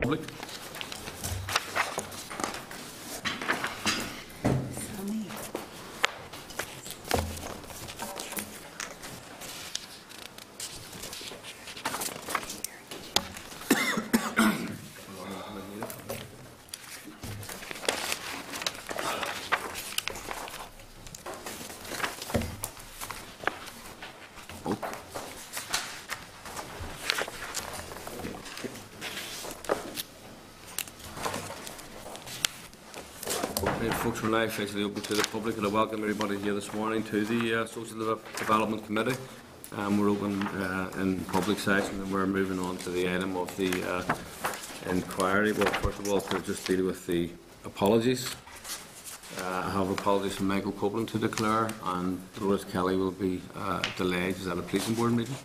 public. Folks, we're now officially open to the public, and I welcome everybody here this morning to the Social Development Committee. We're open in public session, and we're moving on to the item of the inquiry. Well, first of all, to just deal with the apologies. I have apologies from Michael Copeland to declare, and Dolores Kelly will be delayed. She's at a policing board meeting.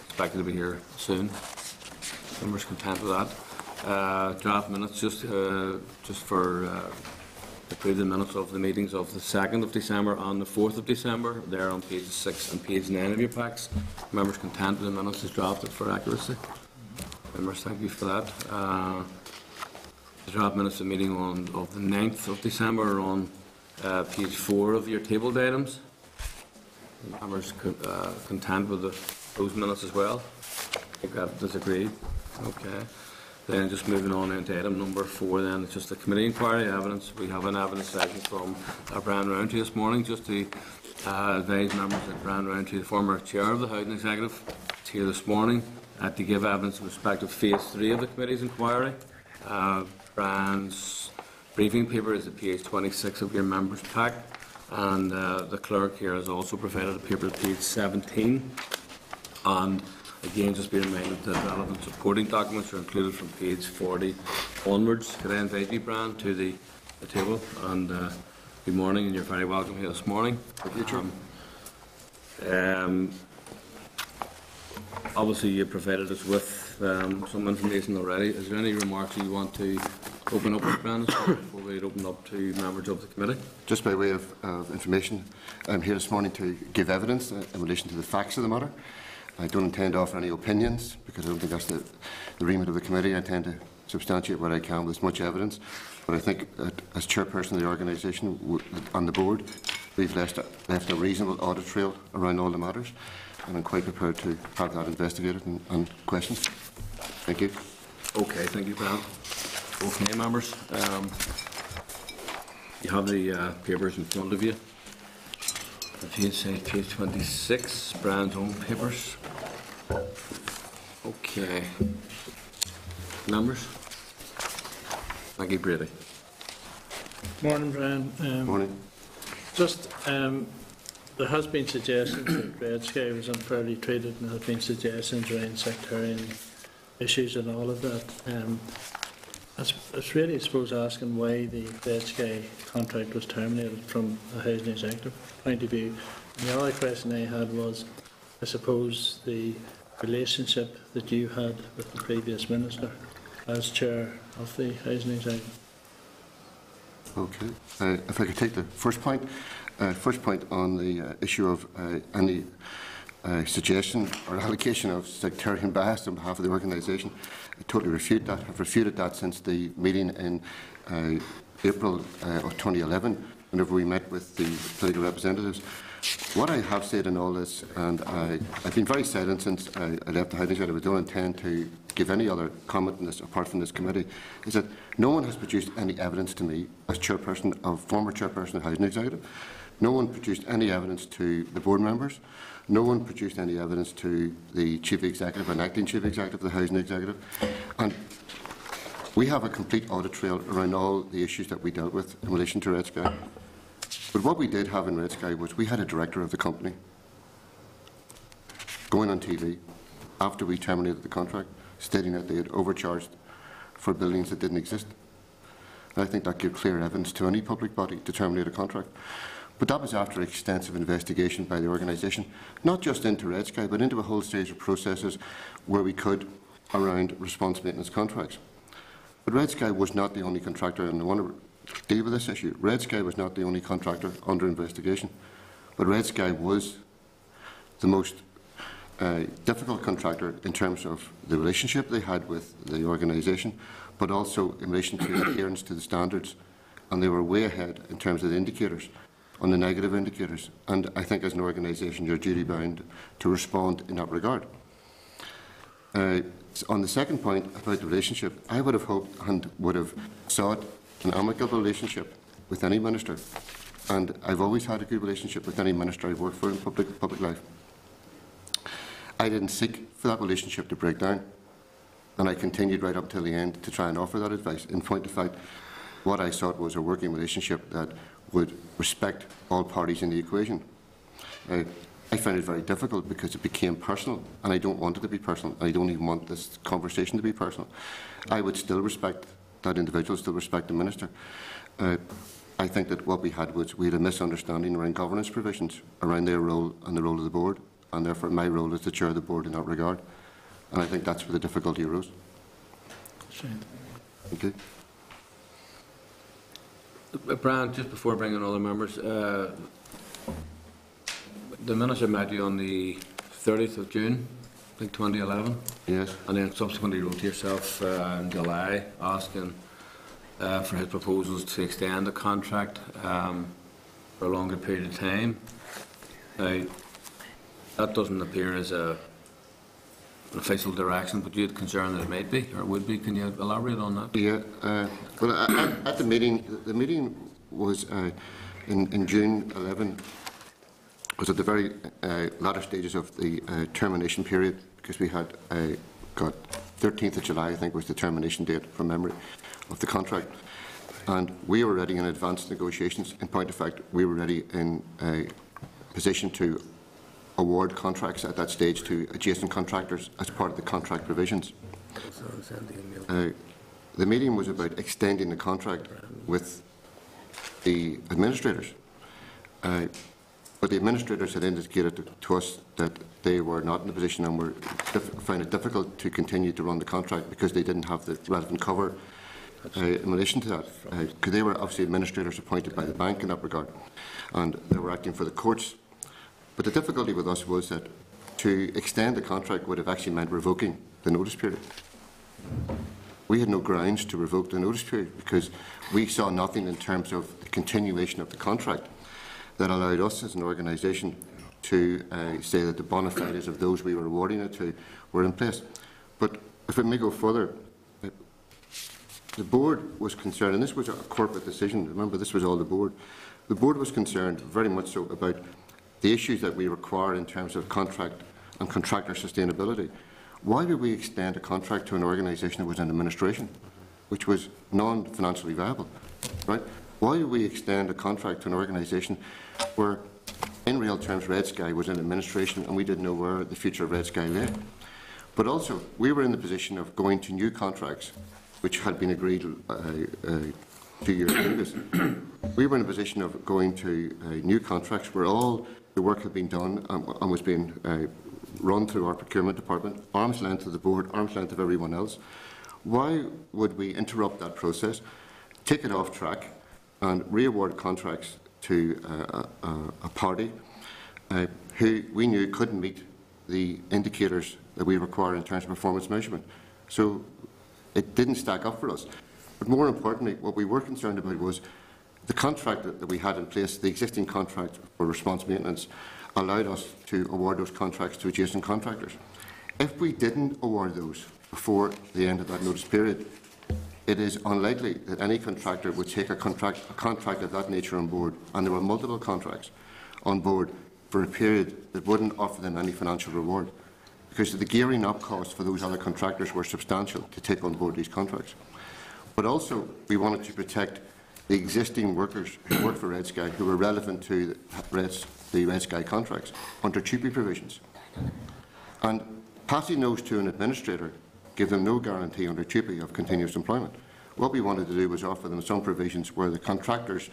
Expected to be here soon. Members content with that. Draft minutes just for approve the minutes of the meetings of the 2nd of December and the 4th of December. They're on pages 6 and page 9 of your packs. Members content with the minutes as drafted for accuracy. Members, thank you for that. The draft minutes of the meeting of the 9th of December are on page 4 of your tabled items. Members content with those minutes as well. I think that disagreed. Okay. Then just moving on into item number 4, then it's just the committee inquiry evidence. We have an evidence session from Brian Rowntree this morning, just to advise members that Brian Rowntree, the former chair of the Housing Executive, is here this morning to give evidence in respect of phase 3 of the committee's inquiry. Brian's briefing paper is at page 26 of your members' pack, and the clerk here has also provided a paper at page 17. And again, just be reminded that relevant supporting documents are included from page 40 onwards. Could I invite you, Brian, to the table? And good morning, and you're very welcome here this morning. Thank you, obviously, you provided us with some information already. Is there any remarks you want to open up with, Brian, before we open up to members of the committee? Just by way of information, I'm here this morning to give evidence in relation to the facts of the matter. I don't intend to offer any opinions, because I don't think that's the remit of the committee. I intend to substantiate what I can with as much evidence. But I think that as chairperson of the organisation on the board, we've left a reasonable audit trail around all the matters, and I'm quite prepared to have that investigated and questioned. Thank you. Okay, thank you, Brian. Okay, members, you have the papers in front of you. If you say page 26, Brian's own papers. Okay. Numbers? Maggie Brady. Morning, Brian. Morning. Just, there has been suggestions that Red Sky was unfairly treated, and there have been suggestions around sectarian issues and all of that. It's really, I suppose, asking why the Red Sky contract was terminated from a housing executive point of view. And the other question I had was, I suppose, the relationship that you had with the previous minister as chair of the housing executive. Okay. If I could take the first point on the issue of any suggestion or allocation of sectarian bias on behalf of the organisation, I totally refute that. I've refuted that since the meeting in April of 2011, whenever we met with the political representatives. What I have said in all this, and I've been very silent since I left the Housing Executive, I don't intend to give any other comment on this apart from this committee, is that no one has produced any evidence to me as former chairperson of the Housing Executive. No one produced any evidence to the board members. No one produced any evidence to the Chief Executive and Acting Chief Executive of the Housing Executive. And we have a complete audit trail around all the issues that we dealt with in relation to Red Sky. But what we did have in Red Sky was we had a director of the company going on TV after we terminated the contract, stating that they had overcharged for buildings that didn't exist. And I think that gave clear evidence to any public body to terminate a contract. But that was after extensive investigation by the organisation, not just into Red Sky, but into a whole series of processes where we could around response maintenance contracts. But Red Sky was not the only contractor, and I want to deal with this issue. Red Sky was not the only contractor under investigation, but Red Sky was the most difficult contractor in terms of the relationship they had with the organisation, but also in relation to adherence to the standards. And they were way ahead in terms of the indicators, on the negative indicators. And I think as an organisation, you're duty bound to respond in that regard. On the second point about the relationship, I would have hoped and would have sought an amicable relationship with any minister. And I've always had a good relationship with any minister I've worked for in public life. I didn't seek for that relationship to break down, and I continued right up till the end to try and offer that advice. In point of fact, what I sought was a working relationship that would respect all parties in the equation. I found it very difficult because it became personal, and I don't want it to be personal. I don't even want this conversation to be personal. I would still respect that individual, still respect the minister. I think that what we had was we had a misunderstanding around governance provisions, around their role and the role of the board, and therefore my role is to chair the board in that regard. And I think that's where the difficulty arose. Okay. Brian, just before bringing other members, the minister met you on the 30th of June, I think 2011. Yes. And then subsequently wrote to yourself in July asking for his proposals to extend the contract for a longer period of time. Now, that doesn't appear as an official direction, but you had concern that it might be, or would be. Can you elaborate on that? Yeah. Well, at the meeting was in June 11, was at the very latter stages of the termination period, because we had got 13th of July, I think, was the termination date from memory of the contract. And we were ready in advanced negotiations. In point of fact, we were ready in a position to award contracts at that stage to adjacent contractors as part of the contract provisions. The meeting was about extending the contract with the administrators. But the administrators had indicated to us that they were not in a position and found it difficult to continue to run the contract because they didn't have the relevant cover in relation to that. Because they were obviously administrators appointed by the bank in that regard, and they were acting for the courts. But the difficulty with us was that to extend the contract would have actually meant revoking the notice period. We had no grounds to revoke the notice period because we saw nothing in terms of the continuation of the contract that allowed us as an organisation to say that the bona fides of those we were awarding it to were in place. But if I may go further, the board was concerned, and this was a corporate decision, remember this was all the board was concerned very much so about the issues that we require in terms of contract and contractor sustainability. Why would we extend a contract to an organisation that was in administration, which was non-financially viable, right? Why would we extend a contract to an organisation where, in real terms, Red Sky was in administration and we didn't know where the future of Red Sky lay? But also, we were in the position of going to new contracts, which had been agreed 2 years previous. We were in a position of going to new contracts where all the work had been done and was being run through our procurement department, arm's length of the board, arm's length of everyone else. Why would we interrupt that process, take it off track, and re-award contracts to a party who we knew couldn't meet the indicators that we require in terms of performance measurement? So it didn't stack up for us. But more importantly, what we were concerned about was the contract that we had in place, the existing contract for response maintenance, allowed us to award those contracts to adjacent contractors. If we didn't award those before the end of that notice period, it is unlikely that any contractor would take a contract of that nature on board, and there were multiple contracts on board for a period that wouldn't offer them any financial reward, because the gearing up costs for those other contractors were substantial to take on board these contracts. But also, we wanted to protect the existing workers who work for Red Sky, who were relevant to the Red Sky contracts under TUPE provisions. And passing those to an administrator gave them no guarantee under TUPE of continuous employment. What we wanted to do was offer them some provisions where the contractors,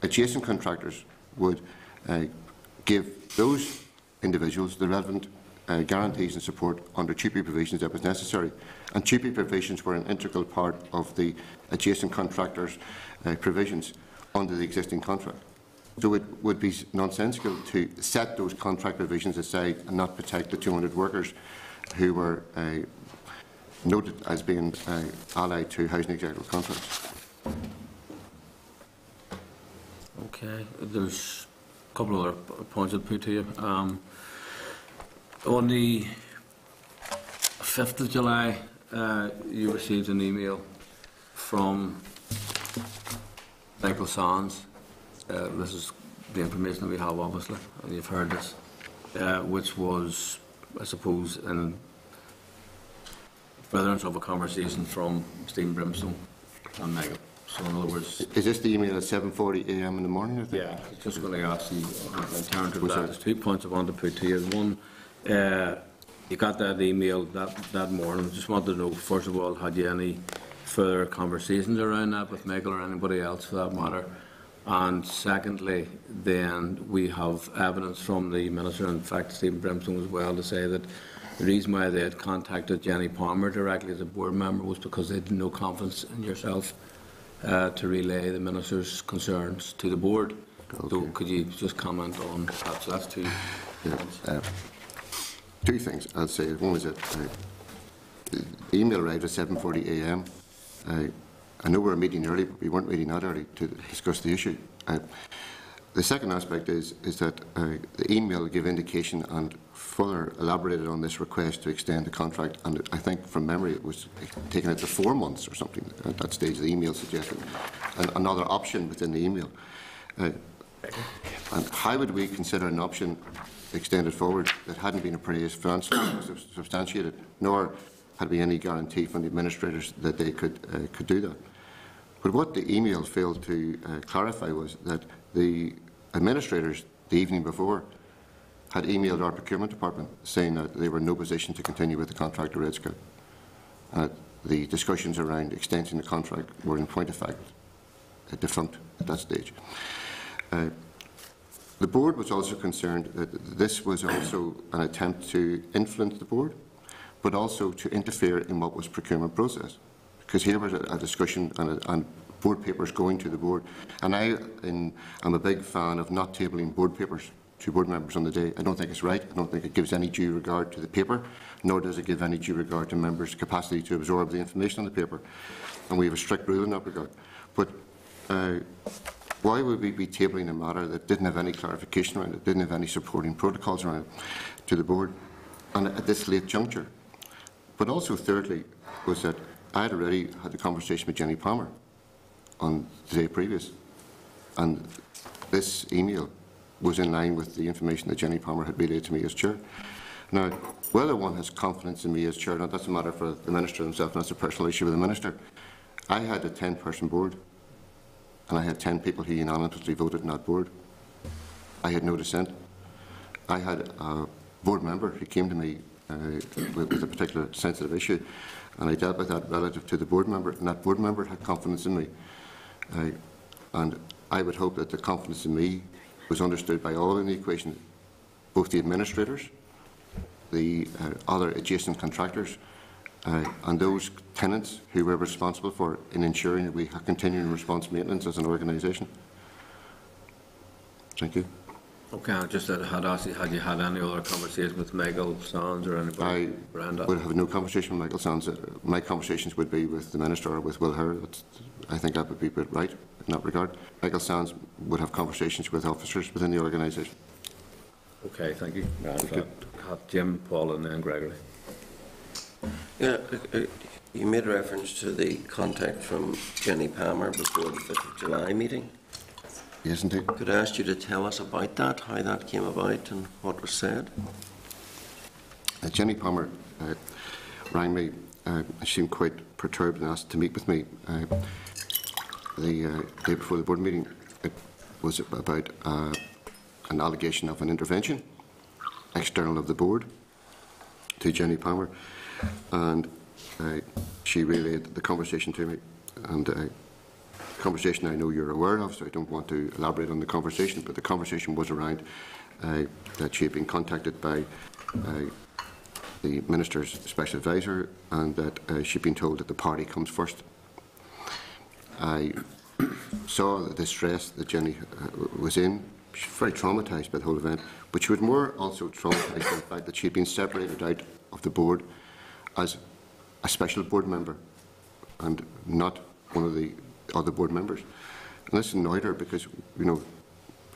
adjacent contractors, would give those individuals the relevant guarantees and support under TUPE provisions that was necessary. And TUPE provisions were an integral part of the adjacent contractors' provisions under the existing contract. So it would be nonsensical to set those contract provisions aside and not protect the 200 workers who were noted as being allied to housing executive contracts. Okay, there's a couple of other points I'd put to you. On the 5th of July, you received an email from Michael Sands. This is the information that we have, obviously, and you've heard this, which was, I suppose, in furtherance of a conversation from Stephen Brimstone and Michael. So, in other words, is this the email at 7:40 a.m. in the morning? I think? yeah, I was just going to ask you, in terms of that, there's 2 points I want to put to you. One, you got that email that morning. Just wanted to know, first of all, had you any further conversations around that with Michael or anybody else for that matter? And secondly, then we have evidence from the Minister, in fact Stephen Brimstone as well, to say that the reason why they had contacted Jenny Palmer directly as a board member was because they had no confidence in yourself to relay the Minister's concerns to the board. Okay. So could you just comment on that? So that's 2 points. 2 things I'll say. One was that the email arrived at 7:40 a.m. I know we're meeting early, but we weren't meeting that early to discuss the issue. The second aspect is that the email gave indication and further elaborated on this request to extend the contract, and I think from memory it was taken out to 4 months or something at that stage. The email suggested another option within the email. And how would we consider an option extended forward that hadn't been appraised, substantiated, nor had we any guarantee from the administrators that they could do that? But what the email failed to clarify was that the administrators the evening before had emailed our procurement department saying that they were in no position to continue with the contract with Red Scout. The discussions around extending the contract were in point of fact defunct at that stage. The board was also concerned that this was also an attempt to influence the board, but also to interfere in what was procurement process. Because here was a discussion and board papers going to the board. And I'm a big fan of not tabling board papers to board members on the day. I don't think it's right. I don't think it gives any due regard to the paper, nor does it give any due regard to members' capacity to absorb the information on the paper. And we have a strict rule in that regard. But why would we be tabling a matter that didn't have any clarification around it, didn't have any supporting protocols around it to the board, and at this late juncture? But also, thirdly, was that I had already had a conversation with Jenny Palmer on the day previous, and this email was in line with the information that Jenny Palmer had relayed to me as chair. Now, whether one has confidence in me as chair, now that's a matter for the Minister himself, and that's a personal issue with the Minister. I had a 10-person board, and I had 10 people who unanimously voted in that board. I had no dissent. I had a board member who came to me with a particular sensitive issue, and I dealt with that relative to the board member, and that board member had confidence in me. And I would hope that the confidence in me was understood by all in the equation, both the administrators, the other adjacent contractors, and those tenants who were responsible for in ensuring that we have continuing response maintenance as an organisation. Thank you. Okay, I just had asked you, had you had any other conversation with Michael Sands or anybody? I would have no conversation with Michael Sands. My conversations would be with the Minister or with Will Herr. I think that would be right in that regard. Michael Sands would have conversations with officers within the organisation. Okay, thank you. Have Jim, Paul and then Gregory. Yeah, you made reference to the contact from Jenny Palmer before the 5th of July meeting. Yes, indeed. Could I ask you to tell us about that, how that came about and what was said? Jenny Palmer rang me. She seemed quite perturbed and asked to meet with me. The day before the board meeting, it was about an allegation of an intervention, external of the board, to Jenny Palmer. And she relayed the conversation to me. And conversation I know you're aware of, so I don't want to elaborate on the conversation, but the conversation was around that she had been contacted by the Minister's Special Advisor and that she'd been told that the party comes first. I saw the distress that Jenny was in. She was very traumatised by the whole event, but she was more also traumatised by the fact that she had been separated out of the board as a special board member and not one of the other board members. And this annoyed her because, you know,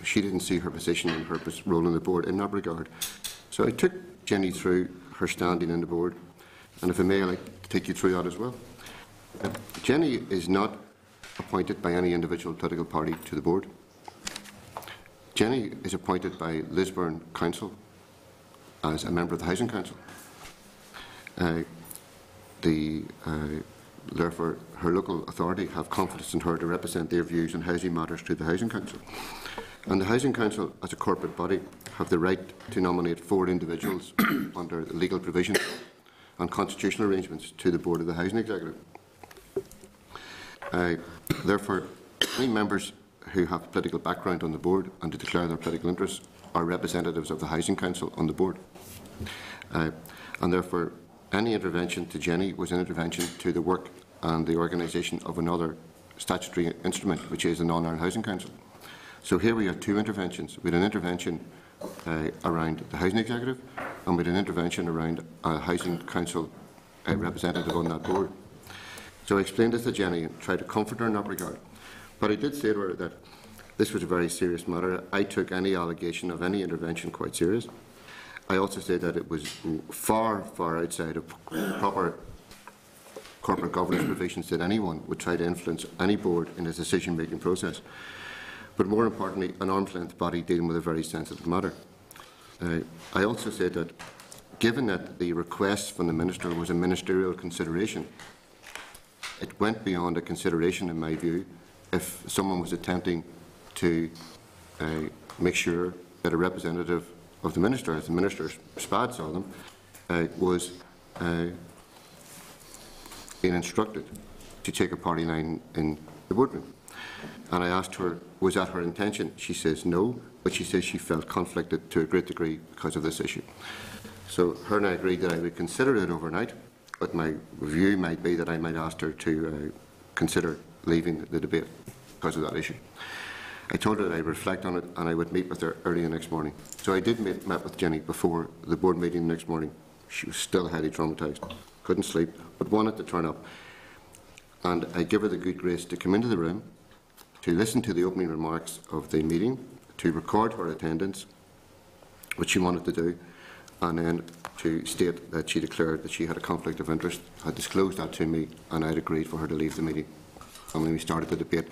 she didn't see her position and her role in the board in that regard. So I took Jenny through her standing in the board, and if I may, I'd like to take you through that as well. Jenny is not appointed by any individual political party to the board. Jenny is appointed by Lisburn Council as a member of the Housing Council. Therefore, her local authority have confidence in her to represent their views on housing matters to the Housing Council. And the Housing Council, as a corporate body, have the right to nominate 4 individuals under the legal provisions and constitutional arrangements to the Board of the Housing Executive. Therefore, any members who have political background on the board and to declare their political interests are representatives of the Housing Council on the board. And therefore, any intervention to Jenny was an intervention to the work and the organisation of another statutory instrument, which is the Non-Ireland Housing Council. So here we have 2 interventions. We had an intervention around the Housing Executive, and we had an intervention around a Housing Council representative on that board. So I explained this to Jenny and tried to comfort her in that regard. But I did say to her that this was a very serious matter. I took any allegation of any intervention quite serious. I also said that it was far, far outside of proper corporate governance provisions that anyone would try to influence any board in its decision-making process. But more importantly, an arm's-length body dealing with a very sensitive matter. I also said that given that the request from the Minister was a ministerial consideration, it went beyond a consideration, in my view, if someone was attempting to make sure that a representative of the Minister, as the Minister Spad saw them, was being instructed to take a party line in the boardroom. And I asked her, was that her intention? She says no, but she says she felt conflicted to a great degree because of this issue. So her and I agreed that I would consider it overnight, but my view might be that I might ask her to consider leaving the debate because of that issue. I told her that I'd reflect on it and I would meet with her early the next morning. So I did meet with Jenny before the board meeting the next morning. She was still highly traumatised, couldn't sleep, but wanted to turn up. And I gave her the good grace to come into the room, to listen to the opening remarks of the meeting, to record her attendance, which she wanted to do, and then to state that she declared that she had a conflict of interest, had disclosed that to me, and I'd agreed for her to leave the meeting. And then we started the debate.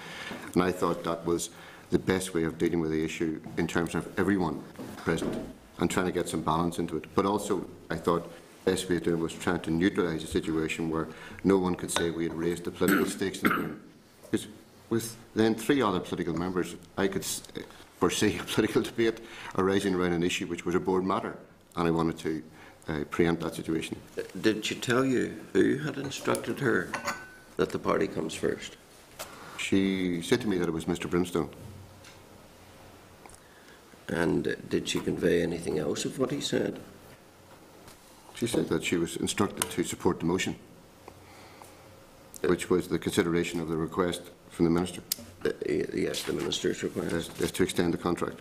And I thought that was the best way of dealing with the issue in terms of everyone present and trying to get some balance into it. But also, I thought the best way of doing it was trying to neutralise a situation where no one could say we had raised the political stakes in the room. Because with then 3 other political members, I could foresee a political debate arising around an issue which was a board matter, and I wanted to preempt that situation. Did she tell you who had instructed her that the party comes first? She said to me that it was Mr. Brimstone. And did she convey anything else of what he said? She said that she was instructed to support the motion, which was the consideration of the request from the Minister. Yes, the Minister's request. Is to extend the contract.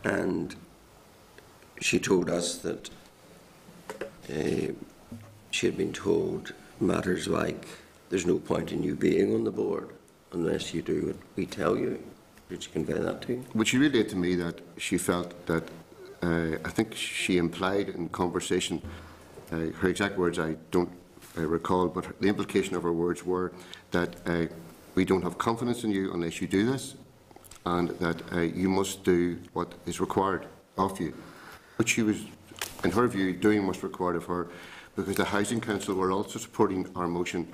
And she told us that she had been told matters like, there's no point in you being on the board unless you do what we tell you. Did she convey that to you? But she relayed to me that she felt that, I think she implied in conversation, her exact words I don't recall, but the implication of her words were that we don't have confidence in you unless you do this, and that you must do what is required of you. But she was, in her view, doing what's required of her, because the Housing Council were also supporting our motion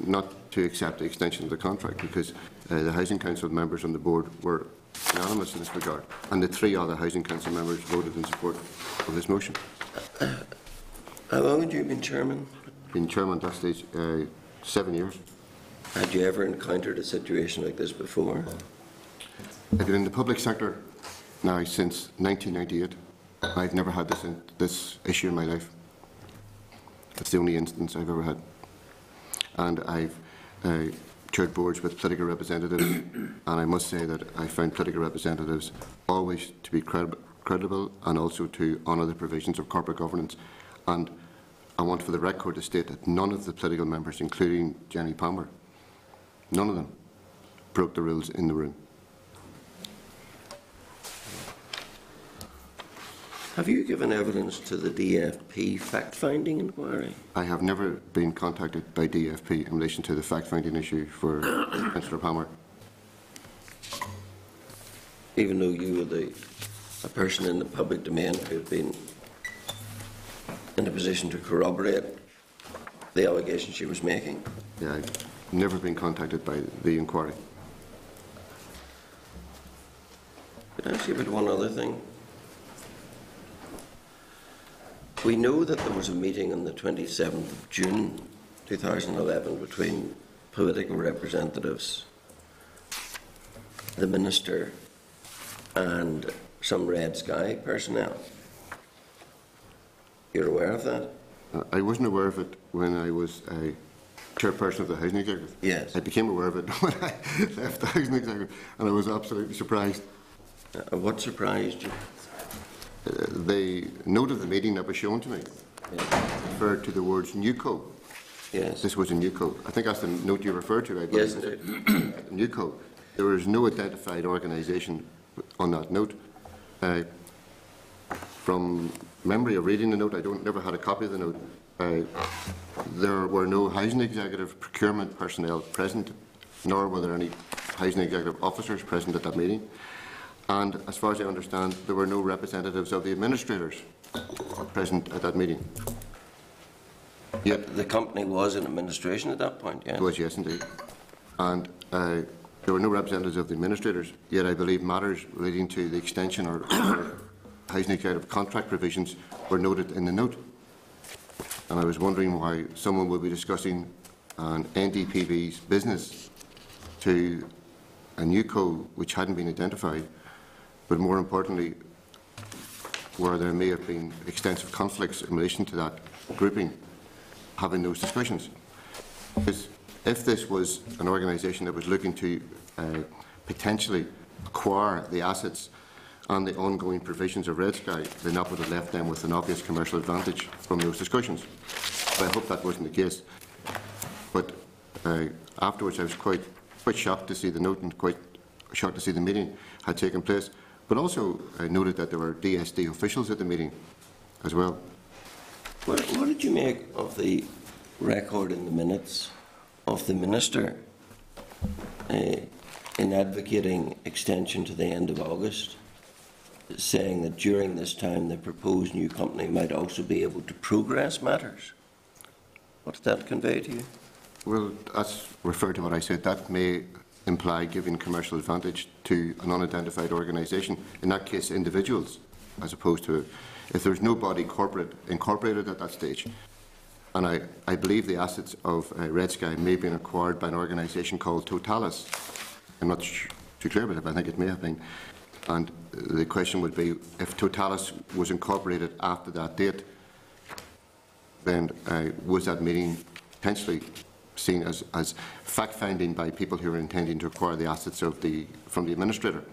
not to accept the extension of the contract, because the Housing Council members on the board were unanimous in this regard, and the 3 other Housing Council members voted in support of this motion. How long had you been chairman? Been chairman at that stage 7 years. Had you ever encountered a situation like this before? I've been in the public sector now since 1998. I've never had this issue in my life. It's the only instance I've ever had. And I've chaired boards with political representatives, and I must say that I found political representatives always to be credible and also to honour the provisions of corporate governance. And I want for the record to state that none of the political members, including Jenny Palmer, none of them broke the rules in the room. Have you given evidence to the DFP fact-finding inquiry? I have never been contacted by DFP in relation to the fact-finding issue for Councillor Palmer. Even though you were a person in the public domain who had been in a position to corroborate the allegations she was making? Yeah, I've never been contacted by the inquiry. Could I ask you about one other thing? We know that there was a meeting on the 27th of June 2011 between political representatives, the Minister and some Red Sky personnel. You're aware of that? I wasn't aware of it when I was a chairperson of the Housing Executive. Yes. I became aware of it when I left the Housing Executive, and I was absolutely surprised. What surprised you? The note of the meeting that was shown to me referred to the words NUCO. Yes. This was a NUCO. I think that's the note you referred to, I believe. Yes, NUCO. There was no identified organisation on that note. From memory of reading the note, I never had a copy of the note. There were no Housing Executive procurement personnel present, nor were there any Housing Executive officers present at that meeting. And as far as I understand, there were no representatives of the administrators present at that meeting. Yet the company was in administration at that point, yes? It was, yes, indeed. And there were no representatives of the administrators, yet I believe matters relating to the extension or Housing Executive contract provisions were noted in the note. And I was wondering why someone would be discussing an NDPV's business to a NUCO which hadn't been identified, but more importantly, where there may have been extensive conflicts in relation to that grouping, having those discussions. Because if this was an organisation that was looking to potentially acquire the assets and the ongoing provisions of Red Sky, then that would have left them with an obvious commercial advantage from those discussions. But I hope that wasn't the case. But afterwards, I was quite shocked to see the note and quite shocked to see the meeting had taken place. But also, I noted that there were DSD officials at the meeting as well. What did you make of the record in the minutes of the Minister in advocating extension to the end of August, saying that during this time the proposed new company might also be able to progress matters? What did that convey to you? Well, that's referred to what I said. That may imply giving commercial advantage to an unidentified organisation, in that case individuals, as opposed to if there's no body incorporated at that stage. And I believe the assets of Red Sky may have been acquired by an organisation called Totalis. I'm not too clear about it, but I think it may have been. And the question would be, if Totalis was incorporated after that date, then was that meeting potentially seen as fact-finding by people who are intending to acquire the assets from the administrator?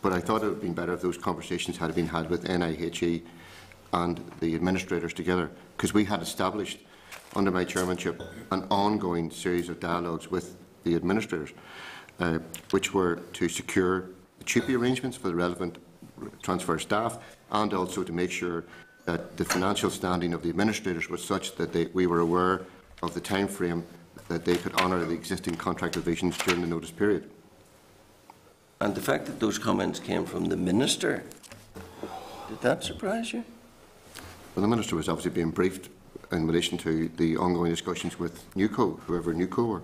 But I thought it would have been better if those conversations had been had with NIHE and the administrators together, because we had established, under my chairmanship, an ongoing series of dialogues with the administrators, which were to secure the TUPE arrangements for the relevant transfer staff, and also to make sure that the financial standing of the administrators was such that we were aware of the time frame that they could honour the existing contract provisions during the notice period. And the fact that those comments came from the Minister, did that surprise you? Well, the Minister was obviously being briefed in relation to the ongoing discussions with NUCO, whoever NUCO were.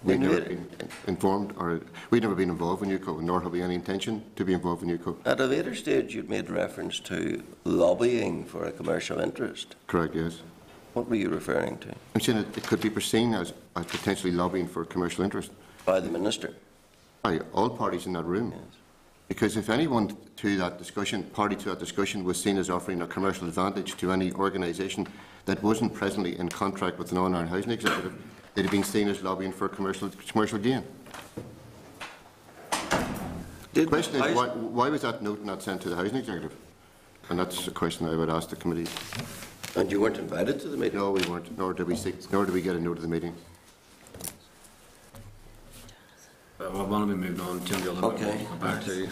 We'd never been informed, or we'd never been involved with NUCO, nor have we any intention to be involved with NUCO. At a later stage, you'd made reference to lobbying for a commercial interest. Correct, yes. What were you referring to? I'm saying it could be seen as potentially lobbying for commercial interest. By the Minister? By all parties in that room. Yes. Because if anyone party to that discussion was seen as offering a commercial advantage to any organisation that wasn't presently in contract with the Northern Ireland Housing Executive, it had been seen as lobbying for commercial gain. The question is, why was that note not sent to the Housing Executive? And that's a question I would ask the committee. And you weren't invited to the meeting? No, we weren't, nor did we get a note of the meeting. I want to be moving on. Jim, the other Okay. go back to you.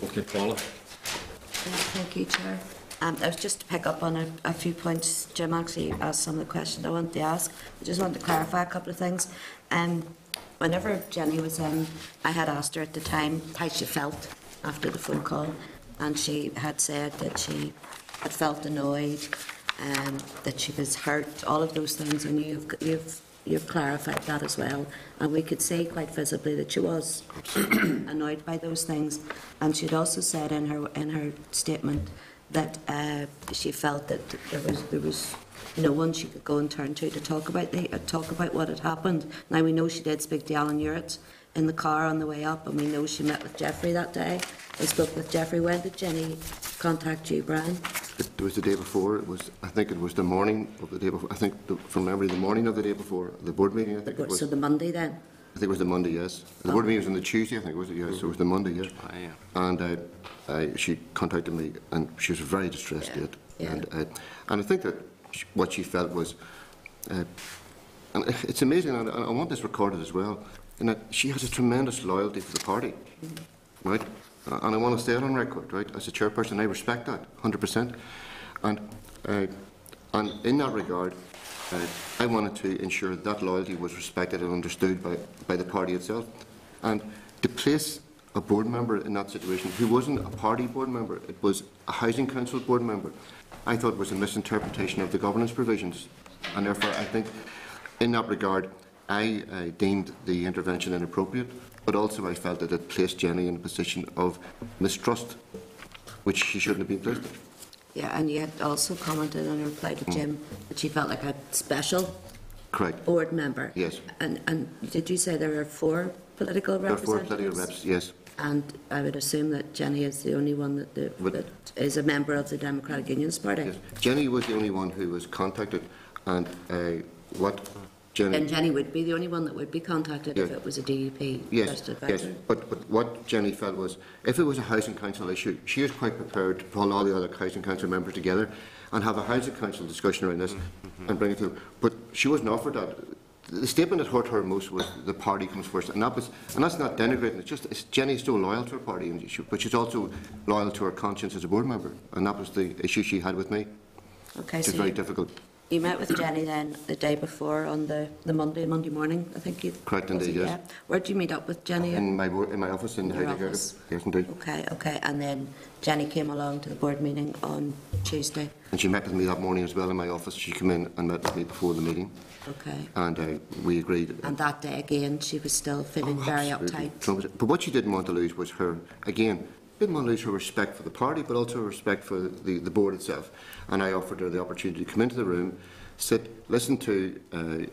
Okay, Paula. Thank you, Chair. I was just to pick up on a few points. Jim actually asked some of the questions I wanted to ask. I just wanted to clarify a couple of things. Whenever Jenny was in, I had asked her at the time how she felt after the phone call, and she had said that she had felt annoyed, that she was hurt, all of those things, and you've clarified that as well. And we could see quite visibly that she was annoyed by those things. And she'd also said in her statement that she felt that there was no one she could go and turn to talk about what had happened. Now we know she did speak to Alan Uritz in the car on the way up, and we know she met with Jeffrey that day. I spoke with Jeffrey. When did Jenny contact you, Brian? It was the day before. I think it was the morning of the day before. I think, from memory, the morning of the day before the board meeting. I think it was. So the Monday then? I think it was the Monday, yes. The board meeting was on the Tuesday, I think, was it? Yes, so it was the Monday, yes. And she contacted me, and she was very distressed. Yeah. And I think that what she felt was, and it's amazing, and I want this recorded as well, in that she has a tremendous loyalty for the party, right? And I want to say it on record, right? As a chairperson, I respect that 100%. And in that regard, I wanted to ensure that loyalty was respected and understood by the party itself. And to place a board member in that situation who wasn't a party board member, it was a Housing Council board member, I thought was a misinterpretation of the governance provisions. And therefore, I think in that regard, I deemed the intervention inappropriate, but also I felt that it placed Jenny in a position of mistrust, which she shouldn't have been placed in. Yeah, and you had also commented in a reply to Jim that she felt like a special board member. Yes. And did you say there were 4 political representatives? There are 4 political reps, yes. And I would assume that Jenny is the only one that is a member of the Democratic Unionist Party. Yes. Jenny was the only one who was contacted, and what Jenny... And Jenny would be the only one that would be contacted if it was a DUP first advisor. Yes, but what Jenny felt was, if it was a Housing Council issue, she was quite prepared to pull all the other Housing Council members together and have a Housing Council discussion around this and bring it through. But she wasn't offered that. The statement that hurt her most was the party comes first, and that's not denigrating. It's Jenny's still loyal to her party, but she's also loyal to her conscience as a board member, and that was the issue she had with me. Okay, which is very difficult. You met with Jenny then the day before on the Monday morning, I think you. Correct, indeed, yes. Yeah. Where did you meet up with Jenny? In my office in the Housing Executive. Yes, indeed. Okay, and then Jenny came along to the board meeting on Tuesday. And she met with me that morning as well in my office. She came in and met with me before the meeting. Okay. And we agreed. And that day again, she was still feeling very uptight. But what she didn't want to lose was her, again, didn't want to lose her respect for the party, but also her respect for the board itself. And I offered her the opportunity to come into the room, sit, listen to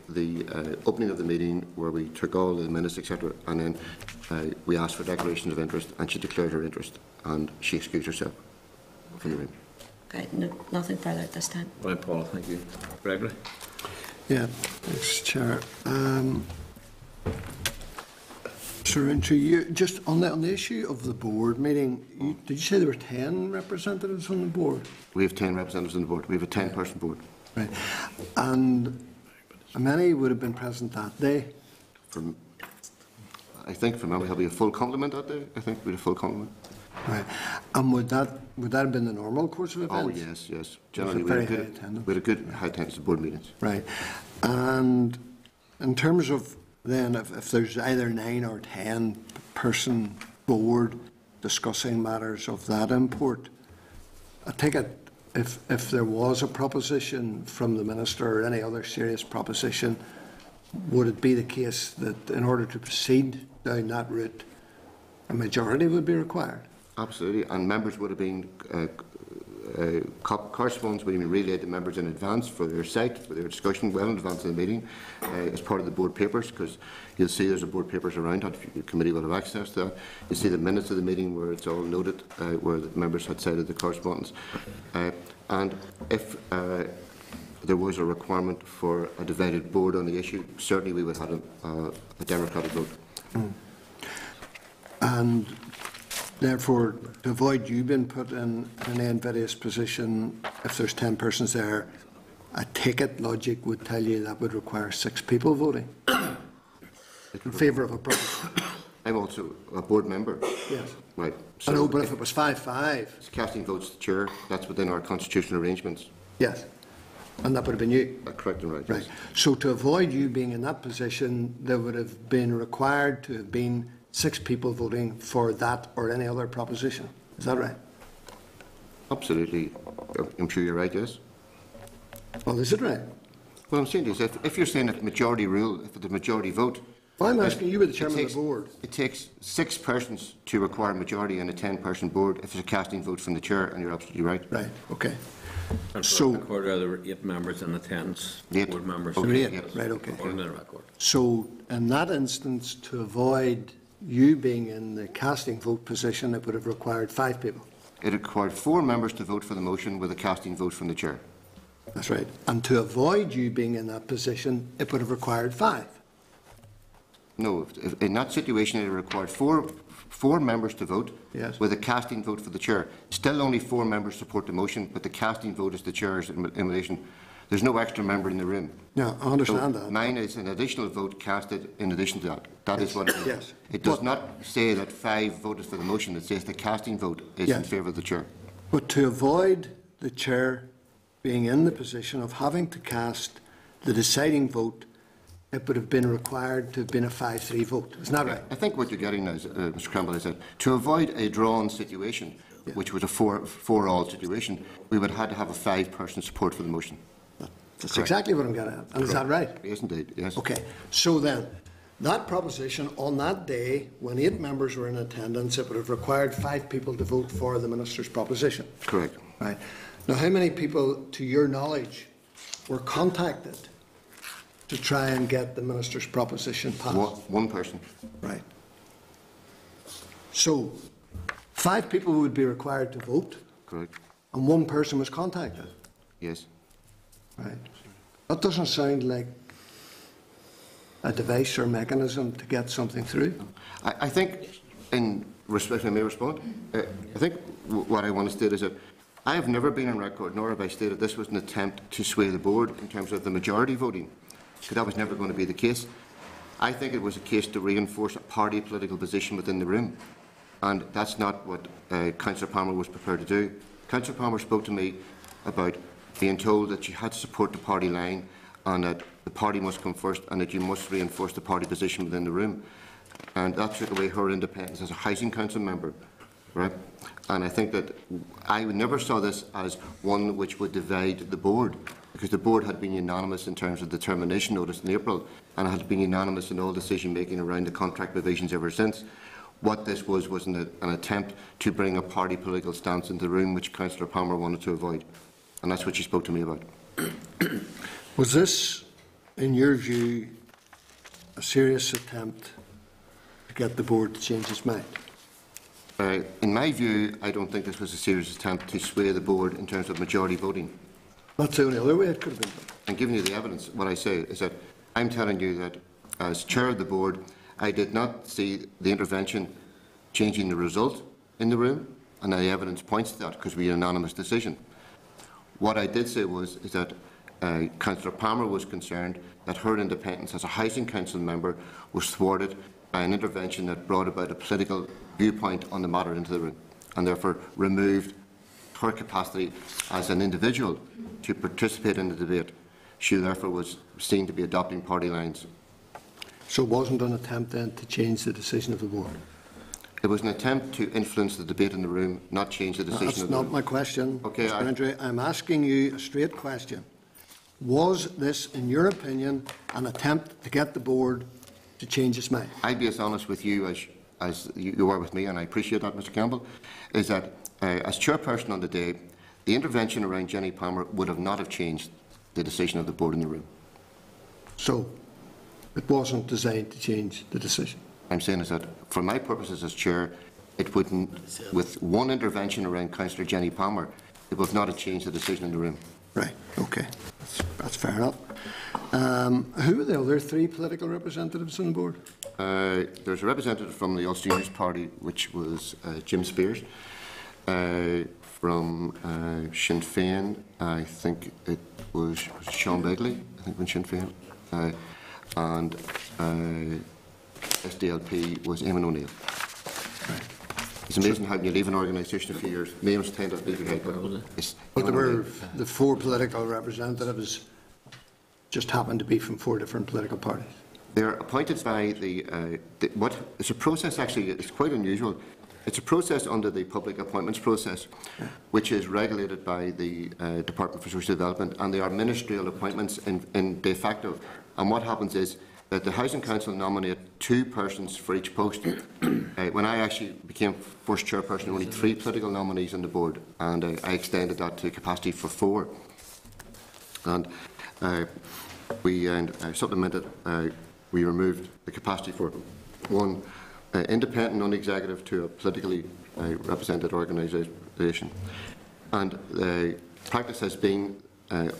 the opening of the meeting where we took all the minutes, etc. And then we asked for declarations of interest, and she declared her interest, and she excused herself from the room. Okay, no, nothing further at this time. Right, Paula, thank you. Gregory? Yeah, thanks, Chair. Sir Entry, you, just on the issue of the board meeting, did you say there were 10 representatives on the board? We have 10 representatives on the board. We have a 10-person board. Right. And how many would have been present that day? I think from memory, there'll be a full complement that day. I think we had a full complement. Right. And would that have been the normal course of events? Oh, yes. Generally, we had a good high attendance at board meetings. Right. And in terms of then, if there's either 9 or 10 person board discussing matters of that import, I take it if there was a proposition from the Minister or any other serious proposition, would it be the case that in order to proceed down that route, a majority would be required? Absolutely, and members would have been, correspondence would have been relayed to members in advance for their sight, for their discussion, well in advance of the meeting, as part of the board papers, because you'll see there's a board papers around that, the committee will have access to that. You'll see the minutes of the meeting where it's all noted, where the members had cited the correspondence. And if there was a requirement for a divided board on the issue, certainly we would have a democratic vote. And therefore, to avoid you being put in an invidious position, if there's 10 persons there, a ticket logic would tell you that would require 6 people voting in favour of a proposal. I'm also a board member. Yes. Right. I know, but if it was 5-5, It's casting votes to chair, that's within our constitutional arrangements. yes, and that would have been you. Correct and right. Right. Yes. So to avoid you being in that position, there would have been required to have been 6 people voting for that or any other proposition. Is that right? Absolutely. I'm sure you're right, yes. Well, is it right? What I'm saying is, if you're saying that majority rule, if the majority vote, Well, I'm asking you, were the it chairman of takes- the board. It takes 6 persons to require a majority in a 10-person board if it's a casting vote from the chair, and you're absolutely right. Right, okay. And So- for the record, there were 8 members in attendance, 8. board members. Okay, There were 8, yes. right, okay. According to the record. So in that instance, to avoid you being in the casting vote position, it would have required 5 people. It required 4 members to vote for the motion with a casting vote from the chair. That's right. And to avoid you being in that position, it would have required 5. No, in that situation, it required four members to vote Yes. with a casting vote for the chair. Still only 4 members support the motion, but the casting vote is the chair's in relation. There's no extra member in the room. No, I understand that. Mine is an additional vote casted in addition to that. That is what it is. Yes. It does But- not say that 5 voted for the motion. It says the casting vote is in Yes. favour of the chair. But to avoid the chair being in the position of having to cast the deciding vote, it would have been required to have been a 5-3 vote. Isn't that right? I think what you're getting now, Mr. Campbell, is that to avoid a drawn situation, which was a 4-all situation, we would have had to have a 5-person support for the motion. That's exactly what I'm getting at. And is that right? Yes, indeed, yes. Okay. So then, that proposition on that day, when 8 members were in attendance, it would have required 5 people to vote for the Minister's proposition. Correct. Right. Now, how many people, to your knowledge, were contacted to try and get the Minister's proposition passed? One person. Right. So, 5 people would be required to vote, Correct. and 1 person was contacted. Yes. Right. That doesn't sound like a device or mechanism to get something through. I think, in respect, I may respond. I think what I want to state is that I have never been on record, nor have I stated this was an attempt to sway the board in terms of the majority voting, because that was never going to be the case. I think it was a case to reinforce a party political position within the room, and that's not what Councillor Palmer was prepared to do. Councillor Palmer spoke to me about being told that you had to support the party line and that the party must come first and that you must reinforce the party position within the room. And that took away her independence as a housing council member, right? And I think that I never saw this as one which would divide the board, because the board had been unanimous in terms of the termination notice in April, and had been unanimous in all decision-making around the contract provisions ever since. What this was an attempt to bring a party political stance into the room, which Councillor Palmer wanted to avoid. And that's what she spoke to me about. Was this, in your view, a serious attempt to get the board to change its mind? In my view, I don't think this was a serious attempt to sway the board in terms of majority voting. That's the only other way it could have been done. And giving you the evidence, what I say is that I'm telling you that as chair of the board, I did not see the intervention changing the result in the room, and the evidence points to that because we had an unanimous decision. What I did say is that Councillor Palmer was concerned that her independence as a housing council member was thwarted by an intervention that brought about a political viewpoint on the matter into the room, and therefore removed her capacity as an individual to participate in the debate. She therefore was seen to be adopting party lines. So it wasn't an attempt then to change the decision of the board? It was an attempt to influence the debate in the room, not change the decision That's of the not room. my question, Okay, Mr. Hendry. I'm asking you a straight question. Was this, in your opinion, an attempt to get the board to change its mind? I'd be as honest with you as you were with me, and I appreciate that, Mr. Campbell, is that as chairperson on the day, the intervention around Jenny Palmer would not have changed the decision of the board in the room. So it wasn't designed to change the decision? I'm saying is that, for my purposes as chair, it wouldn't, with one intervention around Councillor Jenny Palmer, it would not have changed the decision in the room. Right, okay. That's fair enough. Who are the other three political representatives on the board? There's a representative from the Ulster Unionist Party, which was Jim Spears. From Sinn Féin, I think it was Sean Begley, I think, from Sinn Féin. And SDLP was Eamon O'Neill. Right. It's amazing how when you leave an organisation a few years, names tend to leave your head. But there were the four political representatives just happened to be from four different political parties. They're appointed by what it's a process. Actually, it's quite unusual. It's a process under the public appointments process, which is regulated by the Department for Social Development, and they are ministerial appointments in de facto. And what happens is that the Housing Council nominate 2 persons for each post. When I actually became first chairperson, only 3 political nominees on the board, and I extended that to capacity for 4. And we supplemented, we removed the capacity for 1 independent non-executive to a politically represented organisation. And the practice has been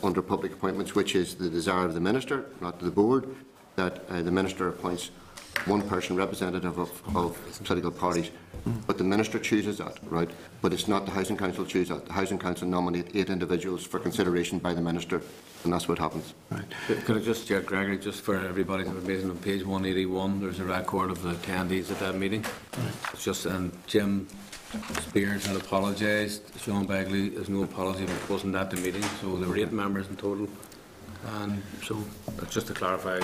under public appointments, which is the desire of the Minister, not the board, that the Minister appoints 1 person representative of political parties. But the Minister chooses that, right? But it's not the Housing Council choose that. The Housing Council nominate 8 individuals for consideration by the Minister, and that's what happens. Right. Could I just, Gregory, just for everybody's information, on page 181, there's a record of the attendees at that meeting. Right. It's just, and Jim Spears had apologised. Sean Begley has no apology, but wasn't at the meeting, so there were 8 members in total. And so that's just to clarify.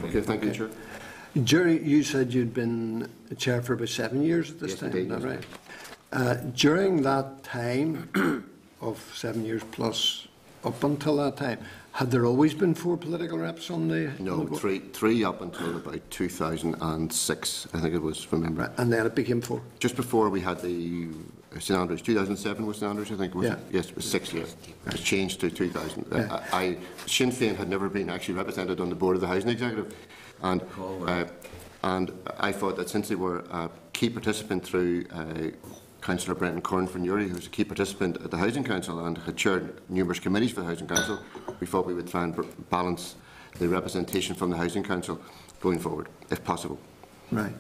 Okay, thank you, Chair. Jerry, you said you'd been chair for about 7 years at this time, indeed, is that right? During that time of 7 years plus, up until that time, had there always been 4 political reps on the No, board? three up until about 2006, I think it was, from memory. Right, and then it became 4? Just before we had the St Andrews, 2007 was St Andrews, I think, was yeah. it? Yes, it was 6 years. It was changed to 2000. Yeah. Sinn Féin had never been actually represented on the board of the Housing Executive, and I thought that since they were a key participant through Councillor Brenton Corn from Uri, who was a key participant at the Housing Council and had chaired numerous committees for the Housing Council, we thought we would try and balance the representation from the Housing Council going forward, if possible. Right.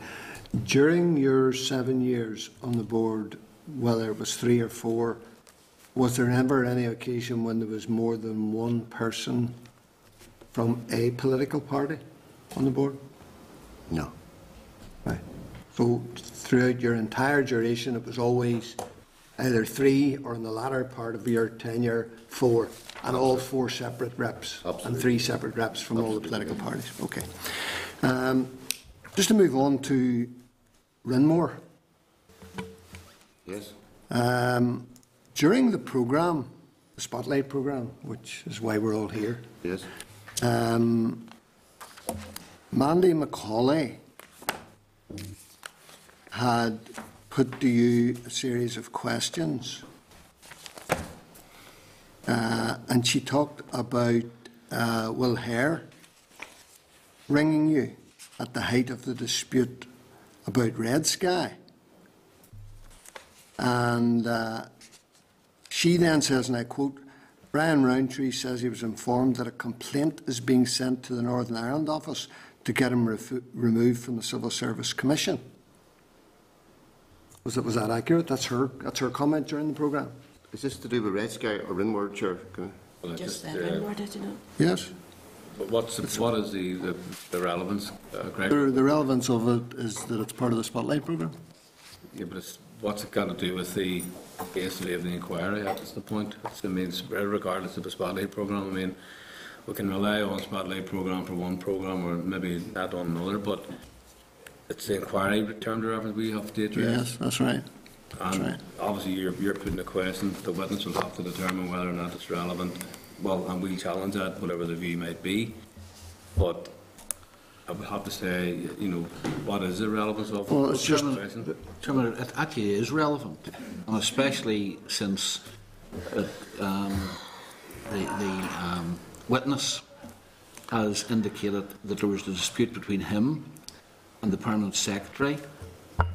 During your 7 years on the board, whether it was 3 or 4, was there ever any occasion when there was more than 1 person from a political party on the board? No. Right. So throughout your entire duration, it was always either 3 or in the latter part of your tenure, 4, and all 4 separate reps. Absolutely. And 3 separate reps from all the political parties. Okay. Just to move on to Rinmore. Yes. During the programme, the Spotlight programme, which is why we're all here. Yes. Mandy Macaulay had put to you a series of questions, and she talked about Will Hare ringing you at the height of the dispute about Red Sky. And she then says, and I quote, Brian Roundtree says he was informed that a complaint is being sent to the Northern Ireland office to get him removed from the Civil Service Commission. Was that accurate? That's her comment during the programme. Is this to do with Red Sky or Rinmore, Chair? Well, Just said Rinmore, did you know? Yes. What is the relevance, Greg? The relevance of it is that it's part of the Spotlight programme. Yeah, but what's it got to do with the basically of the inquiry? That's the point. It means regardless of the Spotlight programme, I mean, we can rely on Spotlight programme for one programme or maybe not on another, but it's the inquiry term to reference we have to address. Yes, that's right. And obviously you're putting a question, the witness will have to determine whether or not it's relevant. Well, and we'll challenge that, whatever the view might be. But I would have to say, you know, what is the relevance of well, it's just Chairman, it actually is relevant, and especially since the witness has indicated that there was a dispute between him and the Permanent Secretary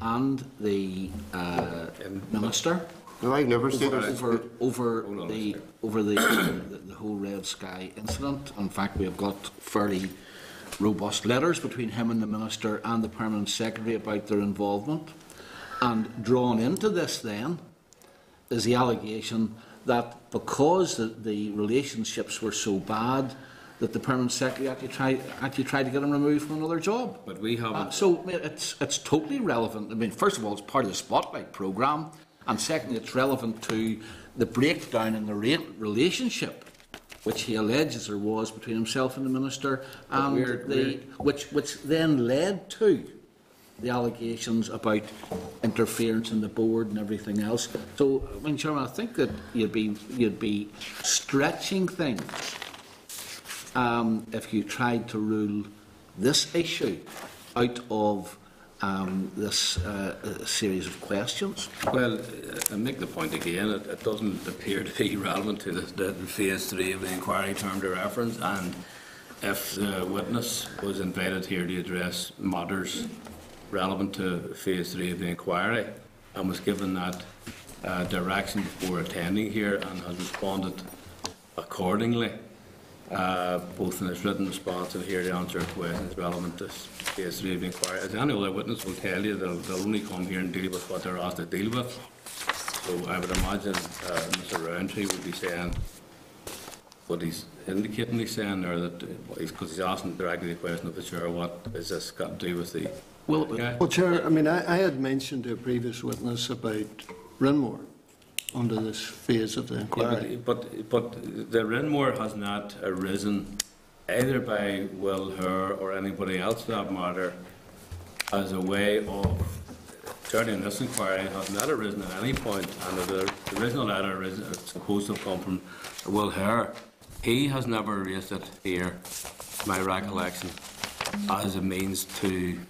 and the Minister No, I've never seen this. over the whole Red Sky incident. In fact, we have got fairly robust letters between him and the Minister and the Permanent Secretary about their involvement. And drawn into this then is the allegation that because the relationships were so bad, that the Permanent Secretary actually tried to get him removed from another job. But we haven't. So it's totally relevant. I mean, first of all, it's part of the Spotlight programme, and secondly, it's relevant to the breakdown in the relationship which he alleges there was between himself and the Minister, and which then led to the allegations about interference in the board and everything else. So, I mean, Chairman, I think that you'd be stretching things if you tried to rule this issue out of this series of questions. Well, I make the point again, it doesn't appear to be relevant to the phase 3 of the inquiry term to reference, and if the witness was invited here to address matters relevant to phase 3 of the inquiry and was given that direction before attending here and has responded accordingly, both in his written response and here to answer questions relevant to phase 3 of the inquiry. As any other witness will tell you, they'll only come here and deal with what they're asked to deal with. So I would imagine Mr Roundtree would be saying what he's indicating he's saying, or that because he's asking directly the question of the Chair, what is this got to do with the... Well, Chair, I mean, I had mentioned to a previous witness about Rinmore under this phase of the inquiry. Yeah, but the Rinmore has not arisen either by Will Hur or anybody else for that matter as a way of, certainly in this inquiry, has not arisen at any point, and the original letter is supposed to have come from Will Hur. He has never raised it here, my recollection, as a means to,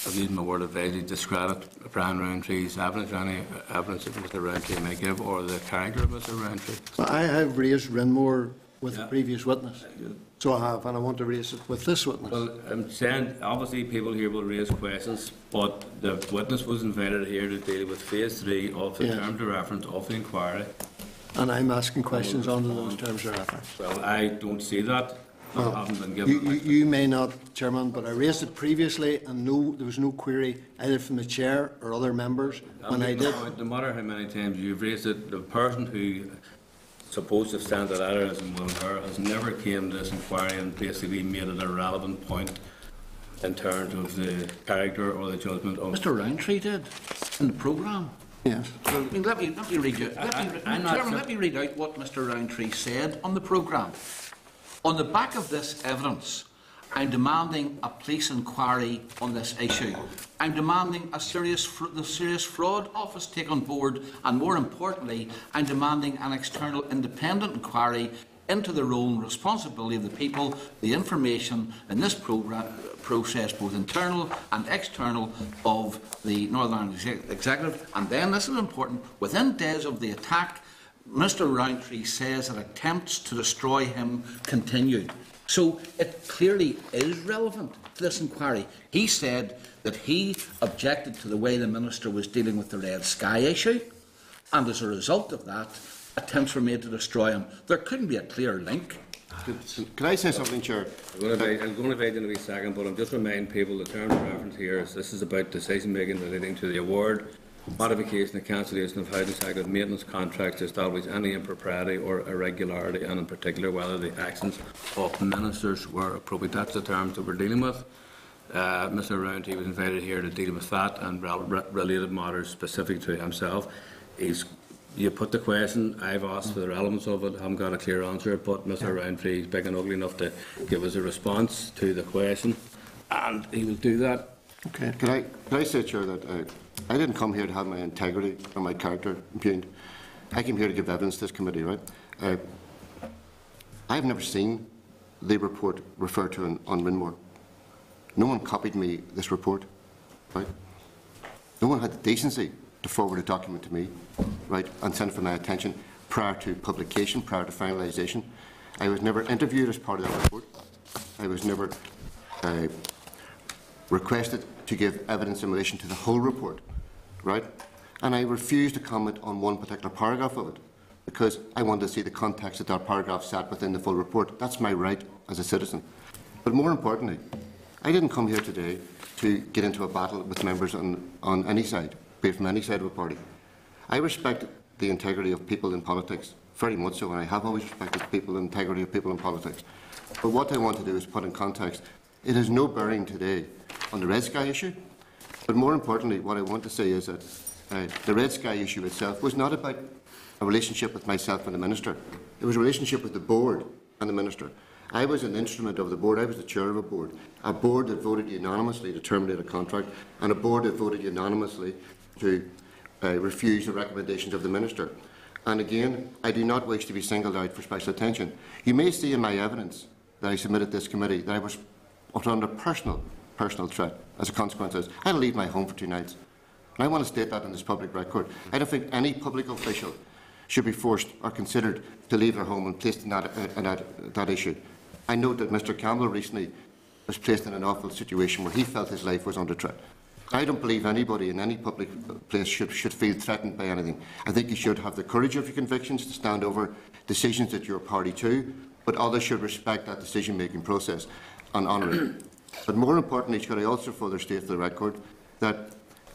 I've used my word advisedly, discredit Brian Roundtree's evidence, or any evidence that Mr Roundtree may give, or the character of Mr Roundtree. Well, I have raised Rinmore with a previous witness, so I have, and I want to raise it with this witness. Well, I'm saying, obviously people here will raise questions, but the witness was invited here to deal with phase 3 of the term to reference of the inquiry. And I'm asking questions under those terms of reference. Well, I don't see that. I haven't been given. You may not, Chairman, but I raised it previously, and there was no query either from the Chair or other members when I did. No matter how many times you've raised it, the person who supposed to stand the letter as in Will Hur has never came to this inquiry and basically made it a relevant point in terms of the character or the judgment of... Mr Roundtree did in the programme. Yes. I mean, let me read you. Let me read out what Mr Roundtree said on the programme. On the back of this evidence, I'm demanding a police inquiry on this issue. I'm demanding the Serious Fraud Office take on board, and more importantly, I'm demanding an external independent inquiry into the role and responsibility of the people, the information in this process, both internal and external, of the Northern Ireland Executive. And then, this is important, within days of the attack, Mr Roundtree says that attempts to destroy him continued. So it clearly is relevant to this inquiry. He said that he objected to the way the Minister was dealing with the Red Sky issue, and as a result of that, attempts were made to destroy him. There couldn't be a clear link. Can I say something, Chair? I'm going to invite in a wee second, but I'm just reminding people the term of reference here is this is about decision making relating to the award, modification and cancellation of housing sector maintenance contracts to establish any impropriety or irregularity, and in particular whether the actions of ministers were appropriate. That's the terms that we're dealing with. Mr Roundtree was invited here to deal with that and related matters specific to himself. You put the question, I've asked for the relevance of it, haven't got a clear answer, but Mr Roundtree is big and ugly enough to give us a response to the question, and he will do that. Okay. Can I say, Chair, that I didn't come here to have my integrity or my character impugned. I came here to give evidence to this committee, right? I've never seen the report referred to on Rinmore. No one copied me this report, right? No one had the decency to forward a document to me, right, and send it for my attention prior to publication, prior to finalisation. I was never interviewed as part of that report. I was never requested to give evidence in relation to the whole report, right? and I refused to comment on one particular paragraph of it because I wanted to see the context that that paragraph sat within the full report. That's my right as a citizen. But more importantly, I didn't come here today to get into a battle with members on any side, be it from any side of a party. I respect the integrity of people in politics, very much so, and I have always respected the integrity of people in politics. But what I want to do is put in context, it has no bearing today on the Red Sky issue, but more importantly, what I want to say is that the Red Sky issue itself was not about a relationship with myself and the Minister. It was a relationship with the board and the Minister. I was an instrument of the board. I was the chair of a board that voted unanimously to terminate a contract, and a board that voted unanimously to refuse the recommendations of the Minister. And again, I do not wish to be singled out for special attention. You may see in my evidence that I submitted to this committee that I was under personal threat as a consequence of this. I had to leave my home for 2 nights. And I want to state that in this public record. I don't think any public official should be forced or considered to leave their home and placed in that issue. I know that Mr Campbell recently was placed in an awful situation where he felt his life was under threat. I don't believe anybody in any public place should feel threatened by anything. I think you should have the courage of your convictions to stand over decisions that you're party to, but others should respect that decision-making process and honour it. But more importantly, should I also further state for the record that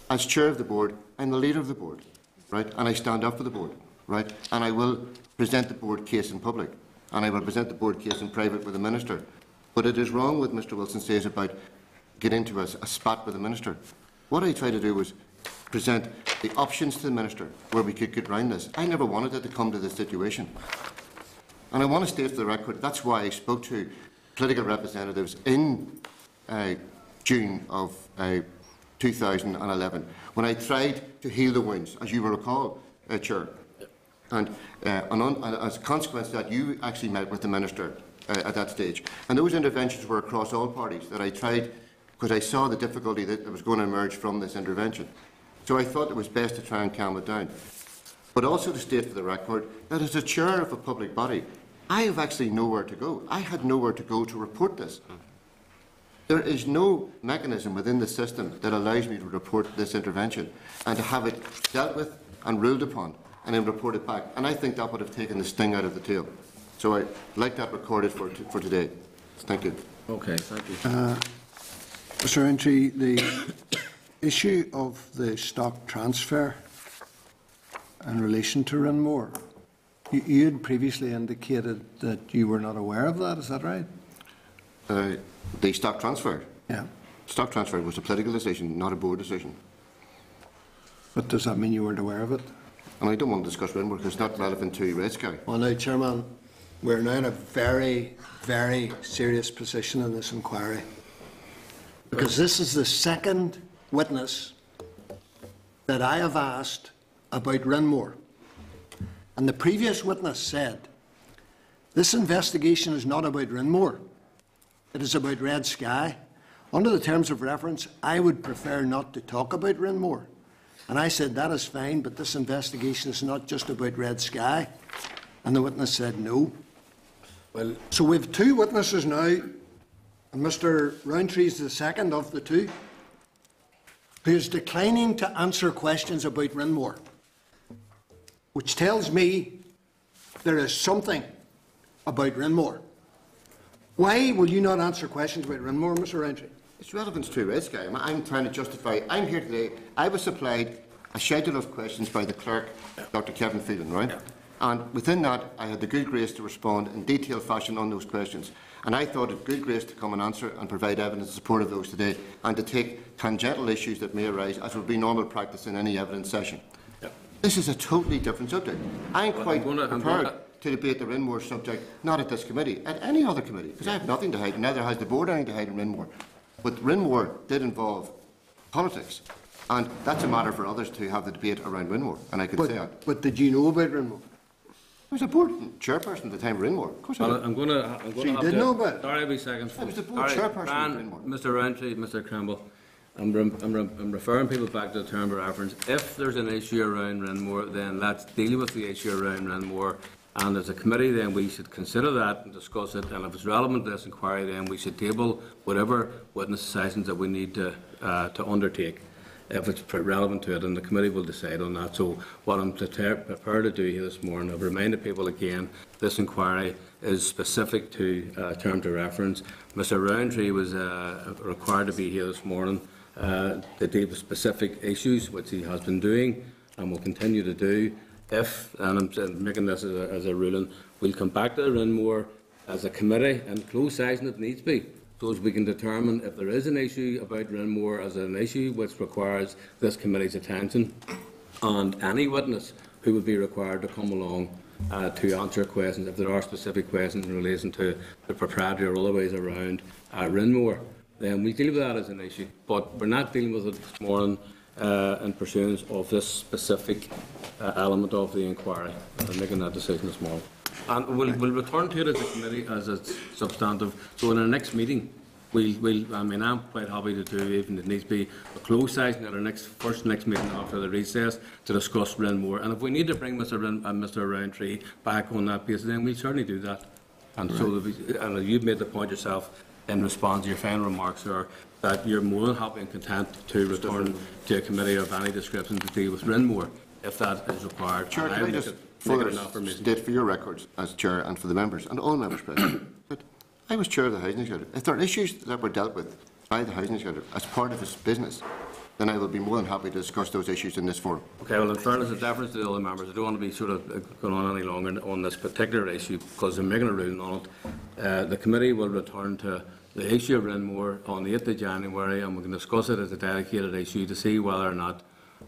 as chair of the board, I'm the leader of the board, right? And I stand up for the board, right? And I will present the board case in public, and I will present the board case in private with the Minister. But it is wrong what Mr Wilson says about getting into a spat with the Minister. What I tried to do was present the options to the Minister where we could get round this. I never wanted it to come to this situation. And I want to state for the record, that's why I spoke to political representatives in June of 2011, when I tried to heal the wounds, as you will recall, Chair. And as a consequence of that, you actually met with the Minister at that stage. And those interventions were across all parties that I tried, because I saw the difficulty that was going to emerge from this intervention. So I thought it was best to try and calm it down. But also to state for the record that as a chair of a public body, I have actually nowhere to go. I had nowhere to go to report this. There is no mechanism within the system that allows me to report this intervention and to have it dealt with and ruled upon and then report it back. And I think that would have taken the sting out of the tail. So I'd like that recorded for today. Thank you. Okay, thank you. Mr Rowntree, the issue of the stock transfer in relation to Rinmore, you had previously indicated that you were not aware of that, is that right? The stock transfer? Yeah. Stock transfer was a political decision, not a board decision. But does that mean you weren't aware of it? And I don't want to discuss Rinmore because it's not relevant to Red Sky. Well, now, Chairman, we're now in a very, very serious position in this inquiry. Because this is the second witness that I have asked about Rinmore. And the previous witness said, this investigation is not about Rinmore. It is about Red Sky. Under the terms of reference, I would prefer not to talk about Rinmore. And I said, that is fine, but this investigation is not just about Red Sky. And the witness said no. Well, so we have 2 witnesses now, and Mr Rowntree is the second of the 2, who is declining to answer questions about Rinmore, which tells me there is something about Rinmore. Why will you not answer questions about Rinmore, Mr Rowntree? It's relevant to Red Sky. I'm trying to justify. I'm here today. I was supplied a schedule of questions by the clerk, Dr. Kevin Phelan, right? Yeah. And within that, I had the good grace to respond in detailed fashion on those questions. And I thought it good grace to come and answer and provide evidence in support of those today, and to take tangential issues that may arise, as would be normal practice in any evidence session. Yeah. This is a totally different subject. I'm quite prepared to debate the Rinmore subject, not at this committee, at any other committee, because I have nothing to hide, neither has the board anything to hide in Rinmore. But Rinmore did involve politics, and that's a matter for others to have the debate around Rinmore, and I could say that. But did you know about Rinmore? I was a board chairperson at the time of Rinmore. Of course I did. I'm going to have to... know about it? Sorry, I'll be seconds. I was the board chairperson at Rinmore. Mr Rowntree, Mr Campbell, I'm referring people back to the term of reference. If there's an issue around Rinmore, then let's deal with the issue around Rinmore. And as a committee, then we should consider that and discuss it. And if it's relevant to this inquiry, then we should table whatever witness sessions that we need to undertake. if it's relevant to it, and the committee will decide on that. So what I'm prepared to do here this morning, I've reminded people again, this inquiry is specific to terms of reference. Mr Roundtree was required to be here this morning to deal with specific issues, which he has been doing and will continue to do. If, and I'm making this as a ruling, we'll come back to Rinmore as a committee and close session if needs be, so as we can determine if there is an issue about Rinmore as an issue which requires this committee's attention, and any witness who would be required to come along to answer questions if there are specific questions in relation to the propriety or otherwise around Rinmore, then we deal with that as an issue. But we're not dealing with it this morning in pursuance of this specific element of the inquiry. I'm making that decision this morning. And we'll return to it as a committee as it's substantive. So in our next meeting, I'm quite happy to do, even if it needs to be, a closed session at our next meeting after the recess to discuss Rinmore. And if we need to bring Mr Roundtree back on that basis, then we'll certainly do that. And right. And you've made the point yourself in response to your final remarks, sir, that you're more than happy and content to return to a committee of any description to deal with Rinmore if that is required. Chair, can I just further state for your records as Chair and for the members and all members present that I was Chair of the Housing Executive. If there are issues that were dealt with by the Housing Executive as part of its business, then I will be more than happy to discuss those issues in this forum. Okay, well, in fairness, in deference to the other members, I don't want to be sort of going on any longer on this particular issue because I'm making a ruling on it. The committee will return to the issue of Rinmore on the 8th of January, and we can discuss it as a dedicated issue to see whether or not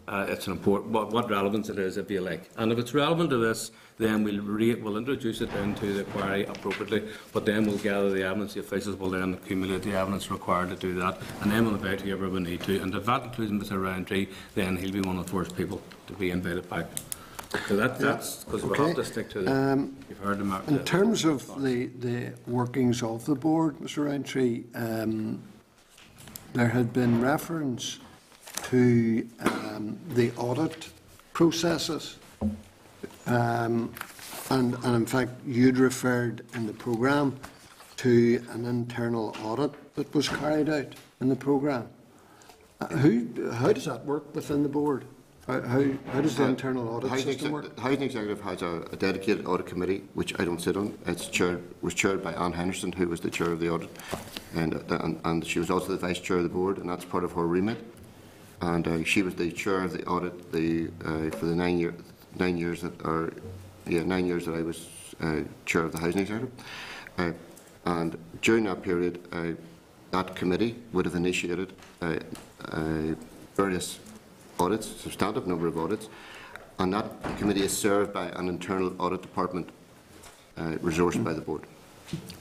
it's an important, what relevance it is, if you like. And if it's relevant to this, then we'll introduce it into the inquiry appropriately, but then we'll gather the evidence. The officials will then accumulate the evidence required to do that, and then we'll invite whoever we need to. And if that includes Mr Roundtree, then he'll be one of the first people to be invited back. So that's because we'll have to stick to the. You've heard the mark. In terms of the workings of the board, Mr Roundtree, there had been reference to the audit processes, and in fact you'd referred in the programme to an internal audit that was carried out in the programme. How does that work within the board? How does the internal audit system work? The Housing Executive has a dedicated audit committee, which I don't sit on. Was chaired by Anne Henderson, who was the chair of the audit, and she was also the vice chair of the board, and that's part of her remit. And she was the chair of the audit for the 9 years that I was chair of the Housing Executive. And during that period, that committee would have initiated various audits, substantive number of audits, and that committee is served by an internal audit department resourced by the board.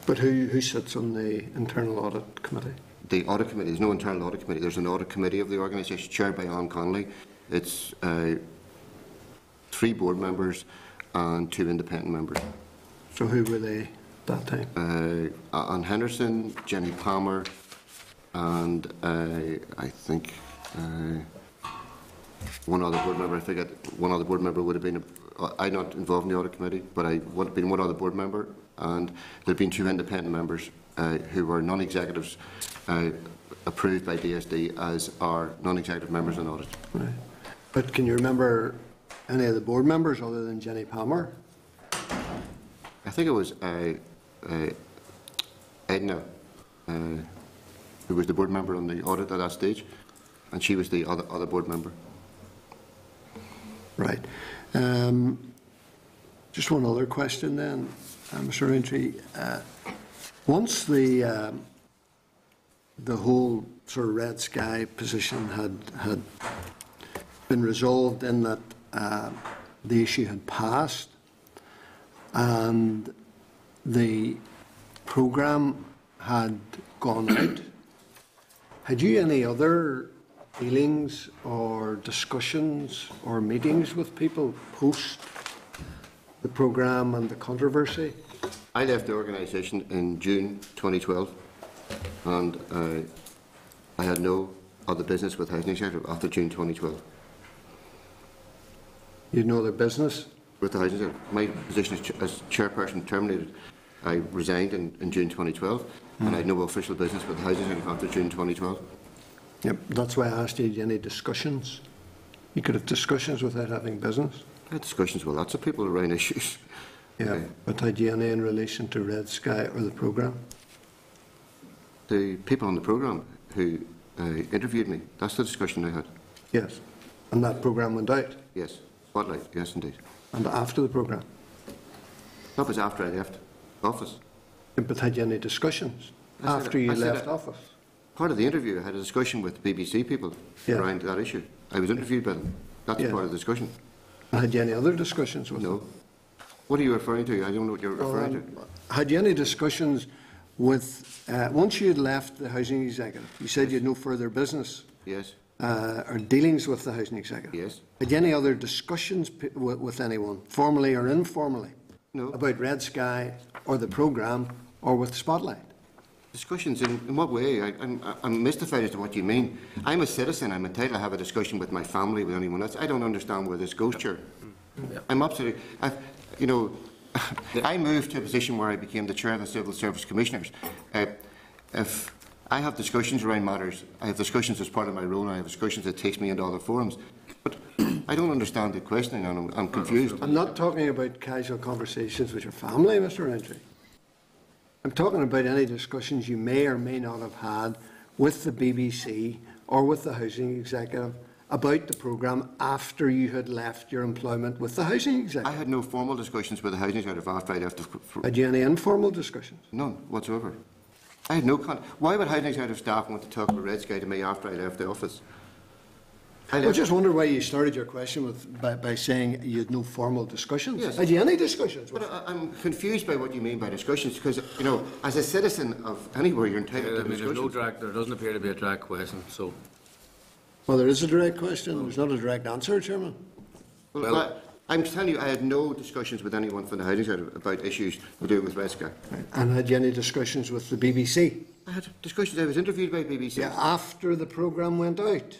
But who sits on the internal audit committee? The audit committee, there's no internal audit committee. There's an audit committee of the organisation chaired by Anne Connolly. It's 3 board members and 2 independent members. So who were they that time? Anne Henderson, Jenny Palmer, and I think one other board member. I forget. One other board member would have been. I'm not involved in the audit committee, but I would have been one other board member, and there have been 2 independent members who were non-executives approved by DSD as our non-executive members in audit. Right. But can you remember any of the board members other than Jenny Palmer? I think it was Edna, who was the board member on the audit at that stage, and she was the other board member. Right. Just one other question then, Mr Roundtree. Once the whole sort of red sky position had been resolved in that the issue had passed and the programme had gone out, had you any other dealings or discussions or meetings with people post the programme and the controversy? I left the organisation in June 2012, and I had no other business with Housing Executive after June 2012. You had no other business? With the Housing Executive. My position as chairperson terminated. I resigned in June 2012, and I had no official business with the Housing Executive after June 2012. Yep, that's why I asked you, any discussions? You could have discussions without having business. I had discussions with lots of people around issues. Yeah, but had you any in relation to Red Sky or the programme? The people on the programme who interviewed me, that's the discussion I had. Yes. And that programme went out? Yes. Spotlight, yes indeed. And after the programme? That was after I left office. But had you any discussions I said after it. you I said left it. office? Part of the interview, I had a discussion with BBC people around that issue. I was interviewed by them. That's part of the discussion. And had you any other discussions with No. them? What are you referring to? I don't know what you're referring to. Had you any discussions with, once you had left the Housing Executive, you said you had no further business Yes. or dealings with the Housing Executive? Yes. Had you any other discussions with anyone, formally or informally, No. about Red Sky or the programme or with Spotlight? Discussions in what way? I'm mystified as to what you mean. I'm a citizen. I'm entitled to have a discussion with my family, with anyone else. I don't understand where this goes, Chair. I'm absolutely... I moved to a position where I became the chair of the Civil Service Commissioners. If I have discussions around matters, I have discussions as part of my role, and I have discussions that takes me into other forums. But I don't understand the questioning, and I'm confused. I'm not talking about casual conversations with your family, Mr. Rowntree. I'm talking about any discussions you may or may not have had with the BBC or with the Housing Executive about the programme after you had left your employment with the Housing I Executive. had no formal discussions with the Housing Executive after I left. Had you any informal discussions? None whatsoever. I had no Why would Housing Executive staff want to talk about Red Sky to me after I left the office? I just wonder why you started your question by saying you had no formal discussions. Yes. Had you any discussions? But I'm confused by what you mean by discussions, because, as a citizen of anywhere, you're entitled to There's no discussions. direct, there doesn't appear to be a direct question, so. Well, there is a direct question. There's not a direct answer, Chairman. Well, I'm telling you, I had no discussions with anyone from the Housing Executive about issues to do with Red Sky. And had you any discussions with the BBC? I had discussions. I was interviewed by BBC. Yeah, after the programme went out.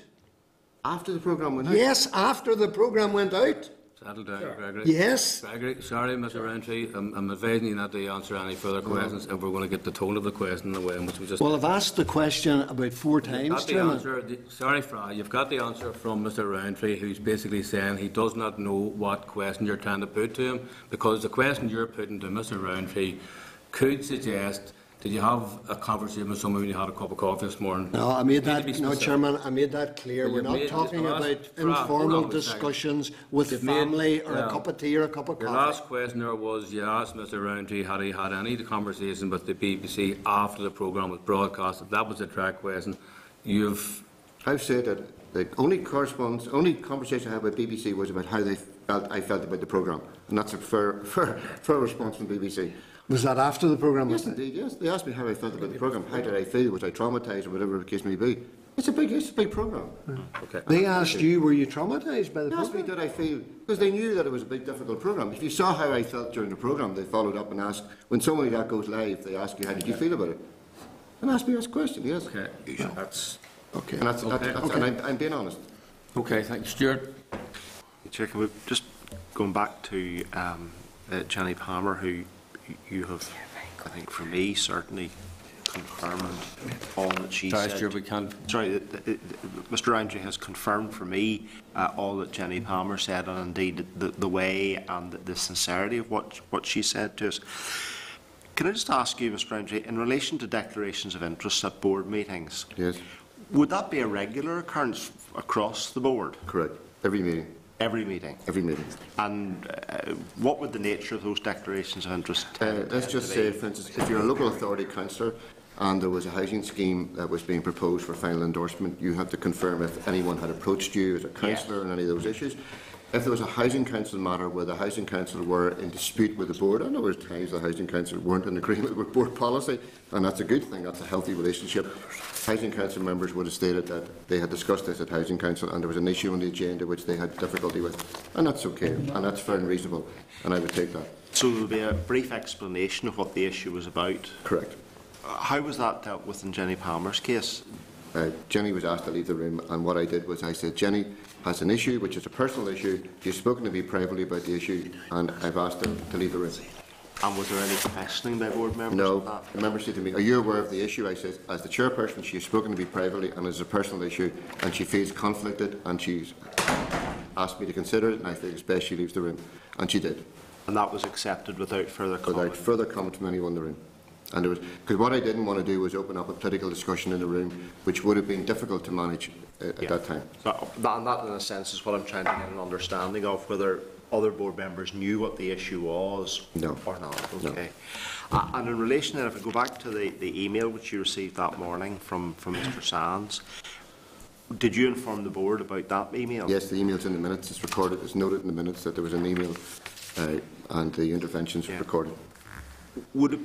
After the programme went out. Yes, after the programme went out. Settle down, Gregory. Yes. Gregory, sorry, Mr. Rowntree, I'm advising you not to answer any further questions if we're going to get the tone of the question the way in which we just... Well, I've asked the question about 4 times, got the Chairman. answer, sorry, Fra, you've got the answer from Mr. Rowntree, who's basically saying he does not know what question you're trying to put to him, because the question you're putting to Mr. Rowntree could suggest, did you have a conversation with someone when you had a cup of coffee this morning? No, I made You need to that. be No, specific. Chairman, I made that clear. Well, We're not talking about informal discussions with family or a cup of tea or a cup of Your coffee. last question there was, you asked Mr. Rowntree had he had any conversation with the BBC after the programme was broadcast. That was a track question. I've said that the only conversation I had with BBC was about how I felt about the programme, and that's a fair response from BBC. Was that after the programme? Yes, indeed, yes. They asked me how I felt about the programme. How did I feel? Was I traumatised, or whatever the case may be? It's a big programme. Okay. They asked you, were you traumatised by the They asked me, programme? did I feel... Because they knew that it was a big, difficult programme. If you saw how I felt during the programme, they followed up and asked... When somebody that goes live, they ask you, how did you feel about it? And asked me this question, yes. Okay, that's... Okay. And, and I'm being honest. Okay, thank you. Stuart? Chair, can we just going back to Jenny Palmer, who you have, I think, for me, certainly confirmed all that she Sorry, said. Stuart, we can't... Sorry, Mr. Rowntree has confirmed for me all that Jenny Palmer said, and indeed the way and the sincerity of what she said to us. Can I just ask you, Mr. Rowntree, in relation to declarations of interest at board meetings, Yes, would that be a regular occurrence across the board? correct. Every meeting. Every meeting? Every meeting. And what would the nature of those declarations of interest Let's just say, for instance, if you're a local authority councillor and there was a housing scheme that was being proposed for final endorsement, you had to confirm if anyone had approached you as a councillor on any of those issues. If there was a housing council matter where the housing council were in dispute with the board, I know there were times the housing council weren't in agreement with board policy, and that's a good thing, that's a healthy relationship. Housing council members would have stated that they had discussed this at housing council and there was an issue on the agenda which they had difficulty with, and that's okay, and that's fair and reasonable, and I would take that. So there will be a brief explanation of what the issue was about. Correct. How was that dealt with in Jenny Palmer's case? Jenny was asked to leave the room, and what I did was I said, Jenny has an issue which is a personal issue. She's spoken to me privately about the issue, and I've asked her to leave the room. And was there any questioning by board members No, of that? the member said to me, "Are you aware of the issue?" I said, "As the chairperson, she has spoken to me privately and it's a personal issue and she feels conflicted and she's asked me to consider it and I think it's best she leaves the room." And she did, And that was accepted without further comment? without further comment from anyone in the room. And it was because what I didn't want to do was open up a political discussion in the room, which would have been difficult to manage at that time. So that, in a sense, is what I'm trying to get an understanding of, whether other board members knew what the issue was No. or not. No. Okay. And in relation, then, if I go back to the email which you received that morning from Mr. Sands, did you inform the board about that email? Yes, the email's in the minutes. It's recorded. It's noted in the minutes that there was an email and the interventions were recorded. Would it,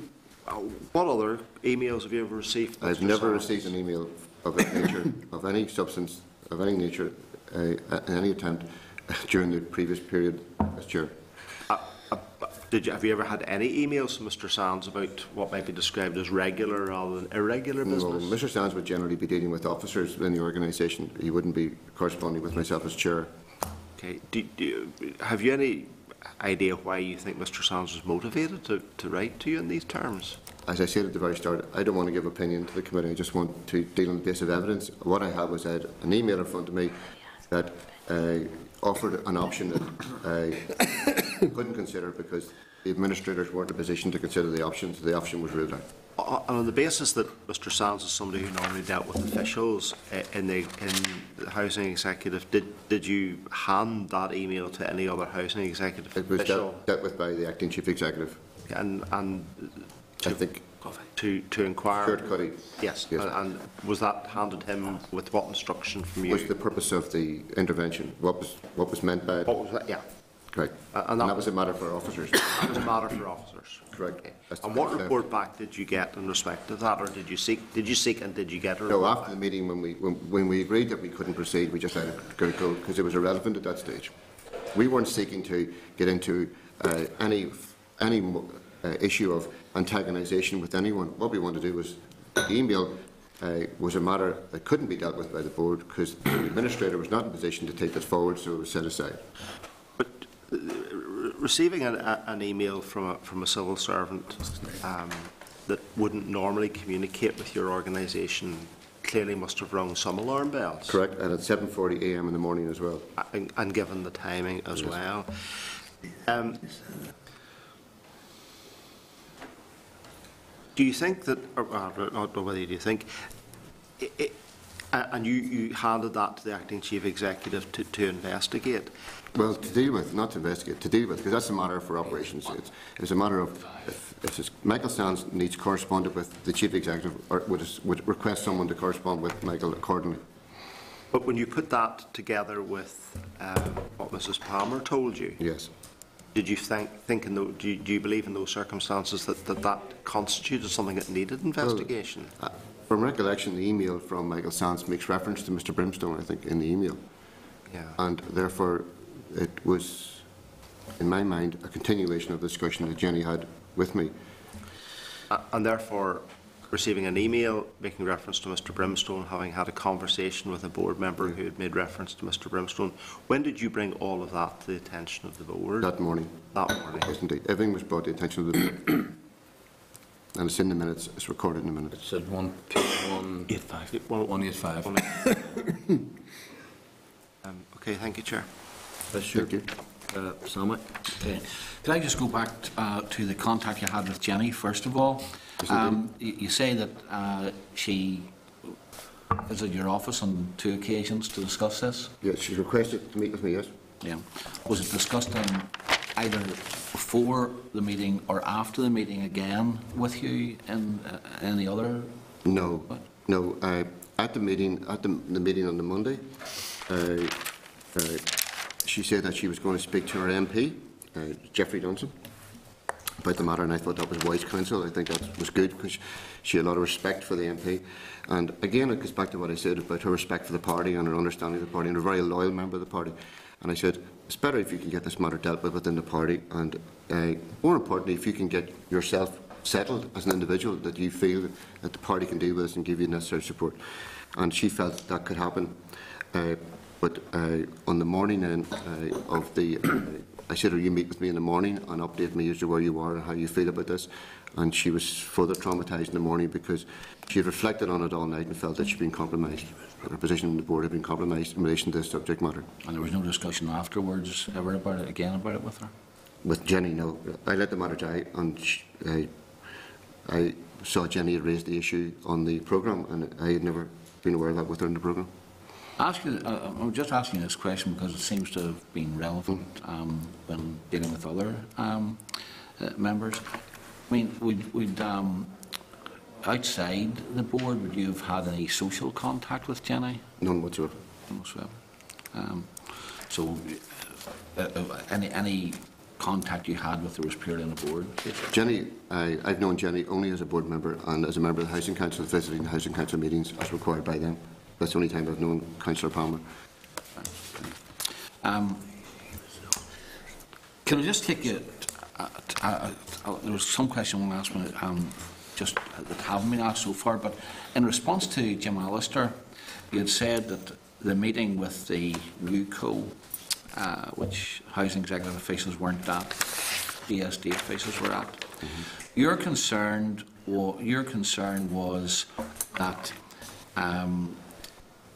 what other emails have you ever received? I've Mr. never Sands? received an email of that nature, of any substance, of any nature, in any attempt during the previous period as chair. Have you ever had any emails from Mr. Sands about what might be described as regular rather than irregular No, business? Mr. Sands would generally be dealing with officers in the organisation. He wouldn't be corresponding with myself as chair. Okay. Have you any idea why you think Mr. Sands was motivated to write to you in these terms? As I said at the very start, I don't want to give opinion to the committee. I just want to deal on the basis of evidence. What I had was I had an email in front of me that offered an option that I couldn't consider because the administrators weren't in a position to consider the options. The option was ruled out. And on the basis that Mr. Sands is somebody who normally dealt with officials in the housing executive, did you hand that email to any other housing executive It was official? dealt with by the acting chief executive. And I think to inquire. Stuart Cuddy. Yes. Yes. And was that handed him with what instruction from you? Was the purpose of the intervention? What was meant by it? What was that? Yeah. Correct. And And that was a matter for officers. That was a matter for officers. Correct. Okay. That's the And what first step. report back did you get in respect of that, or did you seek? Did you seek and did you get a No, report? after the meeting, when we agreed that we couldn't proceed, we just had to go because it was irrelevant at that stage. We weren't seeking to get into any issue of antagonisation with anyone. What we wanted to do was, the email was a matter that couldn't be dealt with by the board because the administrator was not in a position to take this forward, so it was set aside. But receiving an email from a civil servant that wouldn't normally communicate with your organisation clearly must have rung some alarm bells. Correct, and at 7:40 a.m. in the morning as well. And given the timing as well. Do you think that, or not whether you think, and you handed that to the acting chief executive to investigate? Well, to deal with, not to investigate, to deal with, because that's a matter for operations. It's a matter of if Michael Sands needs corresponded with the chief executive, or would request someone to correspond with Michael accordingly. But when you put that together with what Mrs. Palmer told you, Yes. did you think in do you believe in those circumstances that constituted something that needed investigation? From recollection, the email from Michael Sands makes reference to Mr. Brimstone, I think, in the email. Yeah. And therefore, it was, in my mind, a continuation of the discussion that Jenny had with me. And therefore, receiving an email making reference to Mr. Brimstone, having had a conversation with a board member who had made reference to Mr. Brimstone, when did you bring all of that to the attention of the board? That morning. That morning. Yes, indeed. Everything was brought to the attention of the board. And it's in the minutes. It's recorded in the minutes. It's at 185. Okay, thank you, Chair. Thank you. Sammy? Okay. Can I just go back to the contact you had with Jenny, first of all? You say that she visited your office on 2 occasions to discuss this? Yes, she requested to meet with me, yes. Yeah. Was it discussed either before the meeting or after the meeting again with you in any other? No, no. At the meeting, the meeting on the Monday, she said that she was going to speak to her MP, Jeffrey Dunson, about the matter, and I thought that was wise counsel. I think that was good because she had a lot of respect for the MP. And again, it goes back to what I said about her respect for the party and her understanding of the party, and a very loyal member of the party. And I said, it's better if you can get this matter dealt with within the party, and more importantly, if you can get yourself settled as an individual, that you feel that the party can deal with this and give you necessary support. And she felt that could happen. But on the morning then of the I said, "Will you meet with me in the morning and update me as to where you are and how you feel about this?" And she was further traumatised in the morning because she had reflected on it all night and felt that she'd been compromised. Her position on the board had been compromised in relation to this subject matter. And there was no discussion afterwards ever about it with her? With Jenny, no. I let the matter die, and I saw Jenny had raised the issue on the programme, and I had never been aware of that with her in the programme. I'm just asking this question because it seems to have been relevant when dealing with other members. I mean, would outside the board, would you have had any social contact with Jenny? None whatsoever. None whatsoever. So, any contact you had with her was purely on the board? Jenny, I've known Jenny only as a board member and as a member of the Housing Council, visiting the Housing Council meetings as required by them. That's the only time I've known Councillor Palmer. Can I just take you? There was some question one last minute, just that haven't been asked so far. But in response to Jim Allister, you had said that the meeting with the UCO, which housing executive officials weren't at, DSD officials were at. Your concern was that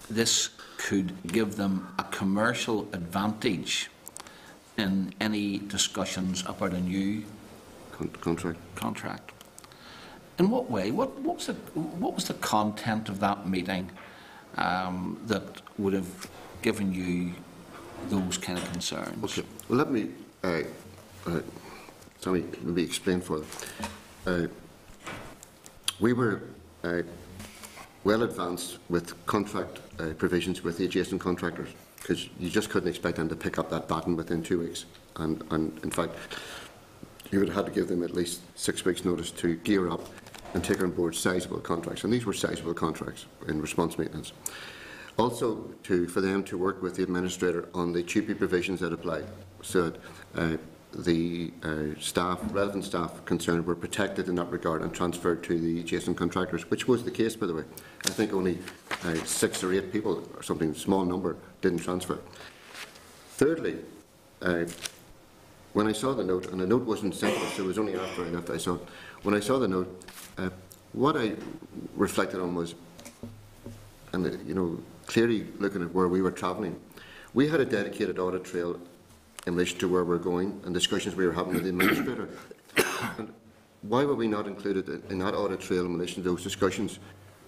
this could give them a commercial advantage in any discussions about a new contract. In what way? What was the content of that meeting that would have given you those kind of concerns? Okay. Well, let me maybe explain further. We were well advanced with contract provisions with the adjacent contractors, because you just couldn't expect them to pick up that baton within 2 weeks. And in fact, you would have had to give them at least 6 weeks' notice to gear up and take on board sizable contracts. And these were sizable contracts in response maintenance. Also, for them to work with the administrator on the TUPE provisions that apply, so that the relevant staff concerned were protected in that regard and transferred to the adjacent contractors, which was the case, by the way. I think only 6 or 8 people, or something small number, didn't transfer. Thirdly, when I saw the note, and the note wasn't sent to us, so it was only after I left I saw it. When I saw the note, what I reflected on was, and clearly looking at where we were travelling, we had a dedicated audit trail in relation to where we're going and discussions we were having with the administrator. And why were we not included in that audit trail in relation to those discussions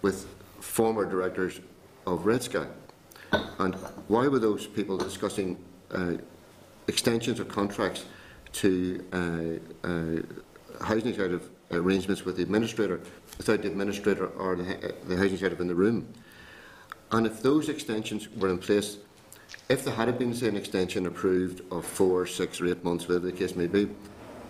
with former directors of Red Sky? And why were those people discussing extensions of contracts to housing executive arrangements with the administrator without the administrator or the housing executive in the room? And if those extensions were in place, if there had been, say, an extension approved of 4, 6 or 8 months, whatever the case may be,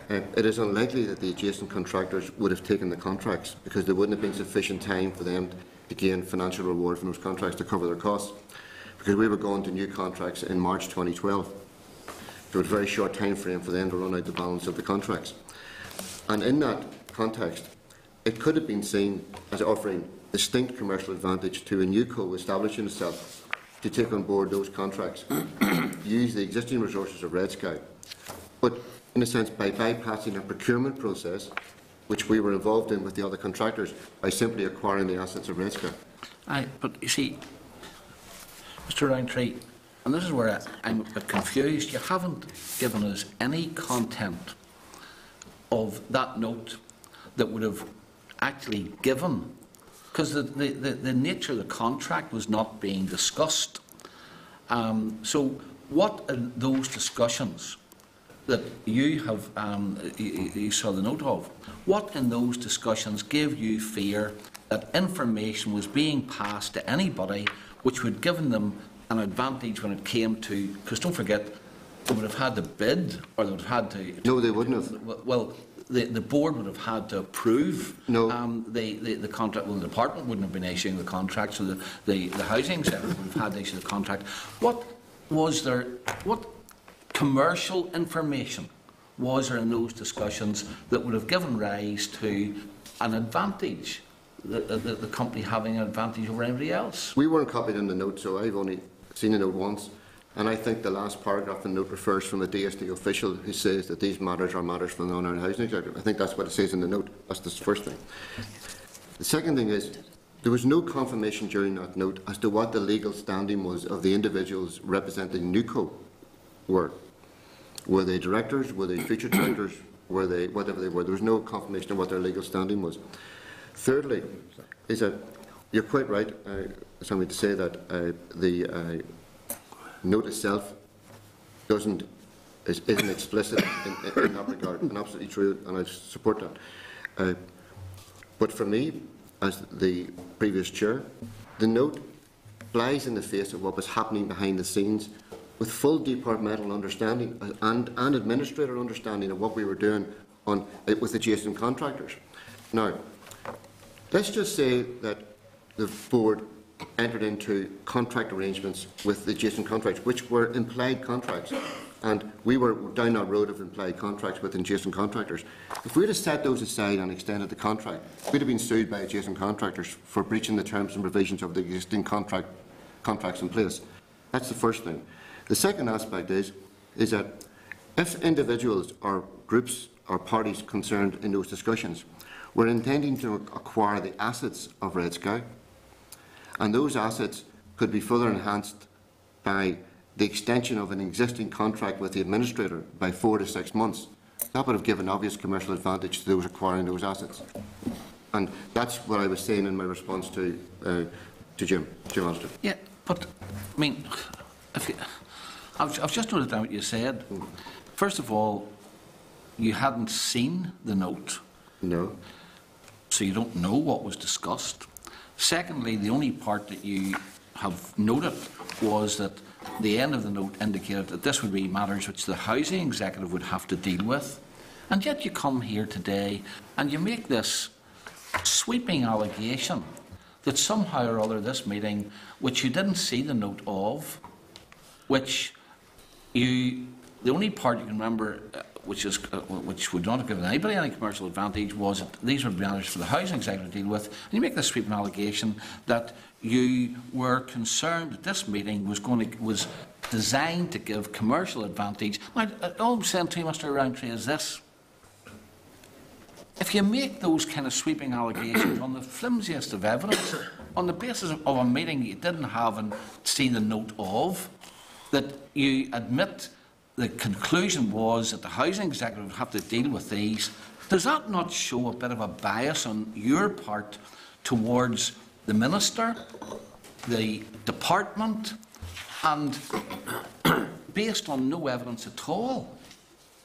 it is unlikely that the adjacent contractors would have taken the contracts, because there wouldn't have been sufficient time for them to gain financial reward from those contracts to cover their costs, because we were going to new contracts in March 2012. There was a very short time frame for them to run out the balance of the contracts. And in that context, it could have been seen as offering distinct commercial advantage to a new co establishing itself to take on board those contracts, use the existing resources of Red Sky, but in a sense by bypassing a procurement process which we were involved in with the other contractors by simply acquiring the assets of Red Sky. But you see, Mr. Rowntree, and this is where I'm a bit confused, you haven't given us any content of that note that would have actually given, because the nature of the contract was not being discussed. So what in those discussions that you have, you saw the note of, what in those discussions gave you fear that information was being passed to anybody which would have given them an advantage when it came to, because don't forget, they would have had to bid, or they would have had to... No, they wouldn't have. Well, the board would have had to approve the contract. Well, the department wouldn't have been issuing the contract, so the housing executive would have had to issue the contract. What commercial information was there in those discussions that would have given rise to an advantage, the company having an advantage over anybody else? We weren't copied in the note, so I've only seen the note once. And I think the last paragraph in the note refers from a DSD official who says that these matters are matters for the non-owned housing executive. I think that's what it says in the note. That's the first thing. The second thing is, there was no confirmation during that note as to what the legal standing was of the individuals representing NUCO were. Were they directors? Were they future directors? Were they whatever they were? There was no confirmation of what their legal standing was. Thirdly, is that you're quite right, somebody to say that the note itself isn't explicit in that regard, and absolutely true, and I support that. But for me, as the previous chair, the note flies in the face of what was happening behind the scenes, with full departmental understanding and administrator understanding of what we were doing on with adjacent contractors. Now, let's just say that the board entered into contract arrangements with the adjacent contracts, which were implied contracts, and we were down that road of implied contracts with adjacent contractors. If we had set those aside and extended the contract, we'd have been sued by adjacent contractors for breaching the terms and provisions of the existing contracts in place. That's the first thing. The second aspect is that if individuals or groups or parties concerned in those discussions were intending to acquire the assets of Red Sky, and those assets could be further enhanced by the extension of an existing contract with the administrator by 4 to 6 months, that would have given obvious commercial advantage to those acquiring those assets. And that's what I was saying in my response to Jim Alister. Yeah, but, I mean, I've just noted down what you said. First of all, you hadn't seen the note. No. So you don't know what was discussed. Secondly, the only part that you have noted was that the end of the note indicated that this would be matters which the housing executive would have to deal with. And yet you come here today and you make this sweeping allegation that somehow or other this meeting, which you didn't see the note of, which the only part you can remember which would not have given anybody any commercial advantage, was that these were matters for the housing executive to deal with. And you make this sweeping allegation that you were concerned that this meeting was designed to give commercial advantage. Now, all I'm saying to you, Mr. Rowntree, is this: if you make those kind of sweeping allegations on the flimsiest of evidence, on the basis of a meeting you didn't have and seen the note of, that you admit the conclusion was that the housing executive would have to deal with these, does that not show a bit of a bias on your part towards the minister, the department, and based on no evidence at all?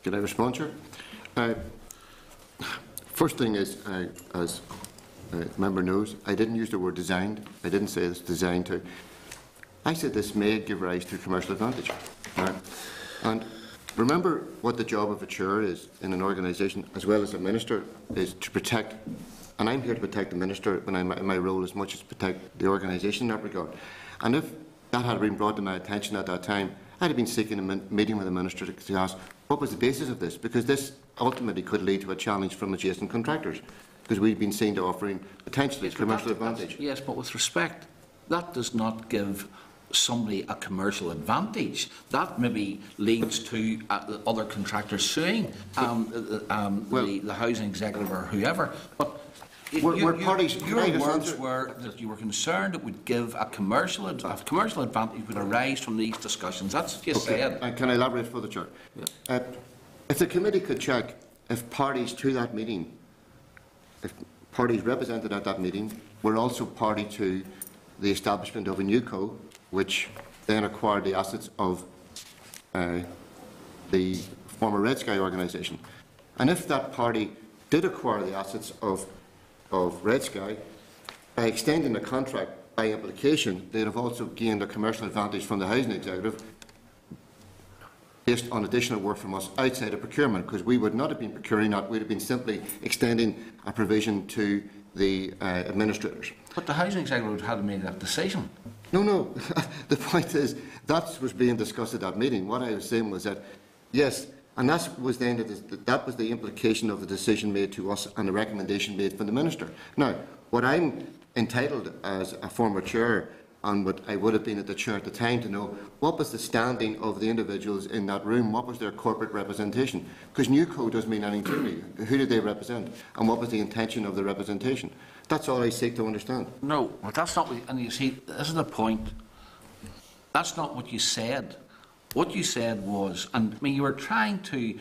Can I respond, Chair? First thing is, as the member knows, I didn't use the word designed. I didn't say it's designed to. I said this may give rise to commercial advantage. And remember what the job of a chair is in an organisation, as well as a minister, is to protect. And I'm here to protect the minister when I'm in my role as much as protect the organisation in that regard. And if that had been brought to my attention at that time, I'd have been seeking a meeting with the minister to ask what was the basis of this, because this ultimately could lead to a challenge from adjacent contractors, because we've been seen to offering potentially commercial advantage. Yes, but with respect, that does not give somebody a commercial advantage. That maybe leads to other contractors suing the housing executive or whoever. But your words were that you were concerned it would give a commercial advantage would arise from these discussions. That's what you said. Can I elaborate further, Chair? Yeah. If the committee could check if parties to that meeting, if parties represented at that meeting were also party to the establishment of a NUCO, which then acquired the assets of the former Red Sky organisation. And if that party did acquire the assets of Red Sky, by extending the contract by implication, they'd have also gained a commercial advantage from the housing executive based on additional work from us outside of procurement, because we would not have been procuring that, we'd have been simply extending a provision to the administrators. But the housing executive had made that decision. No. The point is, that was being discussed at that meeting. What I was saying was that, yes, and that was the implication of the decision made to us and the recommendation made from the minister. Now, what I'm entitled as a former chair and I would have been at the chair at the time to know what was the standing of the individuals in that room, what was their corporate representation. Because NewCo doesn't mean anything to me. Who did they represent, and what was the intention of the representation? That's all I seek to understand. No, but that's not what, and you see, this is the point. That's not what you said. What you said was, and I mean, you were trying to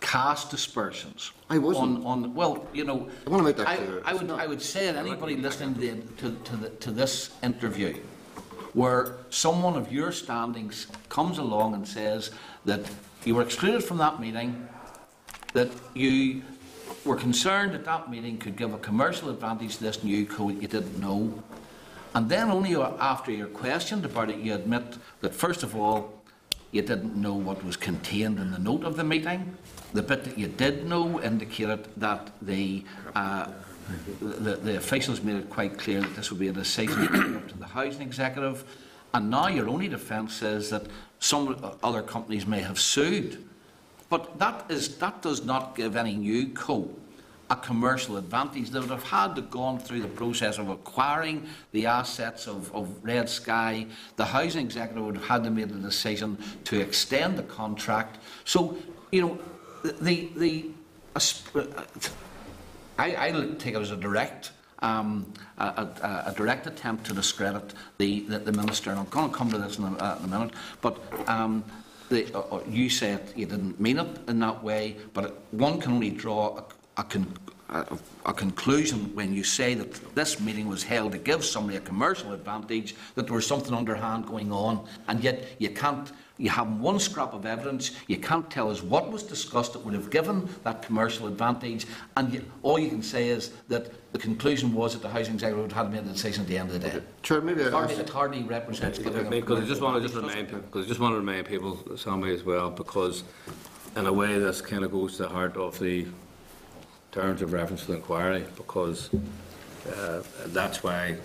cast dispersions. I wasn't. Well, you know, I want to make that clear. I would say that anybody listening to this interview, where someone of your standings comes along and says that you were excluded from that meeting, that you were concerned that that meeting could give a commercial advantage to this new code you didn't know, and then only after you're questioned about it, you admit that first of all, you didn't know what was contained in the note of the meeting. The bit that you did know indicated that the officials made it quite clear that this would be a decision up to the housing executive, and now your only defence is that some other companies may have sued. But that does not give any new co a commercial advantage. They would have had to gone through the process of acquiring the assets of Red Sky. The housing executive would have had to make the decision to extend the contract. So, you know, I take it as a direct attempt to discredit the minister, and I'm going to come to this in a minute. But you said you didn't mean it in that way, but one can only draw a conclusion when you say that this meeting was held to give somebody a commercial advantage, that there was something underhand going on, and yet you can't. You have one scrap of evidence. You can't tell us what was discussed that would have given that commercial advantage, and all you can say is that the conclusion was that the housing executive would have made the decision at the end of the day. Chair, maybe it hardly represents. Because I just want to remind people, Sammy, as well, because in a way this kind of goes to the heart of the terms of reference to the inquiry, because that's why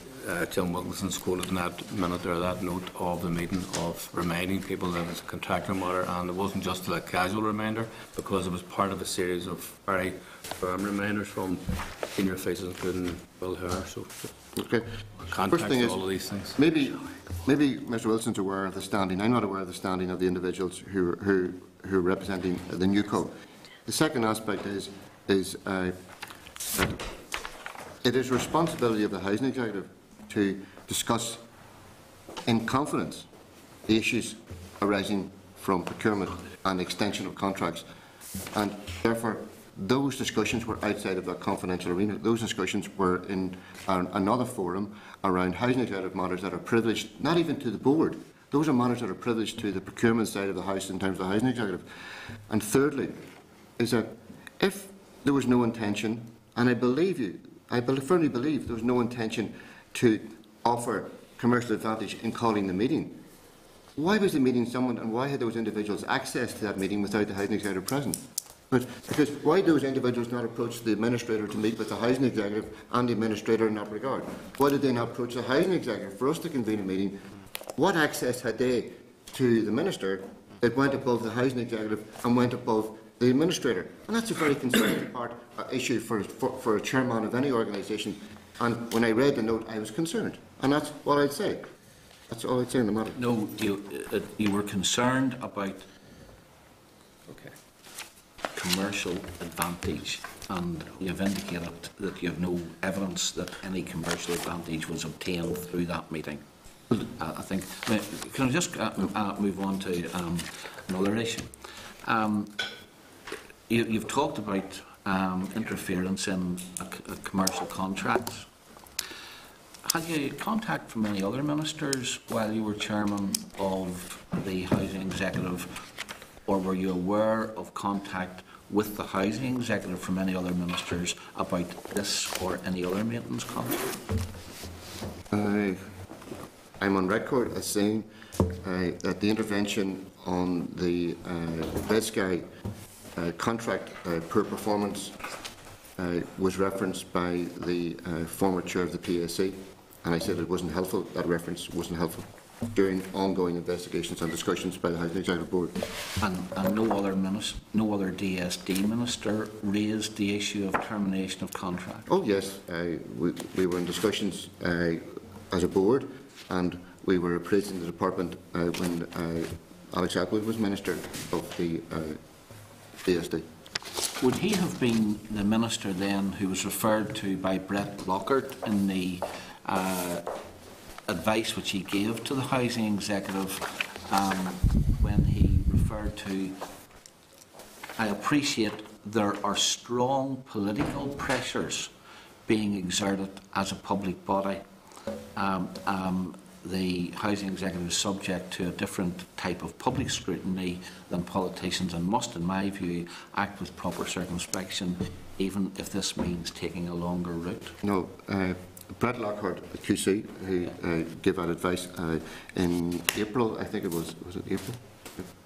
John Wilkinson's quoted in that minute there, that note of the meeting, of reminding people that it's a contractual matter, and it wasn't just a casual reminder, because it was part of a series of very firm reminders from senior officials, including Bill Hare. So, okay. Context of all of these things. Maybe Mr. Wilson's aware of the standing. I'm not aware of the standing of the individuals who are representing the NewCo. The second aspect is that it is responsibility of the housing executive to discuss in confidence the issues arising from procurement and extension of contracts, and therefore those discussions were outside of that confidential arena. Those discussions were in another forum around housing executive matters that are privileged not even to the board. Those are matters that are privileged to the procurement side of the house in terms of the housing executive. And thirdly, is that if there was no intention, and I firmly believe there was no intention to offer commercial advantage in calling the meeting, why was the meeting summoned, and why had those individuals access to that meeting without the housing executive present? Because why did those individuals not approach the administrator to meet with the housing executive and the administrator in that regard? Why did they not approach the housing executive for us to convene a meeting? What access had they to the minister that went above the housing executive and went above the administrator? And that's a very concerning issue for a chairman of any organisation. And when I read the note, I was concerned, and that's what I'd say. That's all I'd say in the matter. No, you were concerned about commercial advantage, and you've indicated that you have no evidence that any commercial advantage was obtained through that meeting. I think. Can I just move on to another issue? You've talked about interference in a commercial contracts. Had you contact from any other ministers while you were chairman of the housing executive, or were you aware of contact with the housing executive from any other ministers about this or any other maintenance contract? I'm on record as saying that the intervention on the Red Sky contract poor performance was referenced by the former chair of the PSC, and I said it wasn't helpful. That reference wasn't helpful during ongoing investigations and discussions by the Housing Executive Board. And no other DSD minister raised the issue of termination of contract? Oh yes, we were in discussions as a board, and we were appraising the department when Alex Atwood was Minister of the BSD. Would he have been the minister then who was referred to by Brett Lockhart in the advice which he gave to the housing executive when he referred to, I appreciate there are strong political pressures being exerted as a public body. The housing executive is subject to a different type of public scrutiny than politicians and must, in my view, act with proper circumspection, even if this means taking a longer route. No, Brett Lockhart, QC, who gave that advice in April, I think it was it April?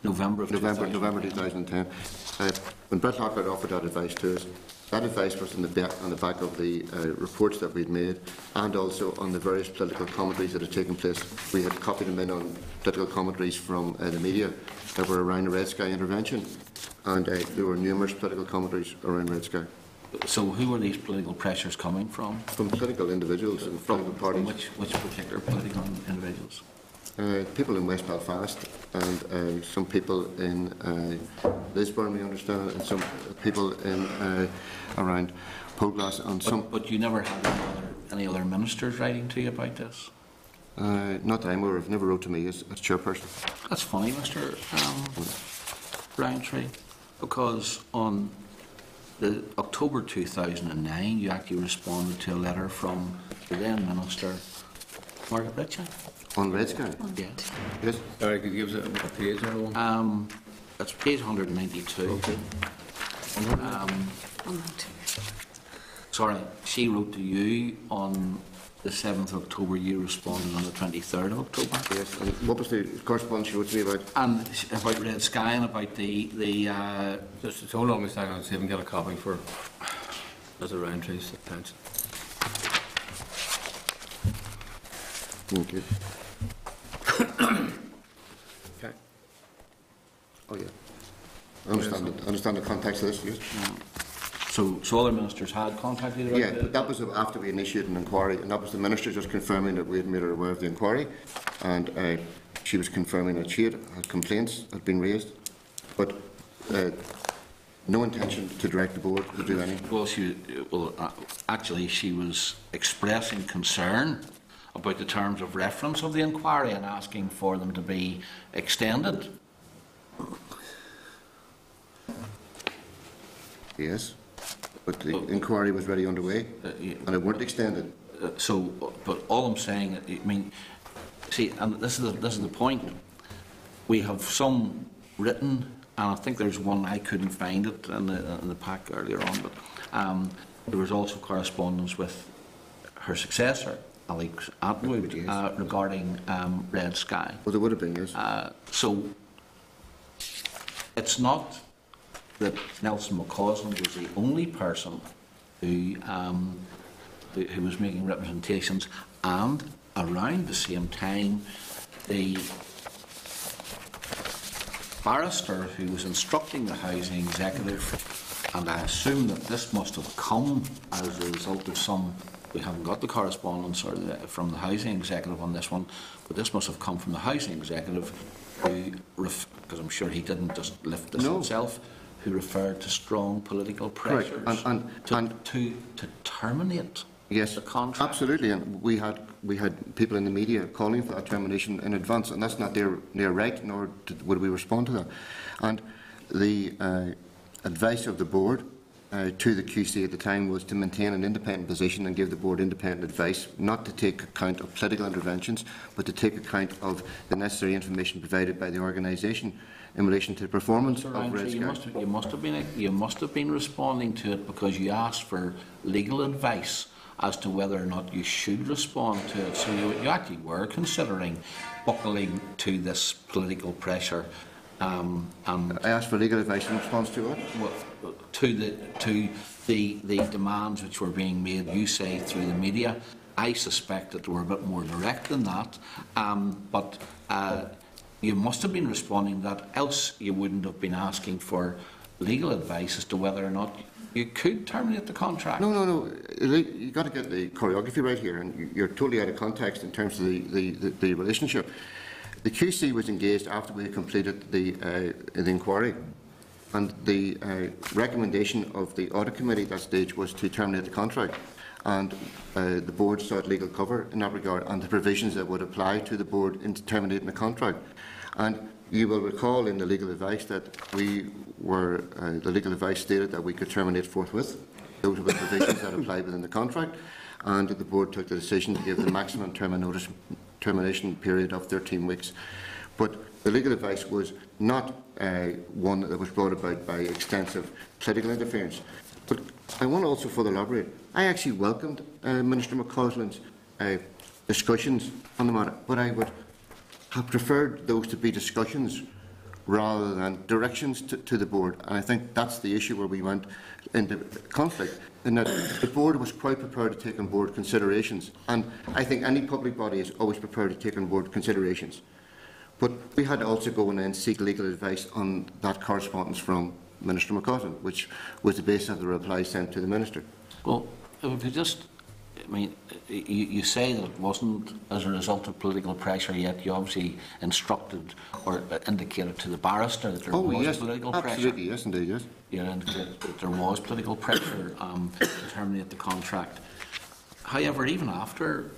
November 2010. When Brett Lockhart offered that advice to us, that advice was on the back of the reports that we'd made, and also on the various political commentaries that had taken place. We had copied them in on political commentaries from the media that were around the Red Sky intervention, and there were numerous political commentaries around Red Sky. So who are these political pressures coming from? From political individuals and political parties. From which particular political individuals? People in West Belfast, and some people in Lisburn, we understand, and some people in around Poglass, and some. But you never had any other ministers writing to you about this? Not that I'm aware of. Never wrote to me as chairperson. That's funny, Mr. Roundtree, because on the October 2009, you actually responded to a letter from the then Minister, Margaret Ritchie. On Red Sky? Yes. Yes. Could you give us a page or one? That's page 192. Okay. Sorry, she wrote to you on the 7th of October. You responded on the 23rd of October. Yes. And what was the correspondence you wrote to me about? And about Red Sky and about the Just hold on a second, I'll see if I can get a copy for Mr. Roundtree's attention. Thank you. Okay. Oh yeah. I understand the context of this. Yes. So other ministers had contacted you about Yeah, but that was after we initiated an inquiry, and that was the minister just confirming that we had made her aware of the inquiry, and she was confirming that she had complaints had been raised, but no intention to direct the board to do anything. Well, actually, she was expressing concern about the terms of reference of the inquiry and asking for them to be extended. Yes, but the inquiry was already underway, and it weren't extended. But all I'm saying, I mean, see, and this is the point. We have some written, and I think there's one, I couldn't find it in the pack earlier on, but there was also correspondence with her successor, Alex Atwood, regarding Red Sky. Well, there would have been, yes. So it's not that Nelson McCausland was the only person who was making representations, and around the same time, the barrister who was instructing the housing executive, and I assume that this must have come as a result of some. We haven't got the correspondence from the housing executive on this one, but this must have come from the housing executive, who, because I'm sure he didn't just lift this himself, who referred to strong political pressures to terminate the contract. Absolutely, and we had people in the media calling for that termination in advance, and that's not their right, nor would we respond to that. And the advice of the board to the QC at the time was to maintain an independent position and give the board independent advice, not to take account of political interventions, but to take account of the necessary information provided by the organisation in relation to the performance of Red Sky. You must have been responding to it because you asked for legal advice as to whether or not you should respond to it. So you actually were considering buckling to this political pressure. I asked for legal advice in response to what? Well, to the demands which were being made, you say, through the media. I suspect that they were a bit more direct than that, but you must have been responding to that, else you wouldn't have been asking for legal advice as to whether or not you could terminate the contract. No. You've got to get the choreography right here, and you're totally out of context in terms of the relationship. The QC was engaged after we had completed the inquiry, and the recommendation of the audit committee at that stage was to terminate the contract. And the board sought legal cover in that regard, and the provisions that would apply to the board in terminating the contract. And you will recall in the legal advice that the legal advice stated that we could terminate forthwith. Those were the provisions that applied within the contract, and the board took the decision to give the maximum termination period of 13 weeks. But the legal advice was not one that was brought about by extensive political interference. But I want to also further elaborate. I actually welcomed Minister McCausland's discussions on the matter, but I would have preferred those to be discussions rather than directions to the board. And I think that's the issue where we went into conflict, in that the board was quite prepared to take on board considerations. And I think any public body is always prepared to take on board considerations. But we had to also go and then seek legal advice on that correspondence from Minister McCausland, which was the basis of the reply sent to the Minister. Well, if you just, I mean, you say that it wasn't as a result of political pressure, yet you obviously instructed or indicated to the barrister that there was political pressure. Absolutely, yes, indeed, yes. You indicated that there was political pressure to terminate the contract. However, even after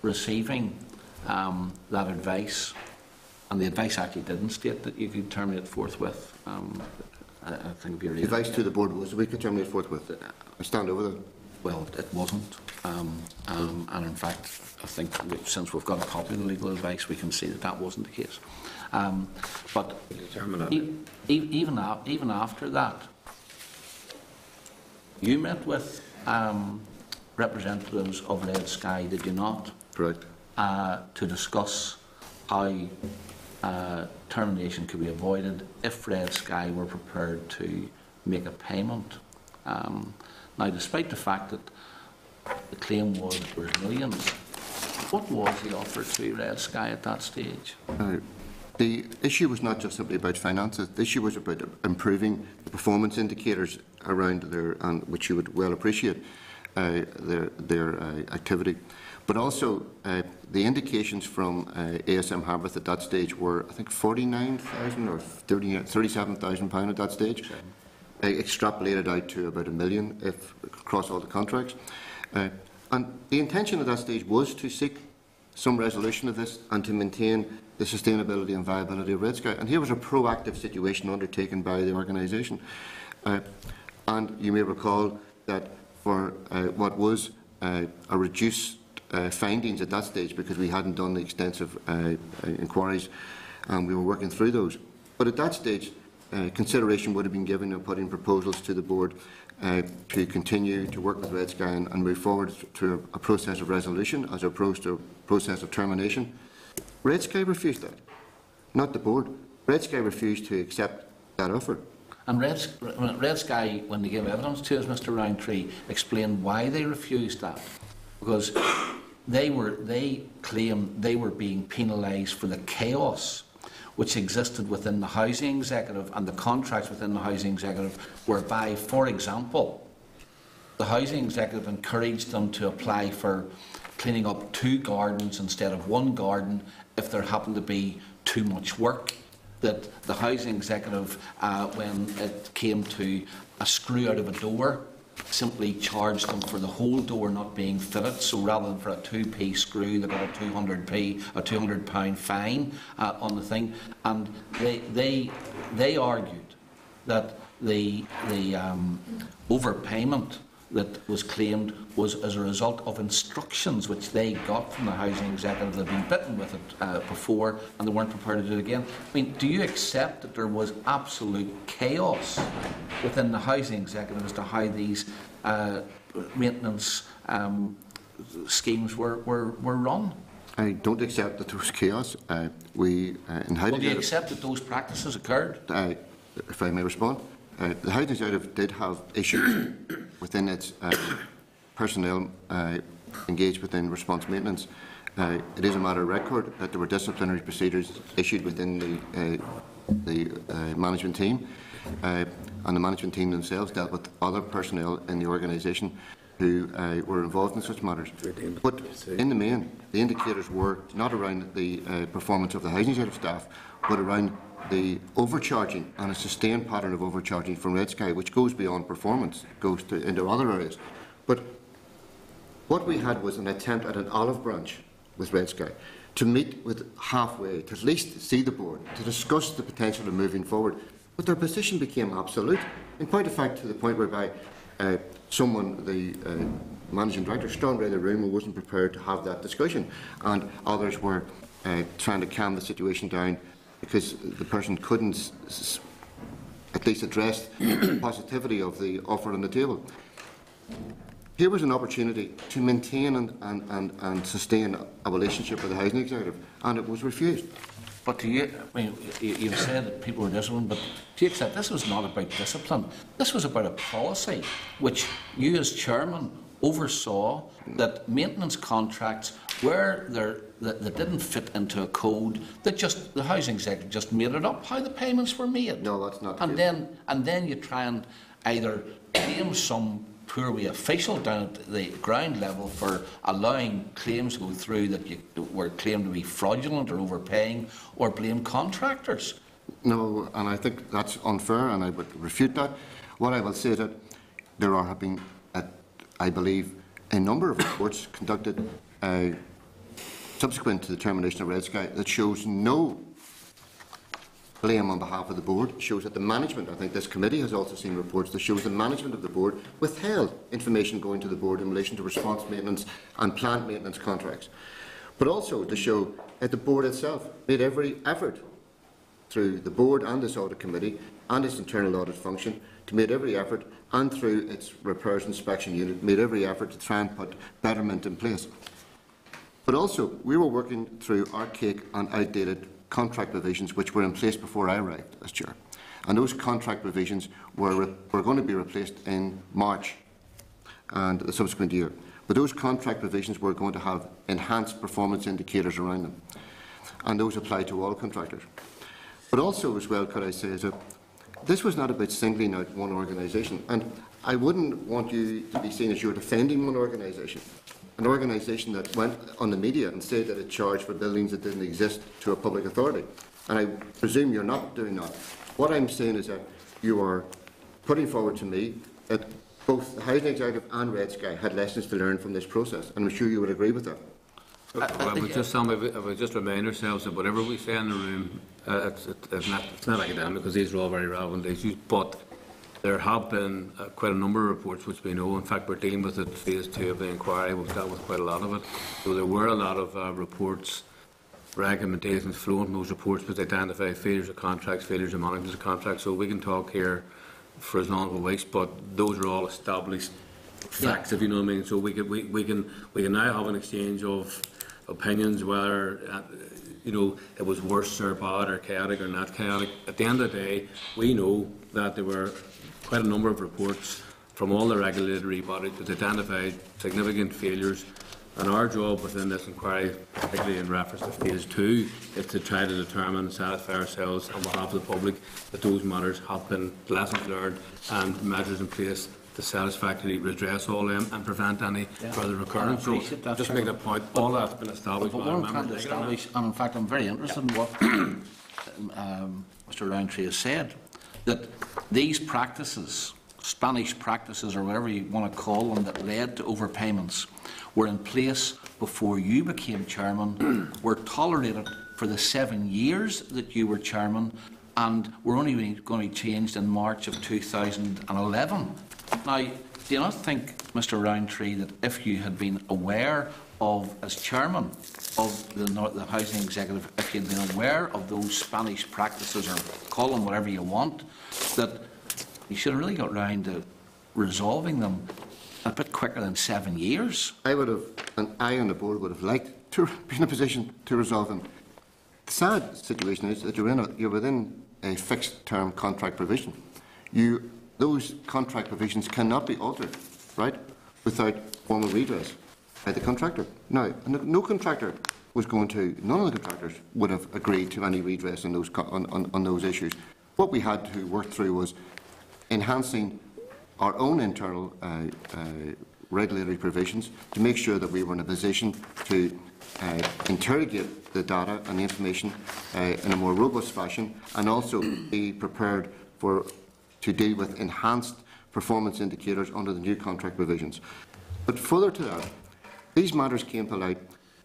receiving that advice, and the advice actually didn't state that you could terminate forthwith, I think the advice to the board was that we could terminate forthwith. I stand over that. Well, it wasn't, and in fact, I think since we've got a copy of the legal advice, we can see that that wasn't the case. But even after that, you met with representatives of Red Sky, did you not? Correct. To discuss how termination could be avoided if Red Sky were prepared to make a payment. Now, despite the fact that the claim was that there was millions, what was the offer to Red Sky at that stage? The issue was not just simply about finances. The issue was about improving the performance indicators around their, and which you would well appreciate, their activity. But also, the indications from ASM Harworth at that stage were, I think, £49,000 or £37,000 at that stage. Extrapolated out to about £1 million across all the contracts. And the intention at that stage was to seek some resolution of this and to maintain the sustainability and viability of Red Sky. And here was a proactive situation undertaken by the organisation. And you may recall that for what was a reduced findings at that stage, because we hadn't done the extensive inquiries and we were working through those. But at that stage, consideration would have been given of putting proposals to the board to continue to work with Red Sky and move forward to a process of resolution as opposed to a process of termination. Red Sky refused that, not the board. Red Sky refused to accept that offer. And Red Sky, when they gave evidence to us, Mr. Roundtree, explained why they refused that. Because they claimed they were being penalised for the chaos which existed within the housing executive and the contracts within the housing executive, whereby, for example, the housing executive encouraged them to apply for cleaning up 2 gardens instead of 1 garden if there happened to be too much work. That the housing executive, when it came to a screw out of a door, simply charged them for the whole door not being fitted. So rather than for a 2p screw, they got a £200 fine on the thing. And they argued that the overpayment that was claimed was as a result of instructions which they got from the housing executive. They'd been bitten with it before and they weren't prepared to do it again. I mean, do you accept that there was absolute chaos within the housing executive as to how these maintenance schemes were run? I don't accept that there was chaos. Well, do you accept that those practices occurred? If I may respond. The housing executive did have issues within its personnel engaged within response maintenance. It is a matter of record that there were disciplinary procedures issued within the management team. and the management team themselves dealt with other personnel in the organisation who were involved in such matters. But in the main, the indicators were not around the performance of the housing executive staff, but around the overcharging and a sustained pattern of overcharging from Red Sky, which goes beyond performance, goes into other areas. But what we had was an attempt at an olive branch with Red Sky to meet with halfway, to at least see the board, to discuss the potential of moving forward. But their position became absolute, in point of fact, to the point whereby someone, the managing director, stormed out of the room and wasn't prepared to have that discussion, and others were trying to calm the situation down because the person couldn't at least address the positivity of the offer on the table. Here was an opportunity to maintain and sustain a relationship with the housing executive, and it was refused. But do you, I mean, you've said that people were disciplined, but do you accept this was not about discipline? This was about a policy which you as chairman oversaw, that maintenance contracts where that didn't fit into a code, that just the housing executive just made it up how the payments were made. No, that's not and true. then you try and either blame some poor wee official down at the ground level for allowing claims to go through that were claimed to be fraudulent or overpaying, or blame contractors. No, and I think that's unfair, and I would refute that. What I will say is that there have been, I believe, a number of reports conducted subsequent to the termination of Red Sky that shows no blame on behalf of the board, shows that the management, I think this committee has also seen reports that shows the management of the board withheld information going to the board in relation to response maintenance and plant maintenance contracts. But also to show that the board itself made every effort through the board and this audit committee and its internal audit function to make every effort, and through its repairs inspection unit, made every effort to try and put betterment in place. But also, we were working through archaic and outdated contract provisions which were in place before I arrived as chair. And those contract provisions were going to be replaced in March and the subsequent year. But those contract provisions were going to have enhanced performance indicators around them. And those apply to all contractors. But also, as well, could I say, is that this was not about singling out one organisation. And I wouldn't want you to be seen as you're defending one organisation. An organisation that went on the media and said that it charged for buildings that didn't exist to a public authority. And I presume you're not doing that. What I'm saying is that you are putting forward to me that both the Housing Executive and Red Sky had lessons to learn from this process, and I'm sure you would agree with that. Well, we just remind ourselves that whatever we say in the room, it's not academic, because these are all very relevant issues, but there have been quite a number of reports which we know. In fact, we're dealing with it phase 2 of the inquiry. We've dealt with quite a lot of it. So there were a lot of reports, recommendations flowing from those reports which identify failures of contracts, failures of management of contracts. So we can talk here for as long as we wish, but those are all established facts, if you know what I mean. So we can now have an exchange of opinions whether it was worse or bad or chaotic or not chaotic. At the end of the day, we know that there were quite a number of reports from all the regulatory bodies that identified significant failures, and our job within this inquiry, particularly in reference to phase 2, is to try to determine and satisfy ourselves on behalf of the public that those matters have been lessons learned and measures in place to satisfactorily redress all them and prevent any further recurrence. So, just make that point, all that's been established. But what I'm trying to establish, and in fact I'm very interested in what Mr Roundtree has said, that these practices, Spanish practices or whatever you want to call them, that led to overpayments, were in place before you became chairman, were tolerated for the 7 years that you were chairman, and were only going to be changed in March of 2011. Now, do you not think, Mr Roundtree, that if you had been aware of, as chairman of the Housing Executive, if you had been aware of those Spanish practices, or call them whatever you want, that you should have really got round to resolving them a bit quicker than 7 years? I would have, and I and the board would have liked to be in a position to resolve them. The sad situation is that you're within a fixed-term contract provision. Those contract provisions cannot be altered, right, without formal redress by the contractor. Now, no contractor was going to, none of the contractors would have agreed to any redress on those issues. what we had to work through was enhancing our own internal regulatory provisions to make sure that we were in a position to interrogate the data and the information in a more robust fashion, and also be prepared to deal with enhanced performance indicators under the new contract provisions. But further to that, these matters came to light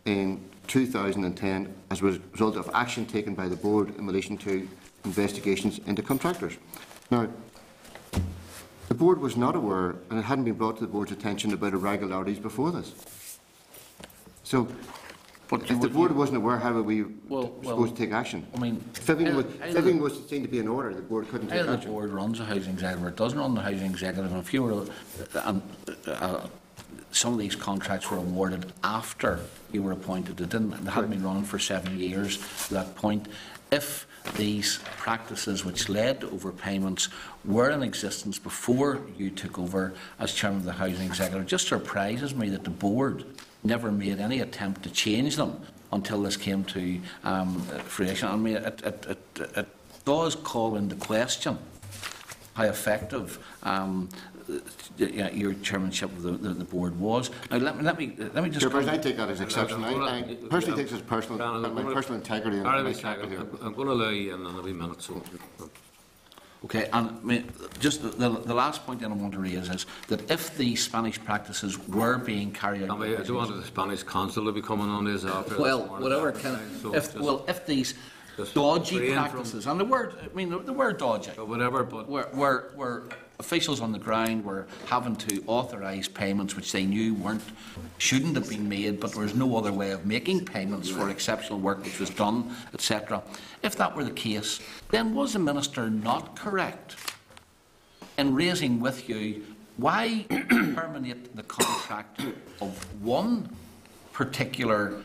in 2010 as a result of action taken by the board in relation to investigations into contractors. Now, the board was not aware, and it hadn't been brought to the board's attention, about irregularities before this. So, if the board wasn't aware, how were we supposed to take action? I mean, if everything was seen to be in order, the board couldn't take either action. the board runs a housing executive or it doesn't run the housing executive. And if you were, some of these contracts were awarded after you were appointed. They hadn't been running for 7 years at that point. If these practices which led to overpayments were in existence before you took over as chairman of the housing executive, it just surprises me that the board never made any attempt to change them until this came to fruition. I mean, it does call into question how effective your chairmanship of the board was. Now, let me just. Chairperson, I take that as exception. I personally think it's personal, my personal integrity and my sector here. I'm going to allow you in a wee minute. So. Okay, and I mean, just the last point that I want to raise is that if the Spanish practices were being carried out... I don't want the Spanish consul to be coming on this after. Well, whatever kind of... If these dodgy practices, and the word dodgy... So whatever, but... Where officials on the ground were having to authorise payments which they knew shouldn't have been made, but there was no other way of making payments for exceptional work which was done, etc. If that were the case, then was the Minister not correct in raising with you why terminate the contract of one particular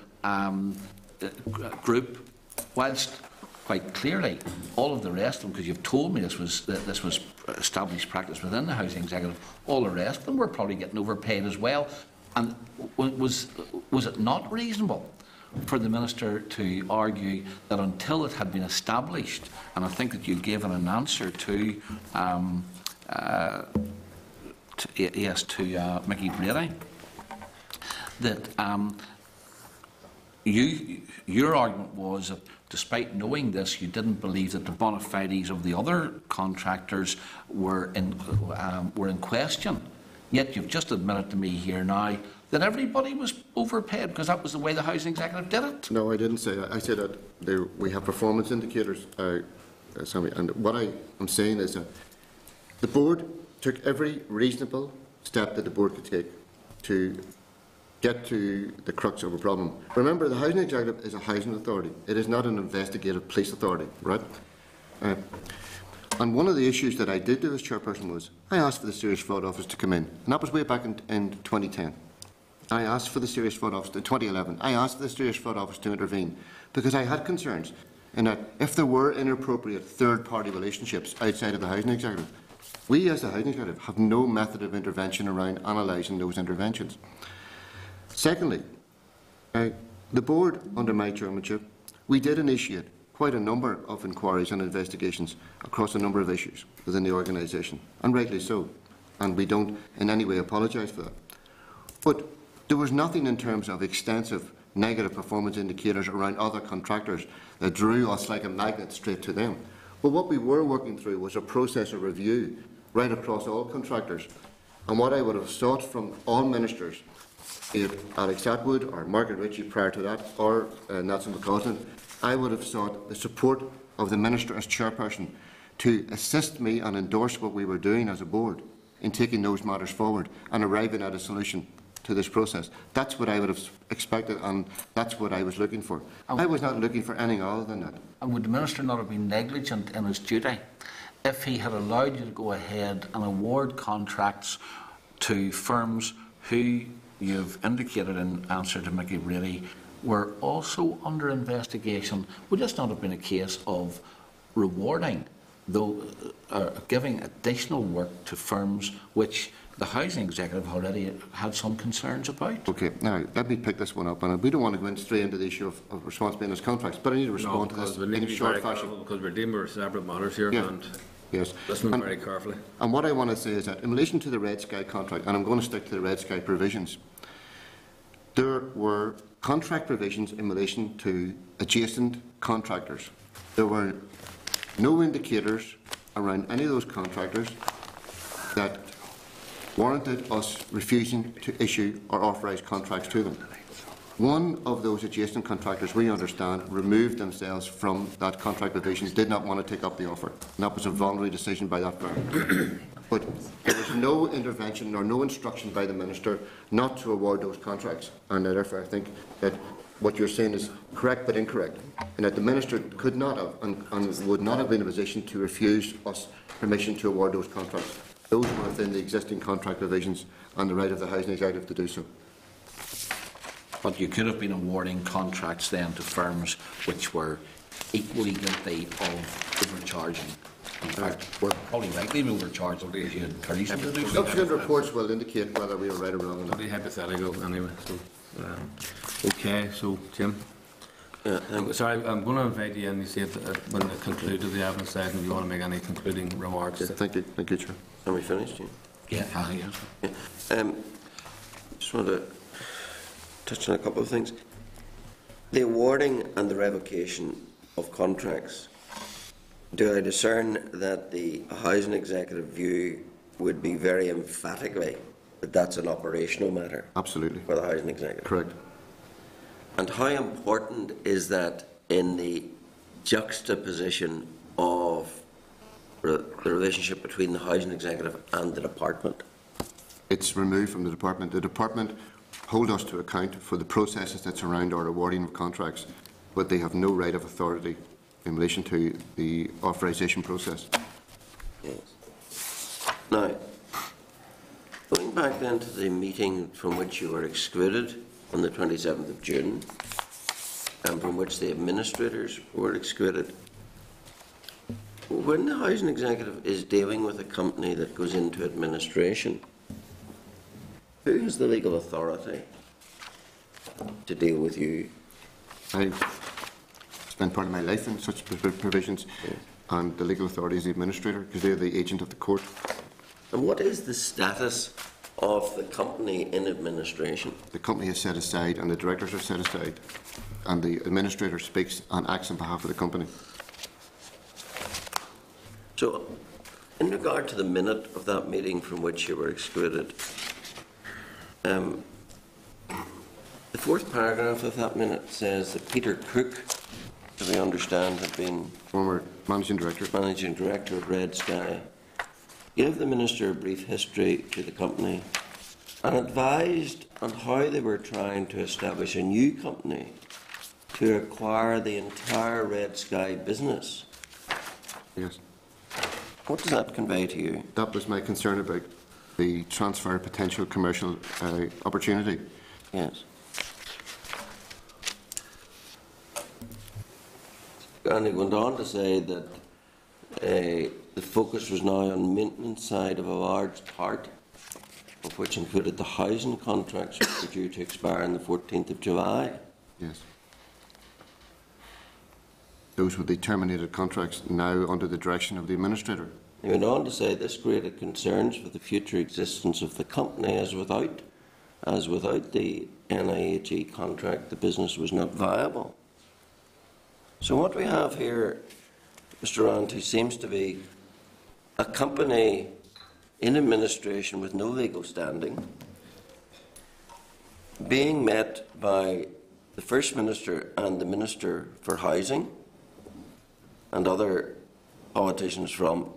group, whilst quite clearly all of the rest of them, because you've told me this was established practice within the housing executive, all the rest of them were probably getting overpaid as well. And was it not reasonable for the Minister to argue that until it had been established, and I think that you've given an answer to Mickey Brady, that your argument was that despite knowing this, you didn't believe that the bona fides of the other contractors were in question. Yet you've just admitted to me here now that everybody was overpaid because that was the way the housing executive did it. No, I didn't say that. I said that we have performance indicators, and what I'm saying is that the board took every reasonable step that the board could take to get to the crux of a problem. Remember, the housing executive is a housing authority. It is not an investigative police authority, right? And one of the issues that I did do as chairperson was I asked for the Serious Fraud Office to come in, and that was way back in 2010. I asked for the Serious Fraud Office in 2011. I asked for the Serious Fraud Office to intervene because I had concerns in that if there were inappropriate third-party relationships outside of the housing executive, we as the housing executive have no method of intervention around analysing those interventions. Secondly, the board, under my chairmanship, we did initiate quite a number of inquiries and investigations across a number of issues within the organisation, and rightly so, and we don't in any way apologise for that. But there was nothing in terms of extensive negative performance indicators around other contractors that drew us like a magnet straight to them. But what we were working through was a process of review right across all contractors, and what I would have sought from all ministers, be it Alex Atwood or Margaret Ritchie prior to that, or Nelson McCausland, I would have sought the support of the Minister as chairperson to assist me and endorse what we were doing as a board in taking those matters forward and arriving at a solution to this process. That's what I would have expected, and that's what I was looking for. I was not looking for anything other than that. And would the Minister not have been negligent in his duty if he had allowed you to go ahead and award contracts to firms who you've indicated in answer to Mickey Brady were also under investigation? Would this not have been a case of rewarding, though giving additional work to firms which the housing executive already had some concerns about. Okay, now, let me pick this one up, and we don't want to go in straight into the issue of responsibility contracts, but I need to respond to this because we need in to a be short very fashion. careful, because we're dealing with separate matters here, Yeah. and Yes. listening And- very carefully. And what I want to say is that in relation to the Red Sky contract, and I'm going to stick to the Red Sky provisions, there were contract provisions in relation to adjacent contractors. There were no indicators around any of those contractors that warranted us refusing to issue or authorise contracts to them. One of those adjacent contractors, we understand, removed themselves from that contract provision, did not want to take up the offer. And that was a voluntary decision by that firm. But there was no intervention or no instruction by the Minister not to award those contracts. And therefore, I think that what you're saying is correct but incorrect, and that the Minister could not have and would not have been in a position to refuse us permission to award those contracts. Those were within the existing contract provisions and the right of the housing executive to do so. But you could have been awarding contracts then to firms which were equally guilty of overcharging. In fact, we're probably likely to overcharge them because you had encouraged them to do so. Subsequent reports will indicate whether we were right or wrong on that. Pretty hypothetical anyway. So, okay, so Jim. Sorry, I'm going to invite you in. You see when they conclude the evidence side, and if you want to make any concluding remarks. Yeah, thank you, Chair. Are we finished, Jim? Yeah, yeah. Just want to touch on a couple of things. The awarding and the revocation of contracts, do I discern that the housing executive view would be very emphatically that that's an operational matter Absolutely. for the housing executive? Correct. And how important is that in the juxtaposition of the relationship between the housing executive and the department? It's removed from the department. The department hold us to account for the processes that surround our awarding of contracts, but they have no right of authority in relation to the authorisation process. Yes. Now, going back then to the meeting from which you were excluded on the 27th of June, and from which the administrators were excluded, when the housing executive is dealing with a company that goes into administration, who has the legal authority to deal with you? I spent part of my life in such provisions, and the legal authority is the administrator, because they're the agent of the court. And what is the status of the company in administration? The company is set aside, and the directors are set aside, and the administrator speaks and acts on behalf of the company. So, in regard to the minute of that meeting from which you were excluded, the fourth paragraph of that minute says that Peter Cook, as we understand, had been Former managing director. of Red Sky, gave the Minister a brief history to the company and advised on how they were trying to establish a new company to acquire the entire Red Sky business. Yes. What does that convey to you? That was my concern about the transfer of potential commercial opportunity. Yes. And he went on to say that the focus was now on maintenance side of a large part, of which included the housing contracts which were due to expire on the 14th of July. Yes. Those were the terminated contracts now under the direction of the administrator. He went on to say this created concerns for the future existence of the company as without the NIHE contract the business was not viable. So what we have here, Mr. Ranty, seems to be a company in administration with no legal standing, being met by the First Minister and the Minister for Housing and other politicians from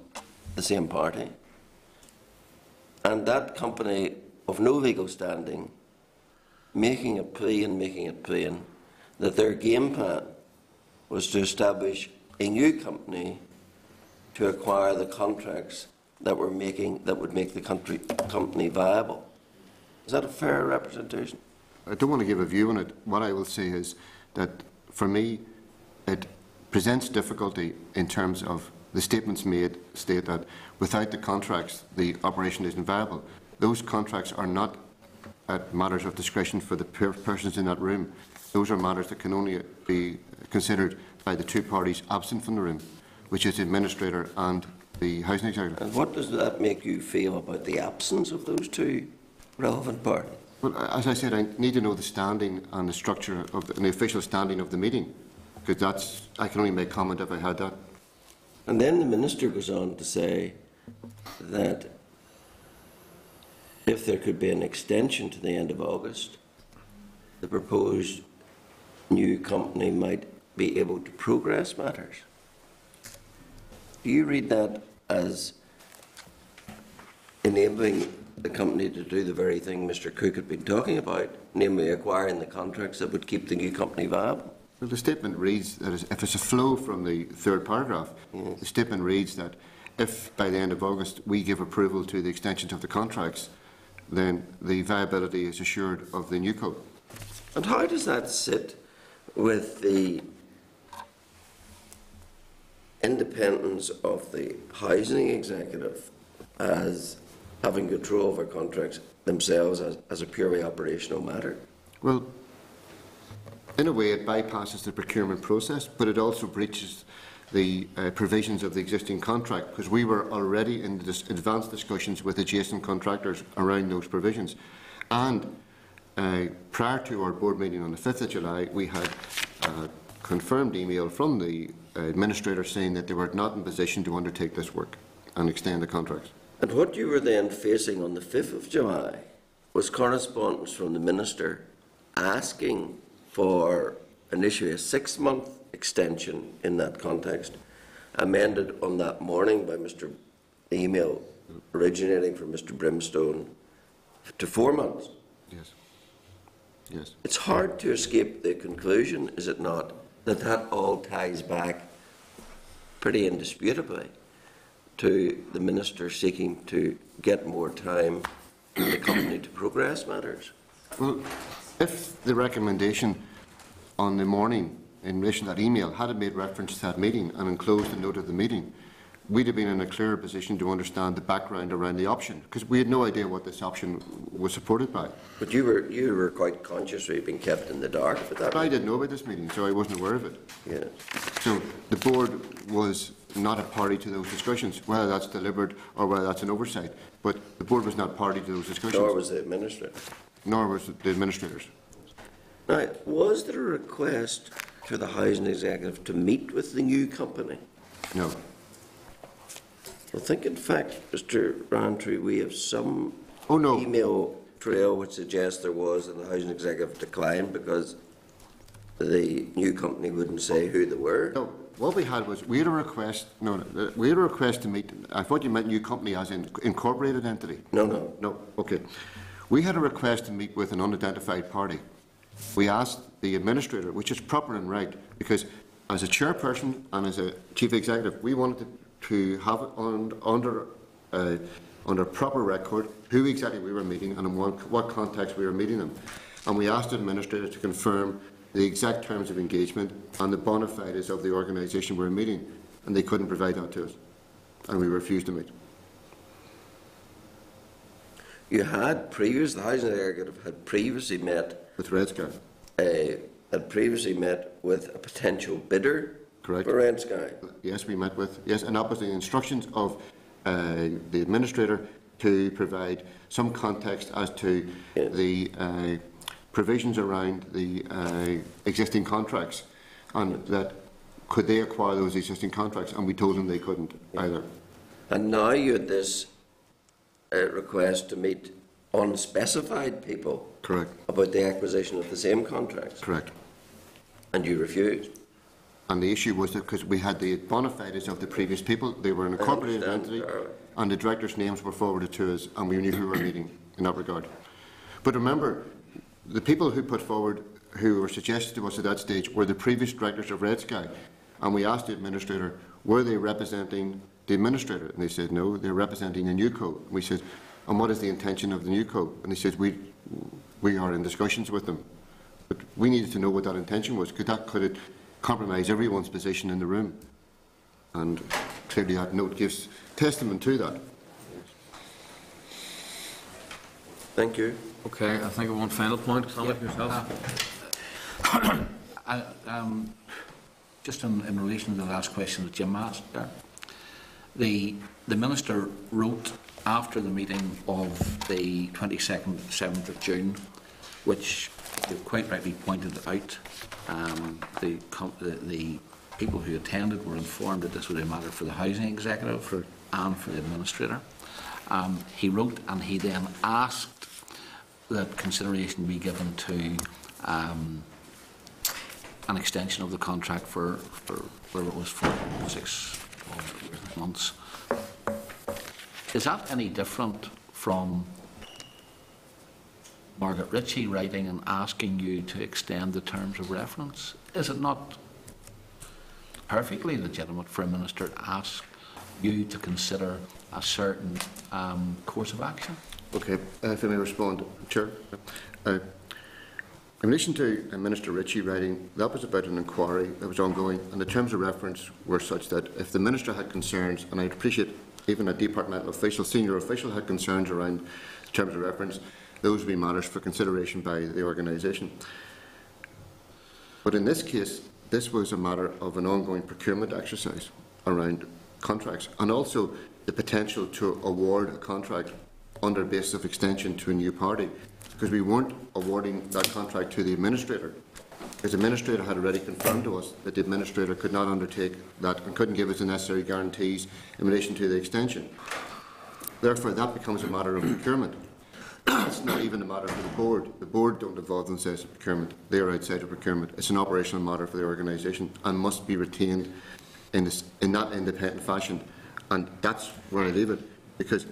the same party, and that company of no legal standing making a plea and making it plain that their game plan was to establish a new company to acquire the contracts that would make the company viable. Is that a fair representation? I don't want to give a view on it. What I will say is that, for me, it presents difficulty in terms of the statements made state that without the contracts, the operation isn't viable. those contracts are not matters of discretion for the persons in that room. Those are matters that can only be considered by the two parties absent from the room, which is the administrator and the housing executive. And what does that make you feel about the absence of those two relevant parties? Well, as I said, I need to know the standing and the structure of the official standing of the meeting, because I can only make comment if I had that. And then the Minister goes on to say that if there could be an extension to the end of August, the proposed new company might be able to progress matters. Do you read that as enabling the company to do the very thing Mr. Cook had been talking about, namely acquiring the contracts that would keep the new company viable? Well, the statement reads that if it's a flow from the third paragraph, the statement reads that if by the end of August we give approval to the extensions of the contracts, then the viability is assured of the new co. And how does that sit with the independence of the housing executive as having control over contracts themselves as a purely operational matter? Well, in a way it bypasses the procurement process, but it also breaches the provisions of the existing contract, because we were already in advanced discussions with adjacent contractors around those provisions. And prior to our board meeting on the 5th of July, we had a confirmed email from the administrator saying that they were not in position to undertake this work and extend the contracts. And what you were then facing on the 5th of July was correspondence from the Minister asking for initially a 6-month extension in that context, amended on that morning by the email originating from Mr. Brimstone to 4 months. Yes. Yes. It's hard to escape the conclusion, is it not, that that all ties back pretty indisputably to the Minister seeking to get more time for the company to progress matters. Well, if the recommendation on the morning in relation to that email had made reference to that meeting and enclosed a note of the meeting, we'd have been in a clearer position to understand the background around the option, because we had no idea what this option was supported by. But you were quite conscious of being kept in the dark about that. But I didn't know about this meeting, so I wasn't aware of it. Yes. So the board was not a party to those discussions, whether that's deliberate or whether that's an oversight. But the board was not party to those discussions. Nor was the Administrator. Nor was the administrators. Now, was there a request to the Housing Executive to meet with the new company? No. I think, in fact, Mr. Rowntree, we have some no. email trail which suggests there was, and the Housing Executive declined because the new company wouldn't say who they were. No. What we had was, we had a request, we had a request to meet, I thought you meant new company as in incorporated entity. No. No, okay. We had a request to meet with an unidentified party. We asked the administrator, which is proper and right, because as a chairperson and as a chief executive, we wanted to have it under proper record who exactly we were meeting and in what context we were meeting them. And we asked the administrator to confirm the exact terms of engagement and the bona fides of the organisation we were meeting, and they couldn't provide that to us, and we refused to meet. The Housing Executive had previously met With Red Sky. with a potential bidder. Correct. For Red Sky. Yes, we met with, yes, and that was the instructions of the administrator to provide some context as to the provisions around the existing contracts, and that could they acquire those existing contracts, and we told them they couldn't either. And now you had this request to meet unspecified people. Correct. About the acquisition of the same contracts. Correct. And you refused. And the issue was that because we had the bona fides of the previous people, they were an incorporated entity, and the directors' names were forwarded to us, and we knew who we were meeting in that regard. But remember, the people who put forward, who were suggested to us at that stage, were the previous directors of Red Sky, and we asked the administrator, were they representing the administrator? And they said no, they're representing the new co. And we said, and what is the intention of the new co? And they said, we are in discussions with them. But we needed to know what that intention was. Could it compromise everyone's position in the room? And clearly that note gives testament to that. Thank you. Okay, I think one final point. Comment yourself. Just in relation to the last question that Jim asked there, the Minister wrote after the meeting of the 22nd, 7th of June, which you quite rightly pointed out, the people who attended were informed that this was a matter for the Housing Executive and for the Administrator. He wrote and he then asked that consideration be given to an extension of the contract for where it was for 6 months. Is that any different from Margaret Ritchie writing and asking you to extend the terms of reference? Is it not perfectly legitimate for a minister to ask you to consider a certain course of action? Okay, if I may respond, Chair. In relation to Minister Ritchie writing, that was about an inquiry that was ongoing, and the terms of reference were such that if the Minister had concerns, and I'd appreciate even a departmental official, senior official had concerns around terms of reference, those would be matters for consideration by the organisation. But in this case, this was a matter of an ongoing procurement exercise around contracts, and also the potential to award a contract under basis of extension to a new party, because we weren't awarding that contract to the Administrator, because the Administrator had already confirmed to us that the Administrator could not undertake that and couldn't give us the necessary guarantees in relation to the extension. Therefore, that becomes a matter of procurement. It's not even a matter for the Board. The Board don't involve themselves in procurement. They are outside of procurement. It's an operational matter for the organisation and must be retained in that independent fashion. And that's where I leave it, because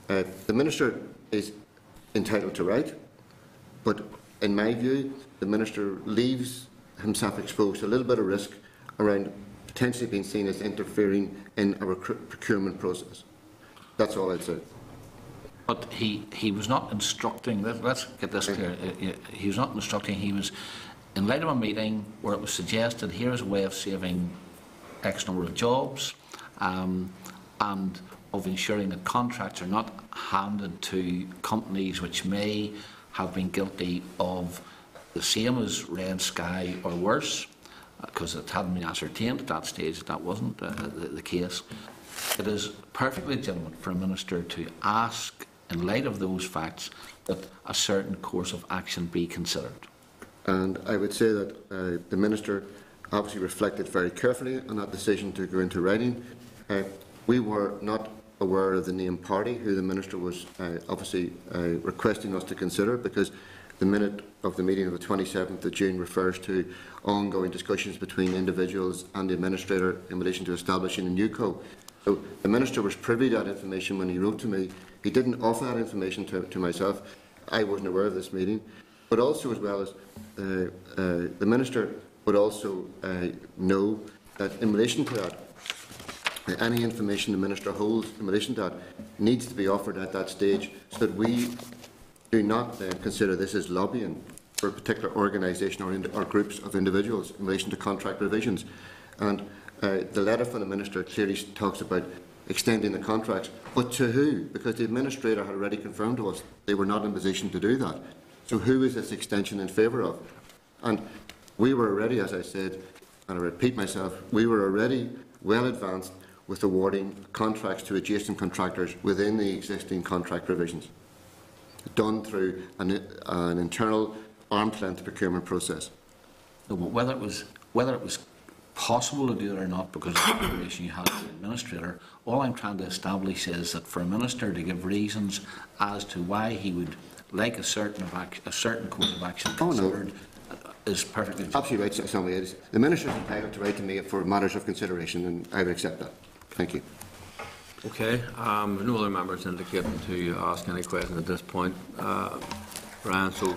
the Minister is entitled to write, but in my view, the Minister leaves himself exposed to a little bit of risk around potentially being seen as interfering in our procurement process. That's all I'd say. But he was not instructing, let's get this clear, he was not instructing, he was, in light of a meeting where it was suggested here is a way of saving X number of jobs and of ensuring that contracts are not handed to companies which may have been guilty of the same as Red Sky or worse, because it hadn't been ascertained at that stage that wasn't the case. It is perfectly legitimate for a minister to ask, in light of those facts, that a certain course of action be considered. And I would say that the Minister obviously reflected very carefully on that decision to go into writing. We were not aware of the named party who the Minister was obviously requesting us to consider, because the minute of the meeting of the 27th of June refers to ongoing discussions between individuals and the Administrator in relation to establishing a new co. So the Minister was privy to that information when he wrote to me. He didn't offer that information to myself. I wasn't aware of this meeting. But also, as well as the Minister would also know that in relation to that, any information the Minister holds in relation to that needs to be offered at that stage, so that we do not consider this as lobbying for a particular organisation or groups of individuals in relation to contract revisions. And the letter from the Minister clearly talks about extending the contracts, but to who? Because the Administrator had already confirmed to us they were not in position to do that. So who is this extension in favour of? And we were already, as I said, and I repeat myself, we were already well advanced with awarding contracts to adjacent contractors within the existing contract provisions, done through an internal arm's-length procurement process. Whether it was possible to do it or not because of the information you had with the Administrator, all I'm trying to establish is that for a Minister to give reasons as to why he would like a certain course of action considered is perfectly legitimate. Absolutely right, Samuel. The Minister is entitled to write to me for matters of consideration, and I would accept that. Thank you. Okay. No other members indicating to ask any questions at this point. Brian, so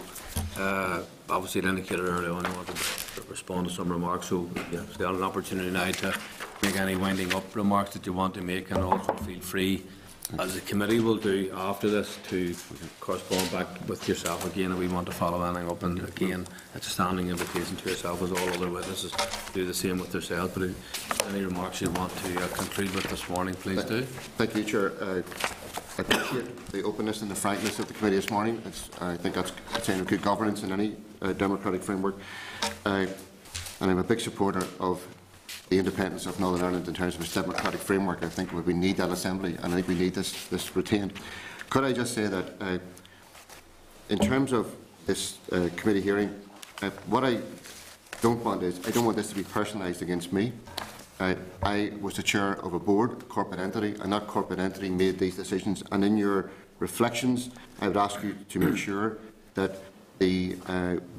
obviously it indicated earlier on you wanted to respond to some remarks, so you have an opportunity now to make any winding up remarks that you want to make, and also feel free, as the committee will do after this, to correspond back with yourself again if we want to follow anything up. And again, it's a standing invitation to yourself as all other witnesses to do the same with yourself. But any remarks you want to conclude with this morning, please do. Thank you, Chair. appreciate the openness and the frankness of the committee this morning. I think that's a sign of good governance in any democratic framework. And I'm a big supporter of the independence of Northern Ireland in terms of its democratic framework. I think we need that assembly, and I think we need this retained. Could I just say that in terms of this committee hearing, what I don't want is, I don't want this to be personalised against me. I was the chair of a board, a corporate entity, and that corporate entity made these decisions. And in your reflections, I would ask you to make sure that the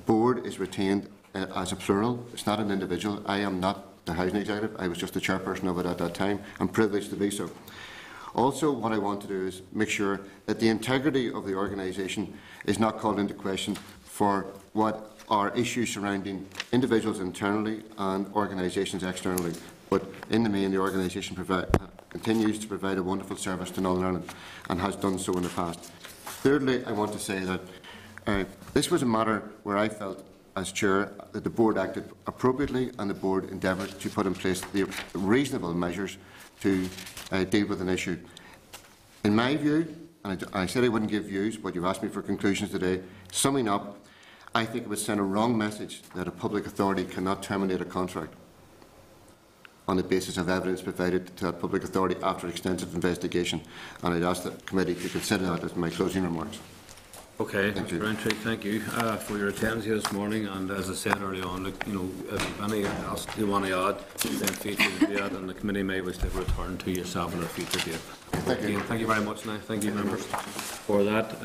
board is retained as a plural. It's not an individual. I am not the housing executive. I was just the chairperson of it at that time. I'm privileged to be so. Also, what I want to do is make sure that the integrity of the organisation is not called into question for what are issues surrounding individuals internally and organisations externally. But in the main, the organisation continues to provide a wonderful service to Northern Ireland and has done so in the past. Thirdly, I want to say that this was a matter where I felt, as chair, that the board acted appropriately and the board endeavoured to put in place the reasonable measures to deal with an issue. In my view, and I said I wouldn't give views, but you've asked me for conclusions today, summing up, I think it would send a wrong message that a public authority cannot terminate a contract on the basis of evidence provided to that public authority after extensive investigation. And I'd ask the committee to consider that as my closing remarks. Okay, Mr. Rowntree, thank you for your attendance here this morning. And as I said earlier on, look, you know, if any else you want to add, then feel free to do that, and the committee may wish to return to yourself at a future date. Thank you very much. Now, thank you, members, for that.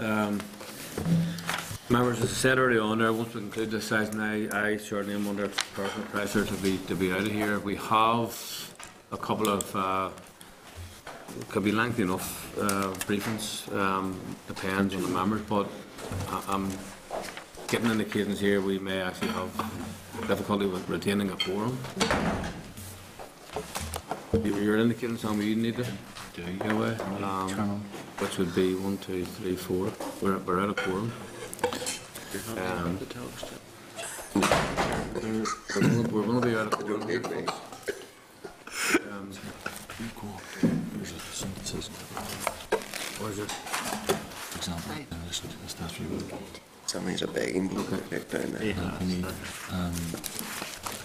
Members, as I said earlier on, there, once we conclude this session, I certainly am under personal pressure to be out of here. We have a couple of could be lengthy enough briefings, depends on the members, but I'm getting indications here we may actually have difficulty with retaining a quorum. You're indicating something you need to get away, which would be 1, 2, 3, 4. We're out of quorum. We're going to be out of quorum. Where is it? For example, in relation to the staff review. Somebody's a begging book down there. Any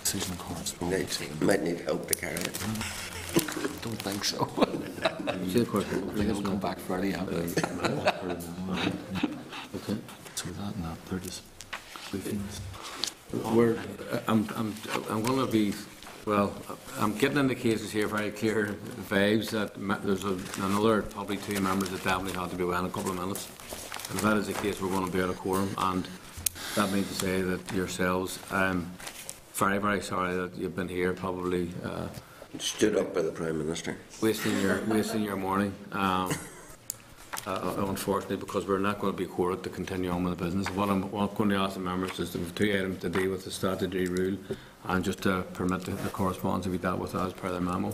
decision correspondence. Might need help to carry it. Don't think so. I think it'll come back Friday. Okay. So that and that, they're just briefings. I'm going to be, well, I'm getting indications here, very clear vibes that there's another probably 2 members that definitely had to be away in a couple of minutes. And if that is the case, we're going to be out of quorum, and that means to say that yourselves, I'm very, very sorry that you've been here probably Stood up by the Prime Minister. wasting your morning. Unfortunately, because we're not going to be quorate to continue on with the business. What I'm going to ask the members is there are 2 items to deal with the statutory rule, and just to permit the correspondence to be dealt with as per the memo.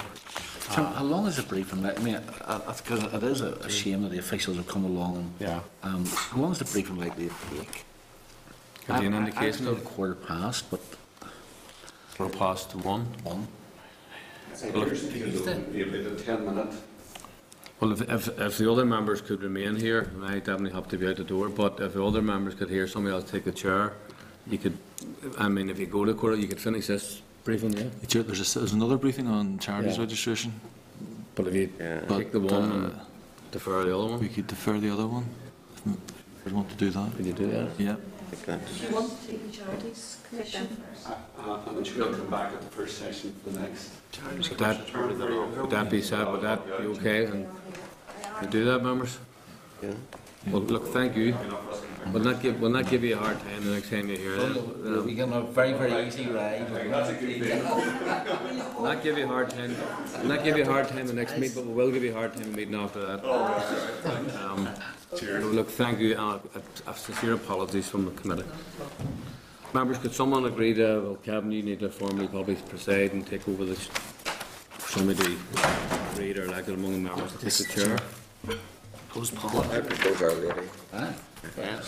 So how long is the briefing? I mean, because it is a shame that the officials have come along. And, Yeah. How long is the briefing likely to take? Give you an indication I've of 1:15, but 1:15. 1. Well, if the other members could remain here, I definitely have to be out the door. But if the other members could hear somebody else take the chair, you could. I mean, if you go to court, you could finish this briefing. Yeah. There's another briefing on charities registration. But if you take the one and defer the other one, We could defer the other one if we want to do that. could you do that? Yeah. Do you want to take the charities commission? I'm sure I'll come back at the first session for the next. Would that be said? Would that be okay? And you do that, members? Yeah. Well, look, thank you. Will not give you a hard time the next time you hear it. we get a very, very easy ride. Not give you a hard time. Not give you a hard time the next meet, but we will give you a hard time meeting after that. Look, thank you. Sincere apologies from the committee. Members, could someone agree to? Well, Kevin, you need to formally probably preside and take over this. Somebody agreed or elected among the members to take the chair. Propose Paul. I propose Our Lady. Yes.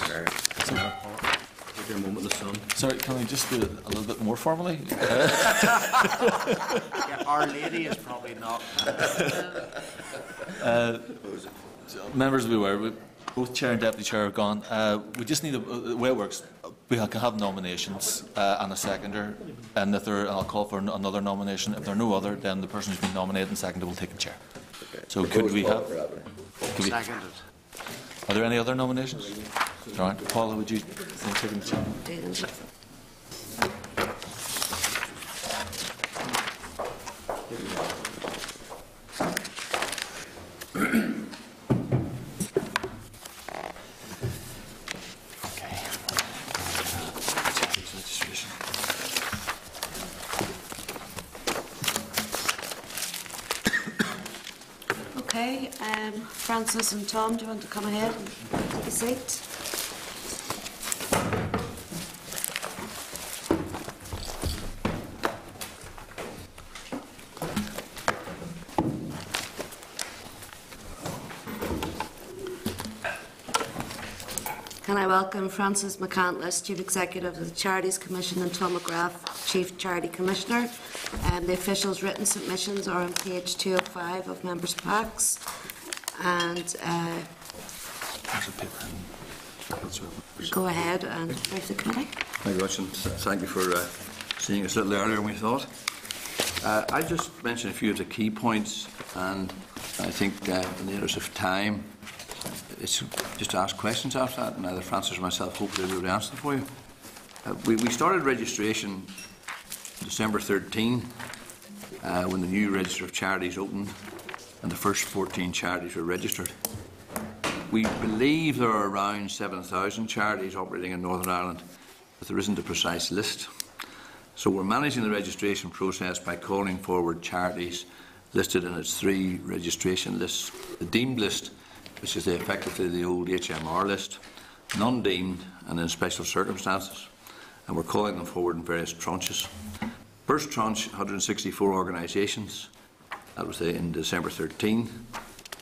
Take your moment in the sun. Sorry, can I just do it a little bit more formally? Yeah, Our Lady is probably not. members will be aware, both Chair and Deputy Chair are gone. We just need the way it works. We can have nominations and a seconder, and if there, I'll call for another nomination. If there are no other, then the person who's been nominated and seconded will take the chair. So could we have? Seconded. Are there any other nominations? All right, Paula, would you think taking the chair? Okay, Francis and Tom, do you want to come ahead and take a seat? Can I welcome Francis McCandless, Chief Executive of the Charities Commission, and Tom McGrath, Chief Charity Commissioner. The officials' written submissions are on page 205 of members' packs. And go ahead and brief the committee. Thank you very much, and thank you for seeing us a little earlier than we thought. I just mentioned a few of the key points, and I think in the interest of time, it's just to ask questions after that, and either Francis or myself hopefully will be able to answer them for you. We started registration December 13 when the new Register of Charities opened and the first 14 charities were registered. We believe there are around 7,000 charities operating in Northern Ireland, but there isn't a precise list. So we're managing the registration process by calling forward charities listed in its 3 registration lists. The deemed list, which is effectively the old HMR list, non-deemed and in special circumstances, and we're calling them forward in various tranches. First tranche, 164 organisations, that was in December 13,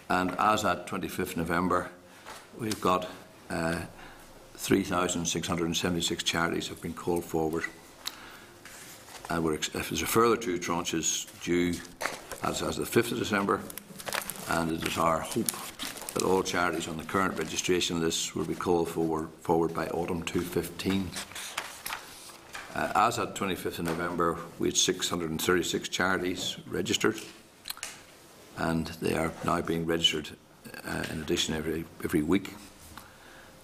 and as at 25th November, we've got 3,676 charities have been called forward. And there's a further 2 tranches due as of the 5th of December, and it is our hope that all charities on the current registration list will be called forward by autumn 2015. As at 25th of November, we had 636 charities registered, and they are now being registered in addition every week.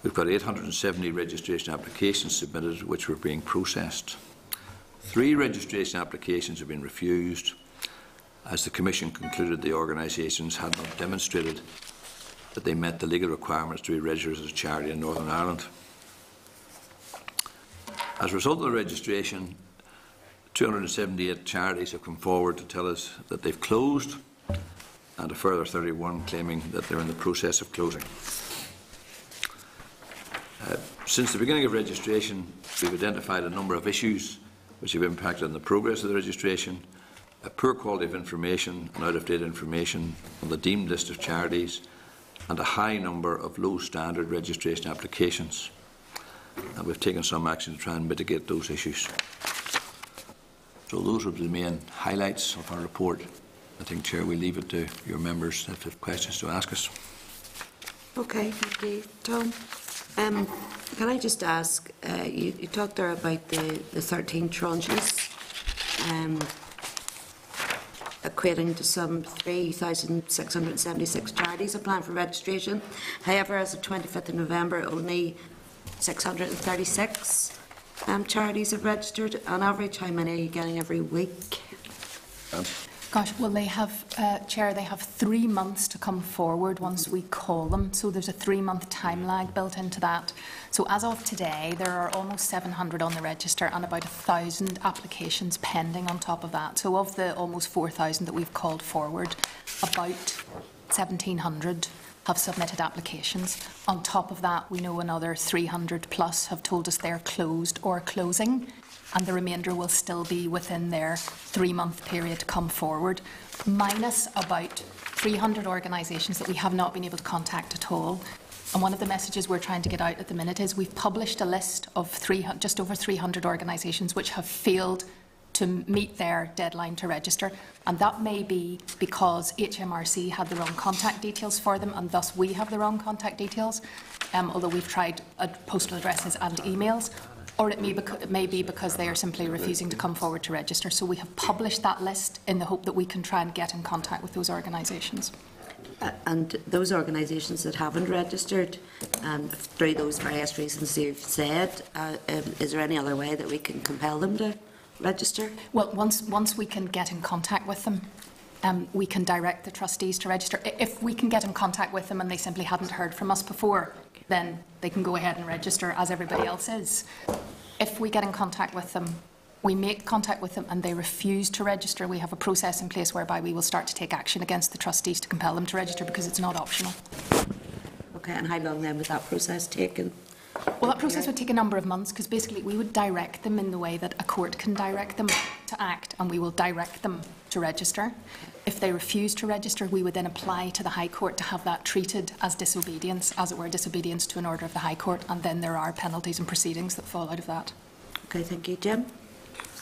We've got 870 registration applications submitted, which were being processed. 3 registration applications have been refused, as the Commission concluded the organisations had not demonstrated that they met the legal requirements to be registered as a charity in Northern Ireland. As a result of the registration, 278 charities have come forward to tell us that they've closed, and a further 31 claiming that they're in the process of closing. Since the beginning of registration, we've identified a number of issues which have impacted on the progress of the registration: a poor quality of information and out-of-date information on the deemed list of charities, and a high number of low-standard registration applications. And we've taken some action to try and mitigate those issues. So those would be the main highlights of our report. I think, Chair, we leave it to your members if they have questions to ask us. Okay, thank you, Tom. Can I just ask, you talked there about the 13 tranches, equating to some 3,676 charities applying for registration. However, as of 25th of November, only 636 charities have registered. On average, how many are you getting every week? Gosh, well, they have, Chair, they have 3 months to come forward once we call them. So there's a 3-month time lag built into that. So as of today, there are almost 700 on the register and about 1,000 applications pending on top of that. So of the almost 4,000 that we've called forward, about 1,700 have submitted applications. On top of that, we know another 300 plus have told us they're closed or closing, and the remainder will still be within their 3-month period to come forward, minus about 300 organisations that we have not been able to contact at all. And one of the messages we're trying to get out at the minute is we've published a list of just over 300 organisations which have failed to meet their deadline to register, and that may be because HMRC had the wrong contact details for them, and thus we have the wrong contact details, although we've tried postal addresses and emails, or it may be because they are simply refusing to come forward to register. So we have published that list in the hope that we can try and get in contact with those organisations. And those organisations that haven't registered, through those various reasons you've said, is there any other way that we can compel them to register? Well, once we can get in contact with them, we can direct the trustees to register. If we can get in contact with them and they simply hadn't heard from us before, then they can go ahead and register as everybody else is. If we get in contact with them, we make contact with them and they refuse to register, we have a process in place whereby we will start to take action against the trustees to compel them to register, because it's not optional. Okay, and how long then would that process take? Well, that process would take a number of months, because basically we would direct them in the way that a court can direct them to act, and we will direct them to register. If they refuse to register, we would then apply to the High Court to have that treated as disobedience, as it were, disobedience to an order of the High Court, and then there are penalties and proceedings that fall out of that. Okay, thank you. Jim?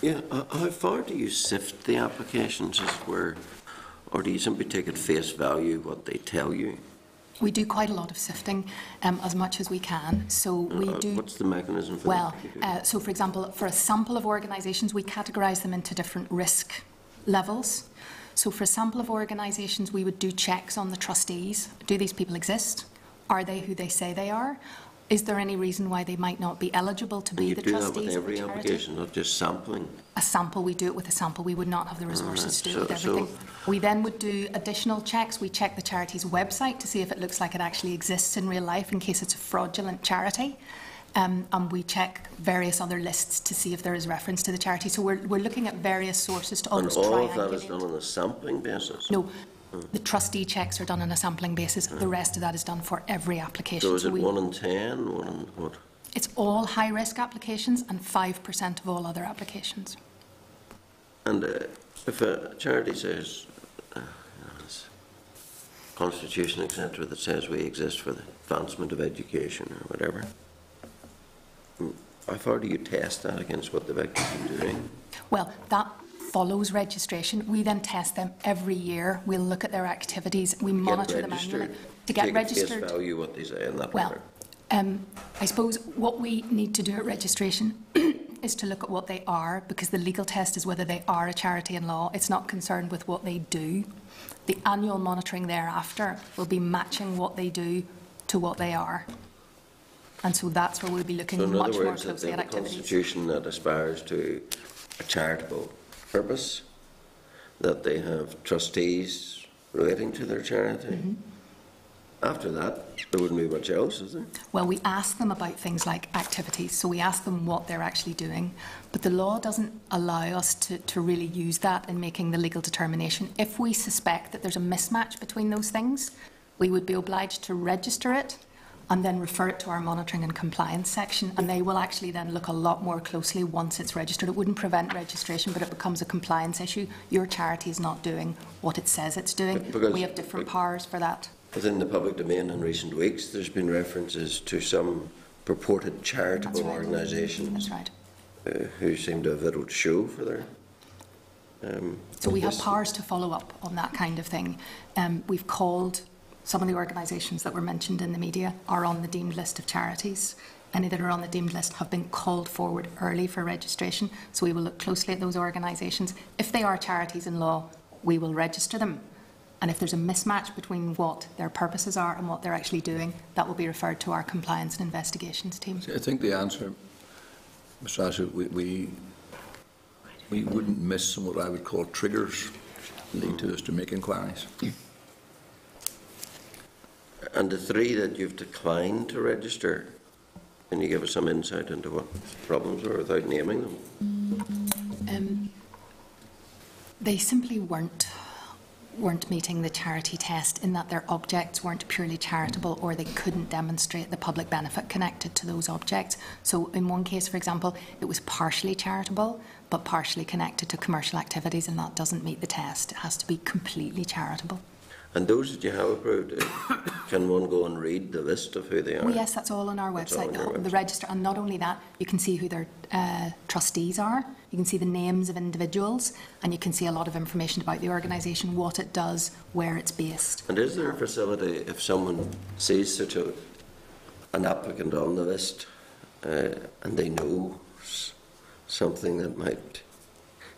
Yeah, how far do you sift the applications, as it were, or do you simply take at face value what they tell you? We do quite a lot of sifting, as much as we can. So we do. What's the mechanism for that? So for example, for a sample of organisations, we categorise them into different risk levels. So for a sample of organisations, we would do checks on the trustees. Do these people exist? Are they who they say they are? Is there any reason why they might not be eligible to be the trustees of the charity? You do that with every application, not just sampling? A sample, we do it with a sample. We would not have the resources to do it with everything. We then would do additional checks. We check the charity's website to see if it looks like it actually exists in real life, in case it's a fraudulent charity. And we check various other lists to see if there is reference to the charity. So we're looking at various sources to almost triangulate. And all of that is done on a sampling basis? No. The trustee checks are done on a sampling basis. The rest of that is done for every application. So is it 1 in 10? 1 in what? It's all high-risk applications and 5% of all other applications. And if a charity says, constitution, etc., that says we exist for the advancement of education or whatever, how far do you test that against what they've actually been doing? Well, that follows registration. We then test them every year. We'll look at their activities. We monitor them annually. To get registered. Take at face value what they say in that matter. I suppose what we need to do at registration is to look at what they are, because the legal test is whether they are a charity in law. It's not concerned with what they do. The annual monitoring thereafter will be matching what they do to what they are. And so that's where we'll be looking much more closely at activities. So in other words, a constitution that aspires to a charitable purpose, that they have trustees relating to their charity. Mm-hmm. After that, there wouldn't be much else, is there? Well, we ask them about things like activities, so we ask them what they're actually doing, but the law doesn't allow us to really use that in making the legal determination. If we suspect that there's a mismatch between those things, we would be obliged to register it and then refer it to our monitoring and compliance section, and they will actually then look a lot more closely once it's registered. It wouldn't prevent registration, but it becomes a compliance issue. Your charity is not doing what it says it's doing. We have different powers for that. Within the public domain in recent weeks, there's been references to some purported charitable organisations who seem to have little to show for their... So we have powers to follow up on that kind of thing. We've called... Some of the organisations that were mentioned in the media are on the deemed list of charities. Any that are on the deemed list have been called forward early for registration, so we will look closely at those organisations. If they are charities in law, we will register them. And if there's a mismatch between what their purposes are and what they're actually doing, that will be referred to our compliance and investigations team. I think the answer, Mr. Asher, we wouldn't miss some what I would call triggers lead to us to make inquiries. And the 3 that you've declined to register, can you give us some insight into what problems are without naming them? They simply weren't meeting the charity test, in that their objects weren't purely charitable, or they couldn't demonstrate the public benefit connected to those objects. So in one case, for example, it was partially charitable but partially connected to commercial activities, and that doesn't meet the test. It has to be completely charitable. And those that you have approved, can one go and read the list of who they are? Oh, yes, that's all on our That's all website, on your the website. register. And not only that, you can see who their trustees are, you can see the names of individuals, and you can see a lot of information about the organisation, what it does, where it's based. And is there a facility if someone sees such an applicant on the list and they know something that might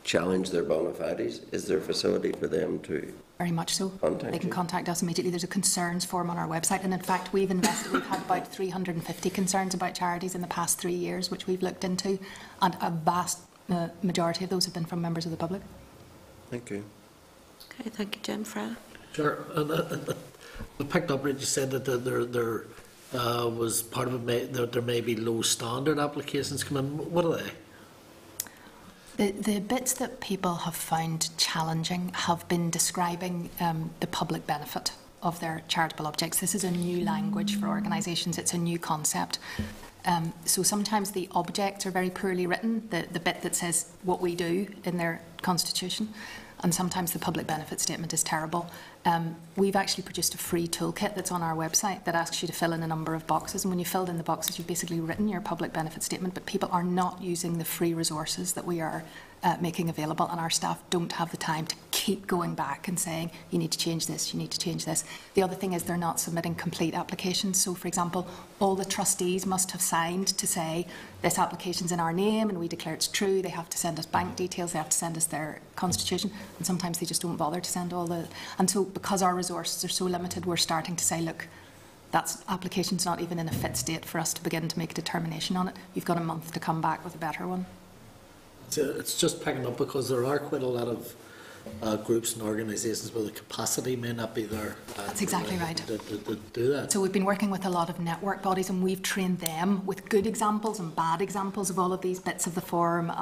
challenge their bona fides, is there a facility for them to Very much so. contact They can you? contact us immediately. There's a concerns form on our website, and in fact, we've had about 350 concerns about charities in the past 3 years, which we've looked into, and a vast majority of those have been from members of the public. Thank you. Okay, thank you, Jim. Fran? Sure. I picked up what you said that there was part of it that there may be low standard applications come in. What are they? The bits that people have found challenging have been describing the public benefit of their charitable objects. This is a new language for organisations, it's a new concept. So sometimes the objects are very poorly written, the bit that says what we do in their constitution, and sometimes the public benefit statement is terrible. We've actually produced a free toolkit that's on our website that asks you to fill in a number of boxes, and when you filled in the boxes you've basically written your public benefit statement, but people are not using the free resources that we are making available, and our staff don't have the time to keep going back and saying you need to change this, you need to change this. The other thing is they're not submitting complete applications. So for example, all the trustees must have signed to say this application's in our name and we declare it's true. They have to send us bank details, they have to send us their constitution, and sometimes they just don't bother to send all the... And so because our resources are so limited, we're starting to say, look, that application's not even in a fit state for us to begin to make a determination on it. You've got a month to come back with a better one. It's just picking up because there are quite a lot of groups and organisations where the capacity may not be there. That's exactly right. To do that. So we've been working with a lot of network bodies, and we've trained them with good examples and bad examples of all of these bits of the form.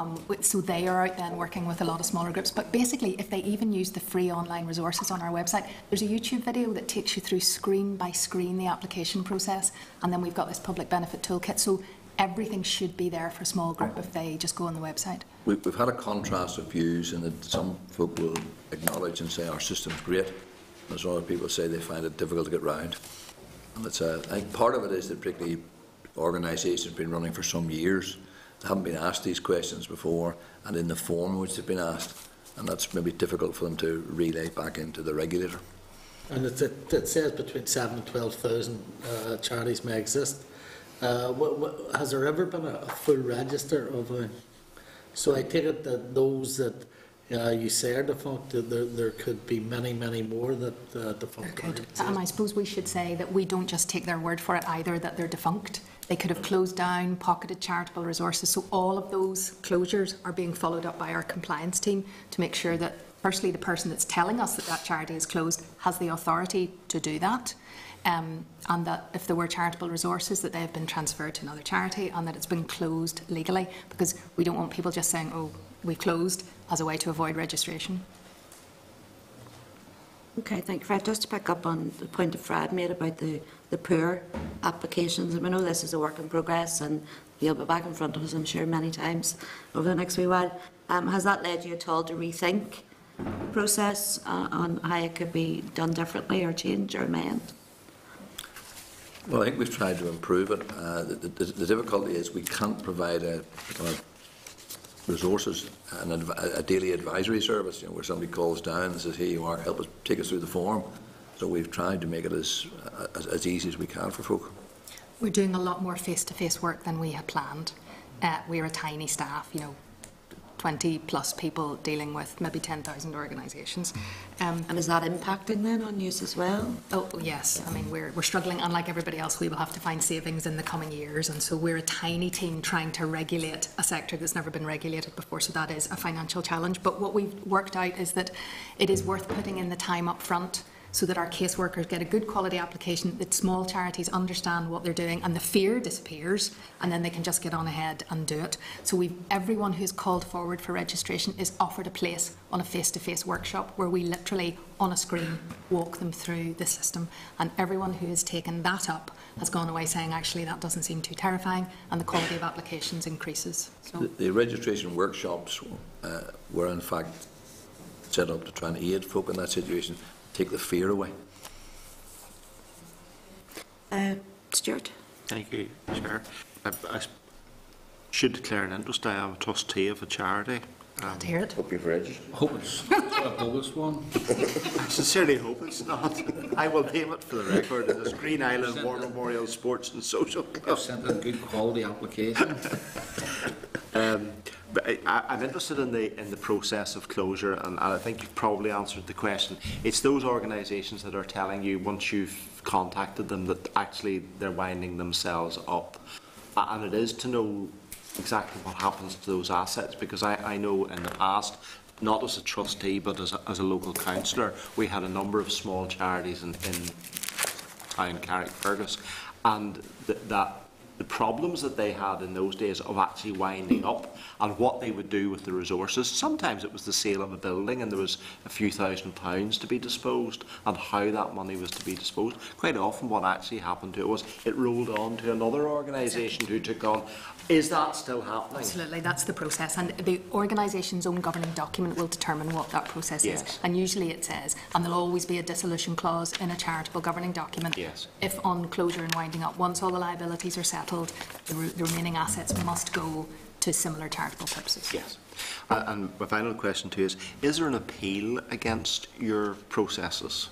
So they are out then working with a lot of smaller groups. But basically, if they even use the free online resources on our website, there's a YouTube video that takes you through screen by screen the application process, and then we've got this public benefit toolkit. So everything should be there for a small group if they just go on the website. We've had a contrast of views, and that some folk will acknowledge and say our system's great, and there's other people say they find it difficult to get round. And it's I think part of it is that particularly organisations have been running for some years, they haven't been asked these questions before, and in the form in which they've been asked, and that's maybe difficult for them to relay back into the regulator. And it says between 7,000 and 12,000 charities may exist. Has there ever been a full register of so I take it that those that you say are defunct, there could be many, many more that defunct. And I suppose we should say that we don't just take their word for it either, that they're defunct. They could have closed down, pocketed charitable resources. So all of those closures are being followed up by our compliance team to make sure that, firstly, the person that's telling us that that charity is closed has the authority to do that. And that if there were charitable resources, that they have been transferred to another charity and that it's been closed legally, because we don't want people just saying, oh, we've closed, as a way to avoid registration. Okay, thank you, Fred. Just to pick up on the point that Fred made about the poor applications, and we know this is a work in progress and you'll be back in front of us, I'm sure, many times over the next wee while. Has that led you at all to rethink the process on how it could be done differently or change or amend? Well, I think we've tried to improve it. The difficulty is we can't provide resources and a daily advisory service, where somebody calls down and says, here you are, help us, take us through the form. So we've tried to make it as easy as we can for folk. We're doing a lot more face-to-face work than we had planned. We're a tiny staff, 20 plus people dealing with maybe 10,000 organisations. And is that impacting then on you as well? Oh yes, I mean we're struggling. Unlike everybody else, we will have to find savings in the coming years, and so we're a tiny team trying to regulate a sector that's never been regulated before, so that is a financial challenge. But what we've worked out is that it is worth putting in the time up front so that our caseworkers get a good quality application, that small charities understand what they're doing, and the fear disappears, and then they can just get on ahead and do it. So everyone who's called forward for registration is offered a place on a face-to-face workshop where we literally, on a screen, walk them through the system. And everyone who has taken that up has gone away saying, actually, that doesn't seem too terrifying, and the quality of applications increases. So The registration workshops were in fact set up to try and aid folk in that situation. take the fear away. Stuart? Thank you, Chair. I should declare an interest. I am a trustee of a charity. Glad to hear it. Hope you've registered. Hope it's a bogus one. I sincerely hope it's not. I will name it for the record. It is Green Island War Memorial Sports and Social Club. I've sent a good quality application. But I'm interested in the process of closure, and I think you've probably answered the question. It's those organisations that are telling you once you've contacted them that actually they're winding themselves up, and it is to know exactly what happens to those assets, because I know in the past, not as a trustee but as a local councillor, we had a number of small charities in town Carrickfergus, and the problems that they had in those days of actually winding up and what they would do with the resources. Sometimes it was the sale of a building and there was a few £1,000s to be disposed, and how that money was to be disposed. Quite often what actually happened to it was it rolled on to another organisation who took on. Is that still happening? Absolutely, that's the process, and the organisation's own governing document will determine what that process is. And usually it says, and there'll always be a dissolution clause in a charitable governing document. If on closure and winding up, once all the liabilities are settled, the remaining assets must go to similar charitable purposes. Yes. And my final question to you is there an appeal against your processes?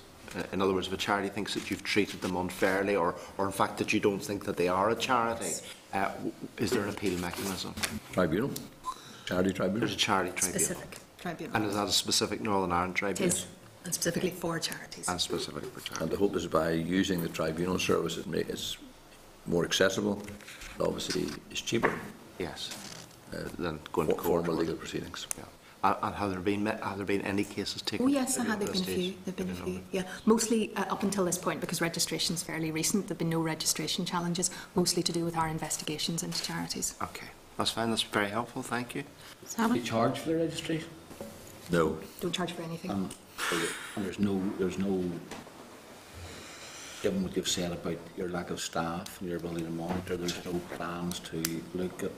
In other words, if a charity thinks that you've treated them unfairly, or in fact that you don't think that they are a charity, is there an appeal mechanism? Tribunal. Charity tribunal. There's a charity tribunal. Specific tribunal. And is that a specific Northern Ireland tribunal? It is, and specifically for charities. And specifically for charities. And the hope is by using the tribunal service, it's more accessible. It obviously is cheaper. Yes. Than going to court. Formal legal proceedings. Yeah. And have there been any cases taken? Oh yes, there've been a few. There've been a few. Yeah, mostly up until this point, because registration is fairly recent. There've been no registration challenges, mostly to do with our investigations into charities. Okay, that's fine. That's very helpful. Thank you. Do you charge for the registration? No. Don't charge for anything. And there's no. Given what you've said about your lack of staff and your ability to monitor, there's no plans to look at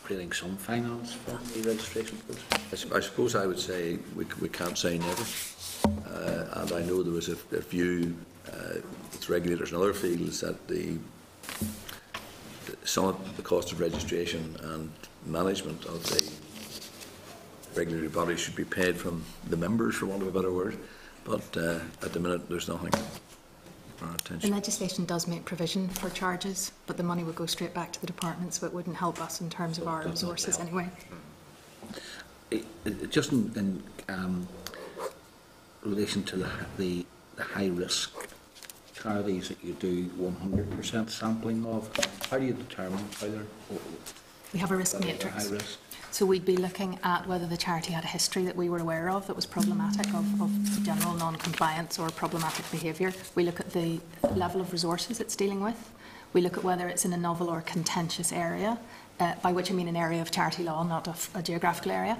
creating some finance for the registration process? I suppose I would say we can't say never. And I know there was a few with regulators in other fields that some of the cost of registration and management of the regulatory body should be paid from the members, for want of a better word. But at the minute, there's nothing for our attention. The legislation does make provision for charges, but the money would go straight back to the department, so it wouldn't help us in terms of our resources anyway. Just in relation to the high-risk charities that you do 100% sampling of, how do you determine whether we have a risk matrix? High risk? So we'd be looking at whether the charity had a history that we were aware of that was problematic, of general non-compliance or problematic behaviour. We look at the level of resources it's dealing with. We look at whether it's in a novel or contentious area, by which I mean an area of charity law, not a geographical area.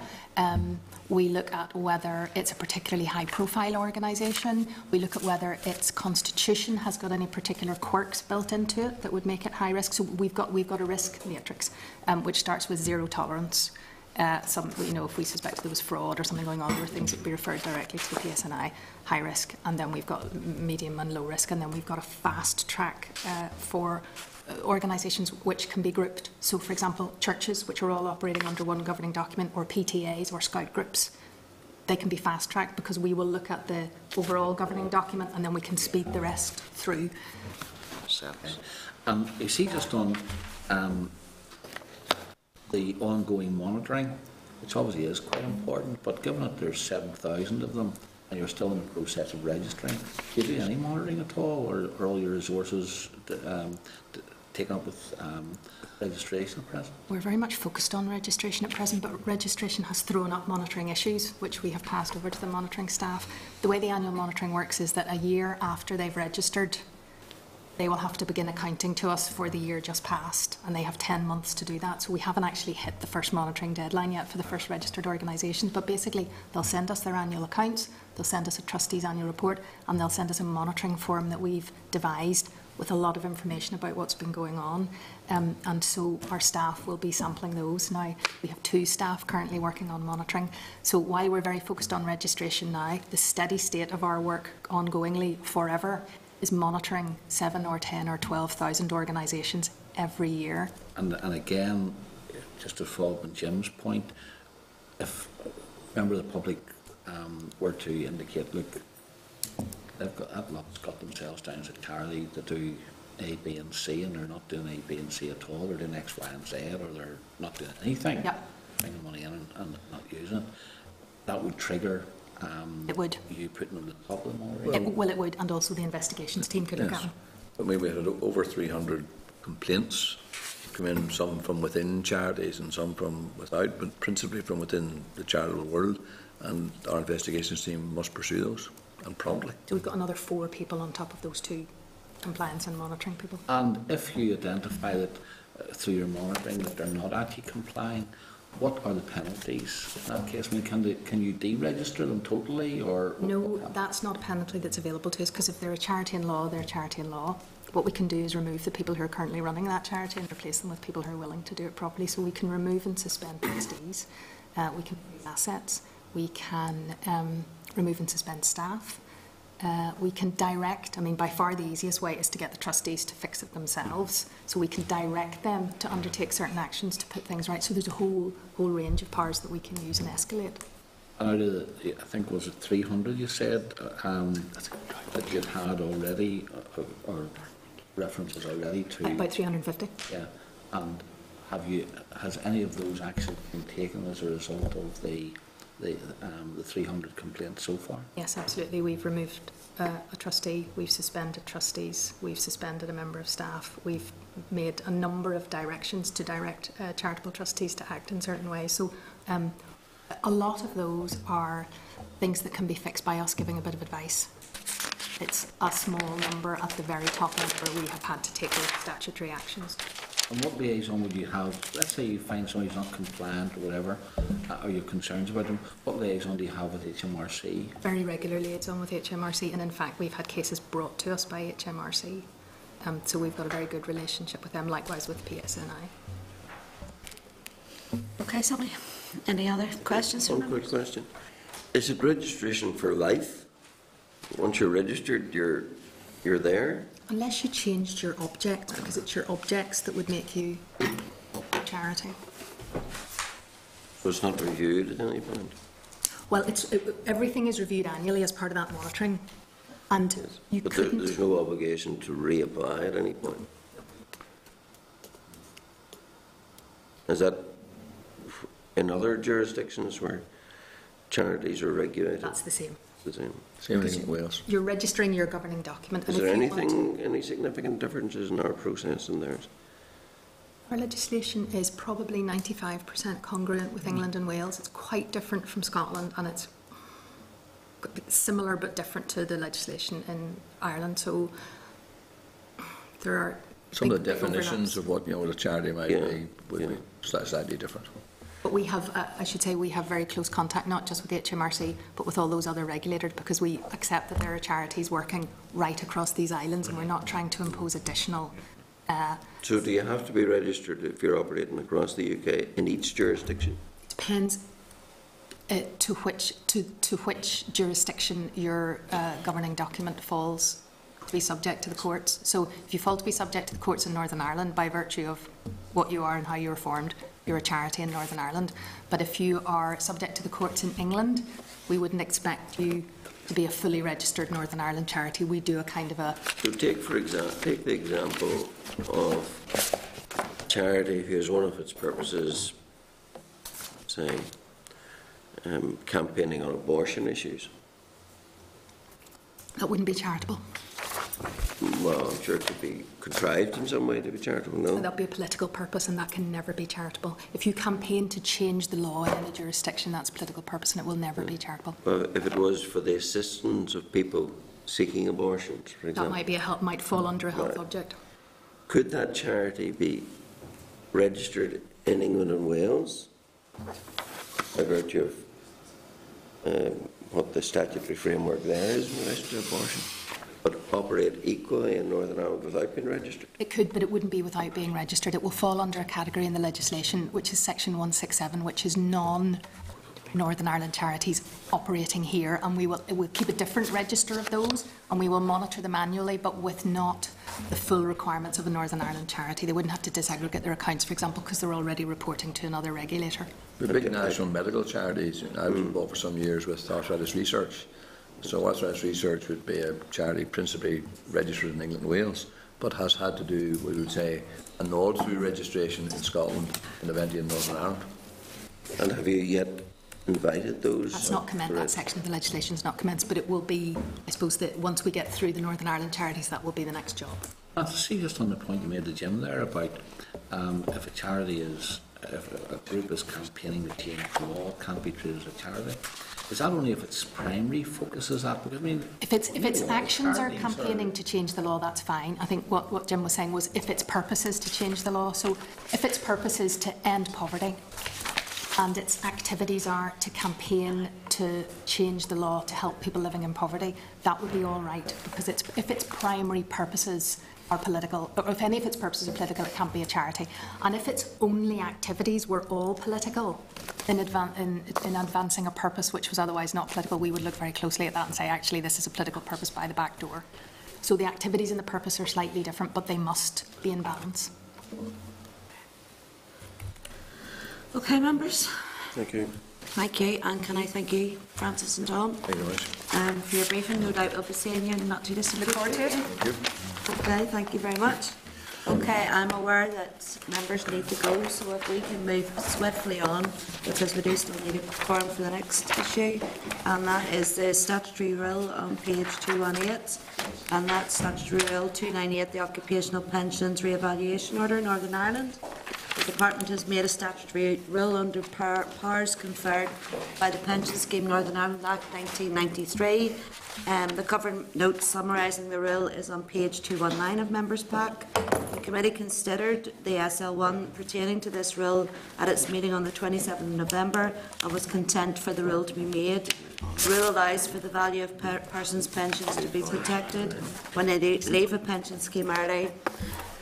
We look at whether it's a particularly high-profile organisation. We look at whether its constitution has got any particular quirks built into it that would make it high risk. So we've got a risk matrix, which starts with zero tolerance. If we suspect there was fraud or something going on, there were things that would be referred directly to the PSNI, high risk, and then we've got medium and low risk, and then we've got a fast track for organisations which can be grouped. So, for example, churches, which are all operating under one governing document, or PTAs or scout groups, they can be fast tracked because we will look at the overall governing document and then we can speed the rest through. You see, just on the ongoing monitoring, which obviously is quite important, but given that there's 7,000 of them and you're still in the process of registering, do you do any monitoring at all, or are all your resources taken up with registration at present? We're very much focused on registration at present, but registration has thrown up monitoring issues, which we have passed over to the monitoring staff. The way the annual monitoring works is that a year after they've registered, they will have to begin accounting to us for the year just past, and they have 10 months to do that. So we haven't actually hit the first monitoring deadline yet for the first registered organisations, but basically they'll send us their annual accounts, they'll send us a trustee's annual report, and they'll send us a monitoring form that we've devised, with a lot of information about what's been going on. And so our staff will be sampling those. Now, we have 2 staff currently working on monitoring. So while we're very focused on registration now, the steady state of our work ongoingly forever is monitoring 7 or 10 or 12,000 organisations every year. And again, just to follow up on Jim's point, if a member of the public were to indicate, look, that lot's got themselves down as a charity to do A, B and C, and they're not doing A, B and C at all, they're doing X, Y and Z, or they're not doing anything, bringing money in and not using it, that would trigger it would. You putting them at the top of them already? It would, and also the investigations team could look at them. I mean, we had over 300 complaints come in, some from within charities and some from without, but principally from within the charitable world, and our investigations team must pursue those, and promptly. So we've got another 4 people on top of those 2 compliance and monitoring people. And if you identify that through your monitoring that they're not actually complying, what are the penalties in that case? I mean, can you deregister them totally, or...? No, that's not a penalty that's available to us, because if they're a charity in law, they're a charity in law. What we can do is remove the people who are currently running that charity and replace them with people who are willing to do it properly. So we can remove and suspend trustees, we can remove assets, we can remove and suspend staff, we can direct. I mean, by far the easiest way is to get the trustees to fix it themselves. So we can direct them to undertake certain actions to put things right. So there's a whole range of powers that we can use and escalate. And out of the, I think, was it 300 you said that you'd had already, or references already to? About 350. Yeah. And has any of those actions been taken as a result of the 300 complaints so far? Yes, absolutely. We've removed a trustee, we've suspended trustees, we've suspended a member of staff, we've made a number of directions to direct charitable trustees to act in certain ways. So a lot of those are things that can be fixed by us giving a bit of advice. It's a small number at the very top end where we have had to take those statutory actions. And what liaison would you have? Let's say you find somebody who's not compliant or whatever, or you have concerns about them. What liaison do you have with HMRC? Very regular liaison with HMRC, and in fact we've had cases brought to us by HMRC. So we've got a very good relationship with them, likewise with PSNI. Okay, Sally. Any other questions? One quick question. Is it registration for life? Once you're registered, you're there? Unless you changed your object, because it's your objects that would make you a charity. So it's not reviewed at any point? Well, everything is reviewed annually as part of that monitoring, and Yes. you But couldn't... there's no obligation to reapply at any point? Is that in other jurisdictions where charities are regulated? That's the same. The same. Same thing in Wales. You're registering your governing document. Is and there if you want anything, any significant differences in our process and theirs? Our legislation is probably 95% congruent with England and Wales. It's quite different from Scotland, and it's similar but different to the legislation in Ireland. So there are Some of the big definitions overlaps. of what what a charity might be would be slightly different. But we have, I should say, we have very close contact, not just with HMRC, but with all those other regulators, because we accept that there are charities working right across these islands, and we're not trying to impose additional. So do you have to be registered if you're operating across the UK in each jurisdiction? It depends to which jurisdiction your governing document falls to be subject to the courts. So if you fall to be subject to the courts in Northern Ireland by virtue of what you are and how you were formed, you're a charity in Northern Ireland. But if you are subject to the courts in England, we wouldn't expect you to be a fully registered Northern Ireland charity. We do a kind of a... So take the example of a charity whose one of its purposes, say, campaigning on abortion issues. That wouldn't be charitable. Well, I'm sure it could be contrived in some way to be charitable, no? That'd be a political purpose, and that can never be charitable. If you campaign to change the law in any jurisdiction, that's political purpose, and it will never be charitable. But if it was for the assistance of people seeking abortions, for example. That might fall under a health Right. object. Could that charity be registered in England and Wales by virtue of what the statutory framework there is in relation to abortion? but operate equally in Northern Ireland without being registered? It could, but it wouldn't be without being registered. It will fall under a category in the legislation, which is section 167, which is non-Northern Ireland charities operating here, and we'll keep a different register of those, and we will monitor them annually, but with not the full requirements of a Northern Ireland charity. They wouldn't have to disaggregate their accounts, for example, because they're already reporting to another regulator. The big national medical charities, I was involved for some years with Arthritis Research. So Arthritis Research would be a charity principally registered in England and Wales, but has had to do, we would say, a nod through registration in Scotland and eventually in Northern Ireland. And have you yet invited those? That's not commenced, that section of the legislation is not commenced, but it will be, I suppose, that once we get through the Northern Ireland charities, that will be the next job. And to see just on the point you made to Jim there about if a charity is, if a group is campaigning to change the law, it can't be treated as a charity. Is that only if its primary focus is that? Because I mean, if its actions are campaigning to change the law, that's fine. I think what Jim was saying was if its purpose is to change the law. So if its purpose is to end poverty and its activities are to campaign to change the law to help people living in poverty, that would be all right. Because if its primary purposes are political, or if any of its purposes are political, it can't be a charity. And if its only activities were all political in advancing a purpose which was otherwise not political, we would look very closely at that and say, actually, this is a political purpose by the back door. So the activities and the purpose are slightly different, but they must be in balance. Okay, members. Thank you. Thank you, and can I thank you, Francis and Tom, Thank you very much. for your briefing. No doubt we'll be seeing you in the not too distant future. Okay, thank you very much. Okay, I'm aware that members need to go, so if we can move swiftly on, because we do still need a quorum for the next issue, and that is the statutory rule on page 218, and that's statutory rule 298, the Occupational Pensions Re-evaluation Order, Northern Ireland. The Department has made a statutory rule under powers conferred by the Pension Scheme Northern Ireland Act 1993. The cover note summarising the rule is on page 219 of Members' Pack. The committee considered the SL1 pertaining to this rule at its meeting on the 27th of November and was content for the rule to be made. The rule allows for the value of persons' pensions to be protected when they leave a pension scheme early,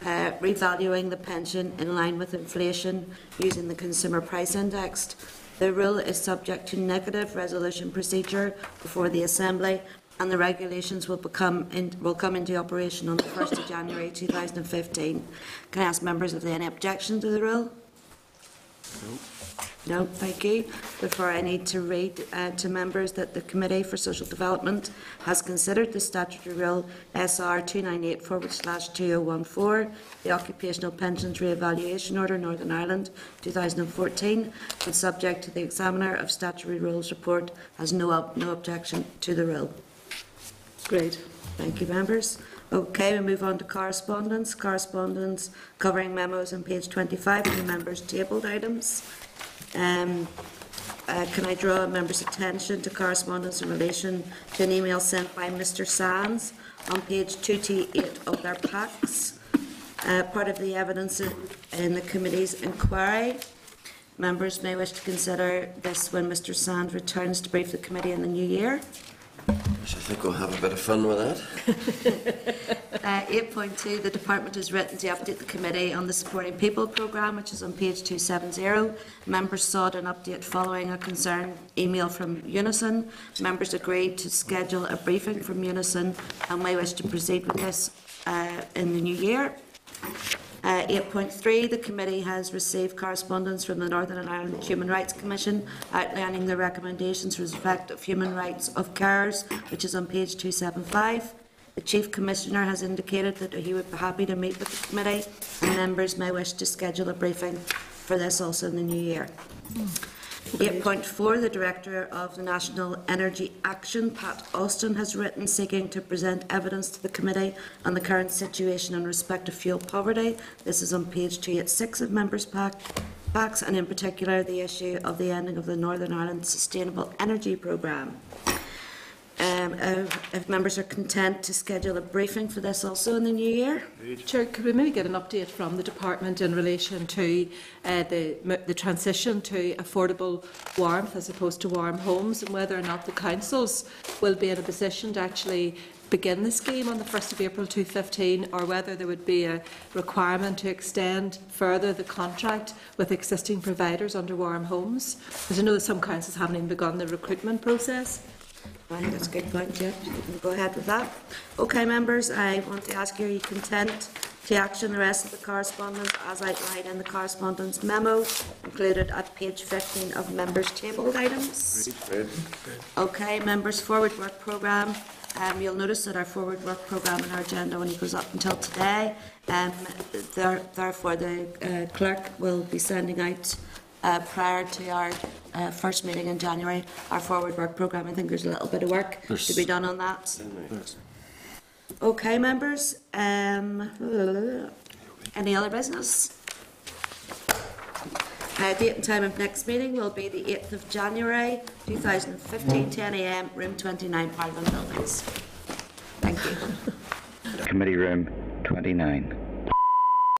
revaluing the pension in line with inflation using the Consumer Price Index. The rule is subject to negative resolution procedure before the Assembly, and the regulations will come into operation on the 1st of January 2015. Can I ask members if they have any objection to the rule? No, thank you. Therefore, I need to read to members that the Committee for Social Development has considered the statutory rule SR 298/2014, the Occupational Pensions Re-evaluation Order, Northern Ireland, 2014, and subject to the Examiner of Statutory Rules report, has no objection to the rule. Great. Thank you, members. Okay, we move on to correspondence. Correspondence covering memos on page 25 of the members' tabled items. Can I draw members' attention to correspondence in relation to an email sent by Mr. Sands on page 228 of their packs? Part of the evidence in the committee's inquiry. Members may wish to consider this when Mr. Sands returns to brief the committee in the new year. I think we'll have a bit of fun with that. 8.2, the Department has written to update the committee on the Supporting People programme, which is on page 270. Members sought an update following a concerned email from Unison. Members agreed to schedule a briefing from Unison and may wish to proceed with this in the new year. 8.3, the committee has received correspondence from the Northern Ireland Human Rights Commission outlining the recommendations with respect of human rights of carers, which is on page 275. The Chief Commissioner has indicated that he would be happy to meet with the committee, and members may wish to schedule a briefing for this also in the new year. 8.4, the Director of the National Energy Action, Pat Austin, has written seeking to present evidence to the committee on the current situation in respect of fuel poverty. This is on page 286 of Members' Packs, and in particular the issue of the ending of the Northern Ireland Sustainable Energy Programme. If members are content to schedule a briefing for this also in the new year. Chair, could we maybe get an update from the Department in relation to the transition to affordable warmth as opposed to warm homes, and whether or not the councils will be in a position to actually begin the scheme on the 1st of April 2015, or whether there would be a requirement to extend further the contract with existing providers under Warm Homes. Because I know that some councils haven't even begun the recruitment process. I think that's a good point, yeah. You can go ahead with that. Okay, members, I want to ask you, are you content to action the rest of the correspondence as outlined in the correspondence memo included at page 15 of members' tabled items? Okay, members, forward work programme. You'll notice that our forward work programme and our agenda only goes up until today. Therefore, the clerk will be sending out prior to our first meeting in January our forward work programme. I think there's a little bit of work to be done on that. Okay, members. Any other business? Date and time of next meeting will be the 8th of January 2015, 10 a.m, room 29, Parliament Buildings. Thank you. Committee room 29.